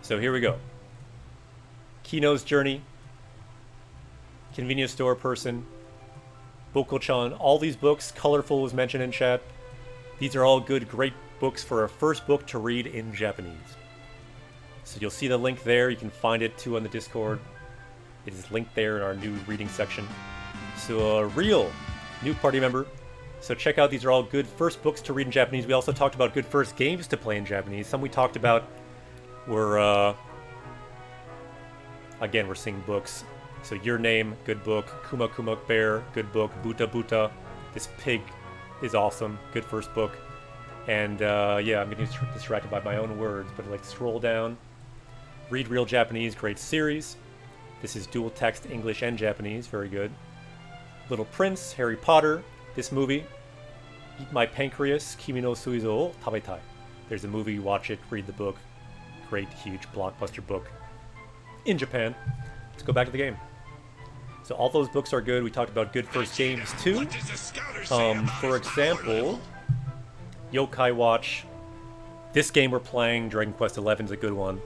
So here we go. Kino's Journey, Convenience Store Person, Boko-chan, all these books. Colorful was mentioned in chat. These are all good, great books for a first book to read in Japanese. So you'll see the link there. You can find it too on the Discord. It is linked there in our new reading section. So a real new party member. So check out, these are all good first books to read in Japanese. We also talked about good first games to play in Japanese. Some we talked about were, again, we're seeing books. So Your Name, good book. Kuma Kuma Bear, good book. Buta Buta, this pig is awesome, good first book. And yeah, I'm getting distracted by my own words, but like scroll down. Read Real Japanese, great series. This is dual text, English and Japanese, very good. Little Prince, Harry Potter, this movie. Eat My Pancreas, Kimi no Suizo o Tabetai. There's a movie, watch it, read the book. Great, huge, blockbuster book in Japan. Let's go back to the game. So all those books are good. We talked about good first games too. For example, Yokai Watch. This game we're playing, Dragon Quest XI, is a good one.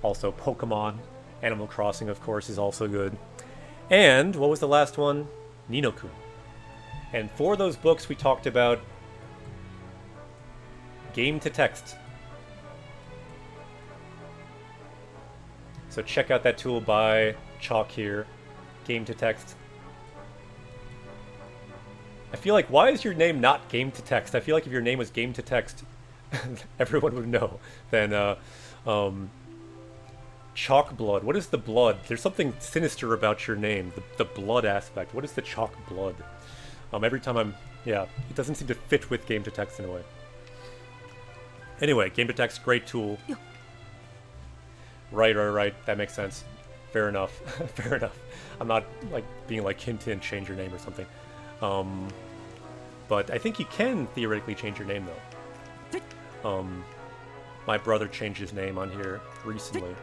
Also Pokemon, Animal Crossing, of course, is also good. And what was the last one? Ni-no-kun. And for those books we talked about game to text. So check out that tool by Chalk here. Game to text. I feel like, why is your name not game to text? I feel like if your name was game to text, everyone would know. Then, Chalk Blood. What is the blood? There's something sinister about your name. The blood aspect. What is the chalk blood? Every time yeah, it doesn't seem to fit with game to text in a way. Anyway, game to text, great tool. Right. That makes sense. Fair enough. Fair enough. I'm not like being like hint and change your name or something. But I think you can theoretically change your name though. My brother changed his name on here recently.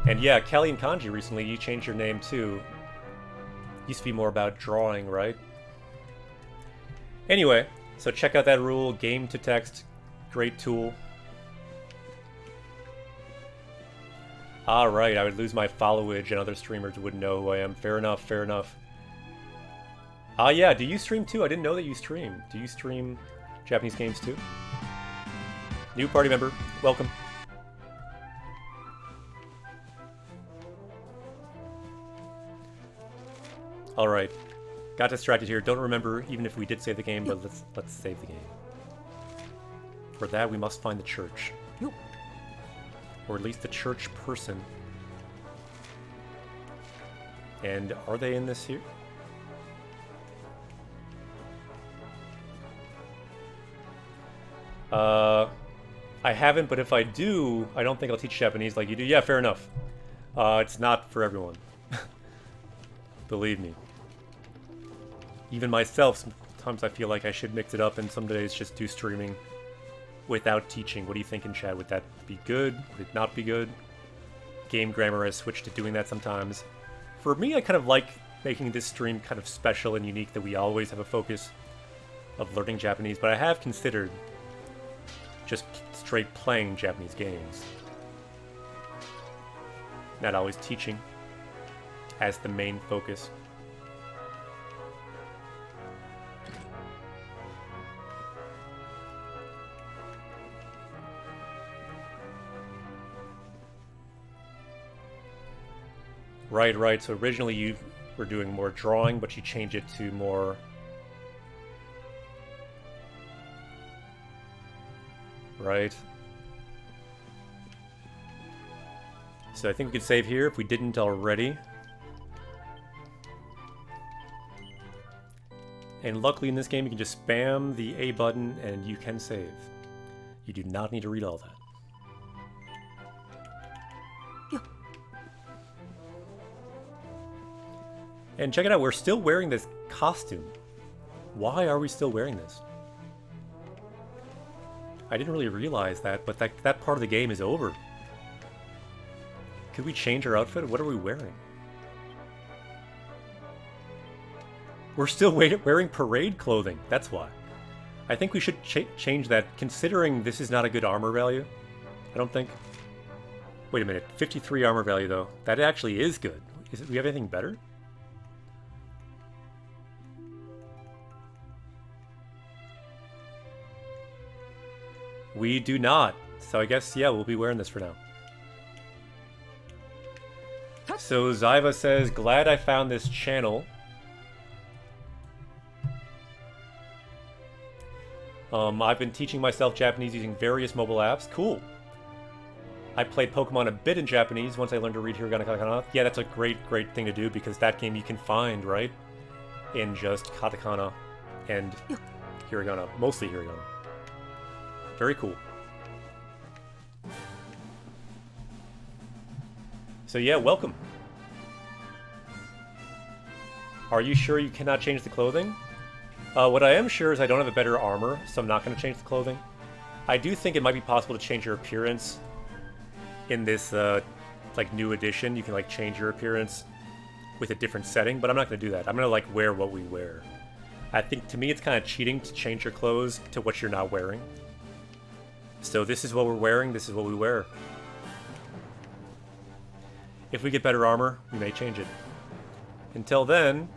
And yeah, Kelly and Kanji recently, you changed your name too. Used to be more about drawing, right? Anyway, so check out that rule, game to text, great tool. Alright, I would lose my followage and other streamers wouldn't know who I am. Fair enough, fair enough. Yeah, do you stream too? I didn't know that you stream. Do you stream Japanese games too? New party member, welcome. Alright. Got distracted here. Don't remember even if we did save the game, but let's save the game. For that, we must find the church. Yo. Or at least the church person. And are they in this here? I haven't, but if I do, I don't think I'll teach Japanese like you do. Yeah, fair enough. It's not for everyone. Believe me. Even myself, sometimes I feel like I should mix it up and some days just do streaming without teaching. What do you think in chat? Would that be good? Would it not be good? Game Grammar has switched to doing that sometimes. For me, I kind of like making this stream kind of special and unique, that we always have a focus of learning Japanese, but I have considered just straight playing Japanese games. Not always teaching as the main focus. Right. So originally you were doing more drawing, but you changed it to more... Right. So I think we could save here if we didn't already. And luckily in this game you can just spam the A button and you can save. You do not need to read all that. And check it out, we're still wearing this costume. Why are we still wearing this? I didn't really realize that, but that part of the game is over. Could we change our outfit? What are we wearing? We're still wearing parade clothing, that's why. I think we should change that, considering this is not a good armor value. I don't think. Wait a minute, 53 armor value though. That actually is good. Do we have anything better? We do not. So I guess, yeah, we'll be wearing this for now. So Zyva says, glad I found this channel. I've been teaching myself Japanese using various mobile apps. Cool. I played Pokemon a bit in Japanese once I learned to read Hiragana Katakana. Yeah, that's a great thing to do, because that game you can find, right? In just Katakana and Hiragana. Mostly Hiragana. Very cool. So yeah, welcome. Are you sure you cannot change the clothing? What I am sure is I don't have a better armor, so I'm not going to change the clothing. I do think it might be possible to change your appearance in this like new edition. You can like change your appearance with a different setting, but I'm not going to do that. I'm going to like wear what we wear. I think to me it's kind of cheating to change your clothes to what you're not wearing. So this is what we're wearing, this is what we wear. If we get better armor, we may change it. Until then,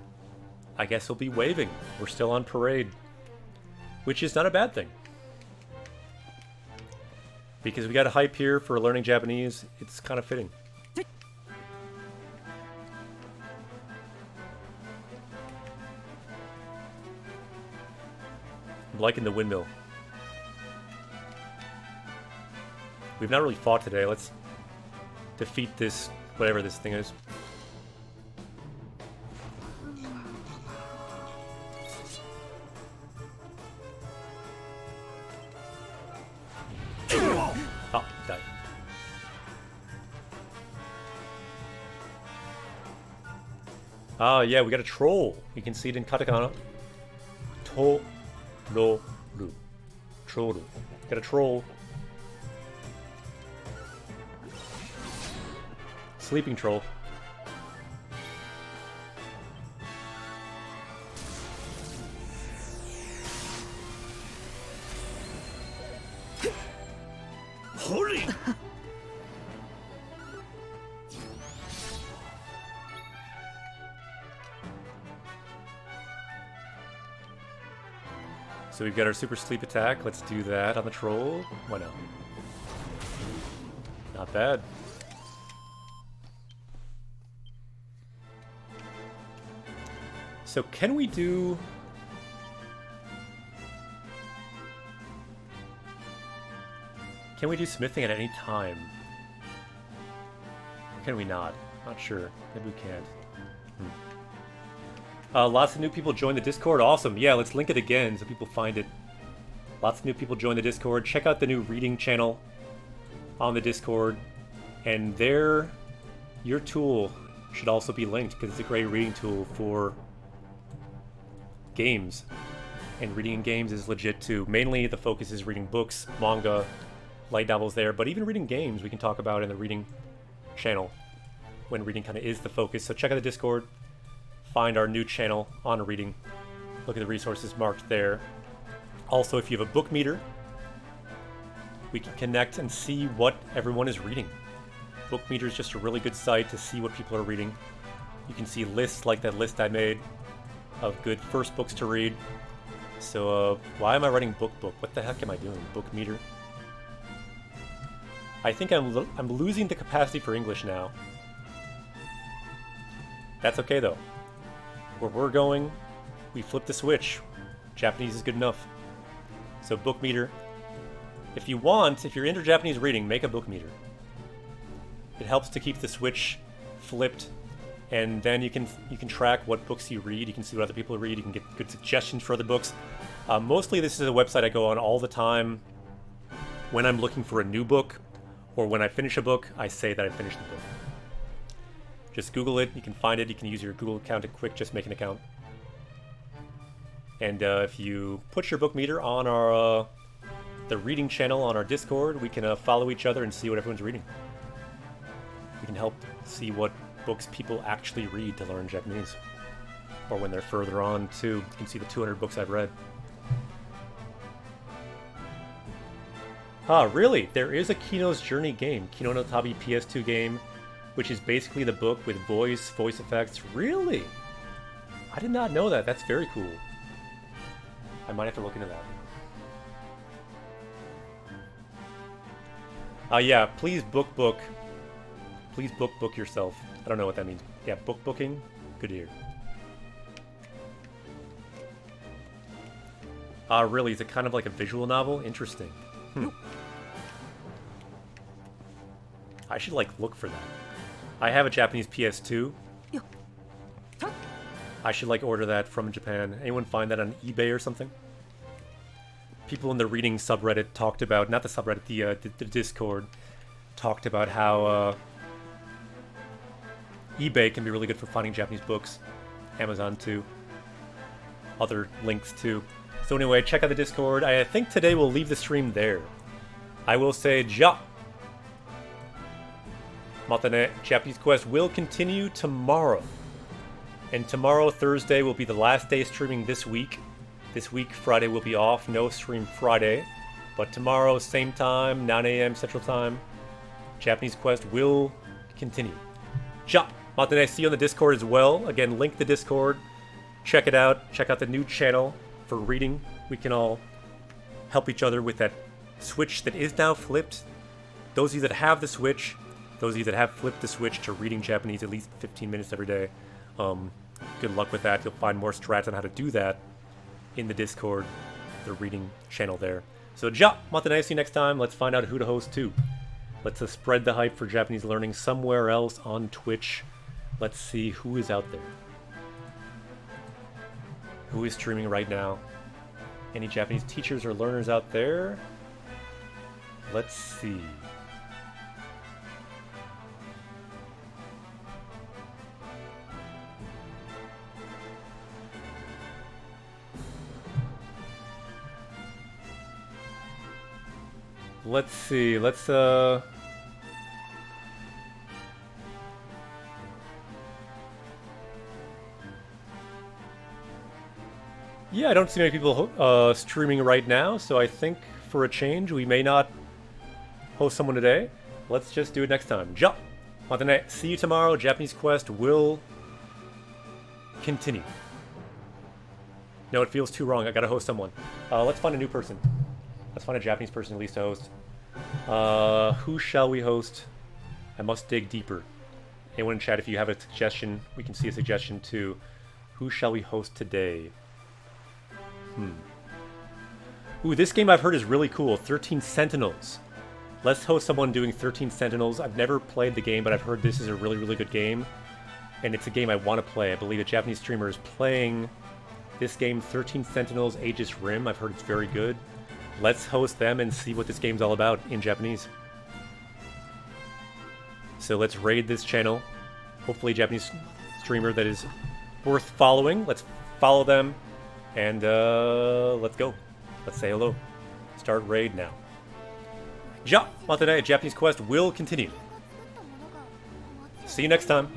I guess we'll be waving. We're still on parade. Which is not a bad thing. Because we got a hype here for learning Japanese, it's kind of fitting. I'm liking the windmill. We've not really fought today. Let's defeat this, whatever this thing is. Oh, died. Ah, yeah, we got a troll. You can see it in Katakana. To-ro-ru. Troll. Got a troll. Sleeping troll. Holy! So we've got our super sleep attack. Let's do that on the troll. Why not? Not bad. So can we do... Can we do smithing at any time? Or can we not? Not sure. Maybe we can't. Lots of new people join the Discord. Awesome. Yeah, let's link it again so people find it. Lots of new people join the Discord. Check out the new reading channel on the Discord. And there, your tool should also be linked because it's a great reading tool for games. And reading in games is legit too. Mainly the focus is reading books, manga, light novels there. But even reading games we can talk about in the reading channel when reading kind of is the focus. So check out the Discord. Find our new channel on reading. Look at the resources marked there. Also, if you have a book meter, we can connect and see what everyone is reading. Book meter is just a really good site to see what people are reading. You can see lists like that list I made of good first books to read. So, why am I writing book? What the heck am I doing? Book meter? I think I'm losing the capacity for English now. That's okay though. Where we're going, we flip the switch. Japanese is good enough. So book meter. If you want, if you're into Japanese reading, make a book meter. It helps to keep the switch flipped, and then you can track what books you read. You can see what other people read. You can get good suggestions for other books. Mostly, this is a website I go on all the time when I'm looking for a new book, or when I finish a book, I say that I finished the book. Just Google it. You can find it. You can use your Google account to just make an account. And if you put your book meter on our the reading channel on our Discord, we can follow each other and see what everyone's reading. We can help see what books people actually read to learn Japanese. Or when they're further on too. You can see the 200 books I've read. Ah, really? There is a Kino's Journey game. Kino no Tabi PS2 game, which is basically the book with voice effects. Really? I did not know that. That's very cool. I might have to look into that. Yeah, please book. Please book yourself. I don't know what that means. Yeah, booking. Good to hear. Really? Is it kind of like a visual novel? Interesting. I should, like, look for that. I have a Japanese PS2. I should, like, order that from Japan. Anyone find that on eBay or something? People in the reading subreddit talked about, not the subreddit, the Discord, talked about how eBay can be really good for finding Japanese books. Amazon, too. Other links, too. So anyway, check out the Discord. I think today we'll leave the stream there. I will say, ja! Matane, Japanese Quest will continue tomorrow. And tomorrow, Thursday, will be the last day streaming this week. This week, Friday will be off. No stream Friday. But tomorrow, same time, 9 a.m. Central Time, Japanese Quest will continue. Ja! Matane, see you on the Discord as well. Again, link the Discord. Check it out. Check out the new channel for reading. We can all help each other with that switch that is now flipped. Those of you that have the switch, those of you that have flipped the switch to reading Japanese at least 15 minutes every day, good luck with that. You'll find more strats on how to do that in the Discord, the reading channel there. So, ja, matane, see you next time. Let's find out who to host to. Let's spread the hype for Japanese learning somewhere else on Twitch. Let's see who is out there. Who is streaming right now? Any Japanese teachers or learners out there? Let's see. Let's see. Yeah, I don't see many people streaming right now, so I think for a change, we may not host someone today. Let's just do it next time. Ja! Matane, see you tomorrow. Japanese Quest will continue. No, it feels too wrong. I gotta host someone. Let's find a new person. Let's find a Japanese person at least to host. Who shall we host? I must dig deeper. Anyone in chat, if you have a suggestion, we can see a suggestion too. Who shall we host today? Ooh, this game I've heard is really cool. 13 Sentinels. Let's host someone doing 13 Sentinels. I've never played the game, but I've heard this is a really, really good game. And it's a game I want to play. I believe a Japanese streamer is playing this game, 13 Sentinels Aegis Rim. I've heard it's very good. Let's host them and see what this game's all about in Japanese. So let's raid this channel. Hopefully a Japanese streamer that is worth following. Let's follow them. And let's go. Let's say hello. Start raid now. Ja, Matane, Japanese Quest will continue. See you next time.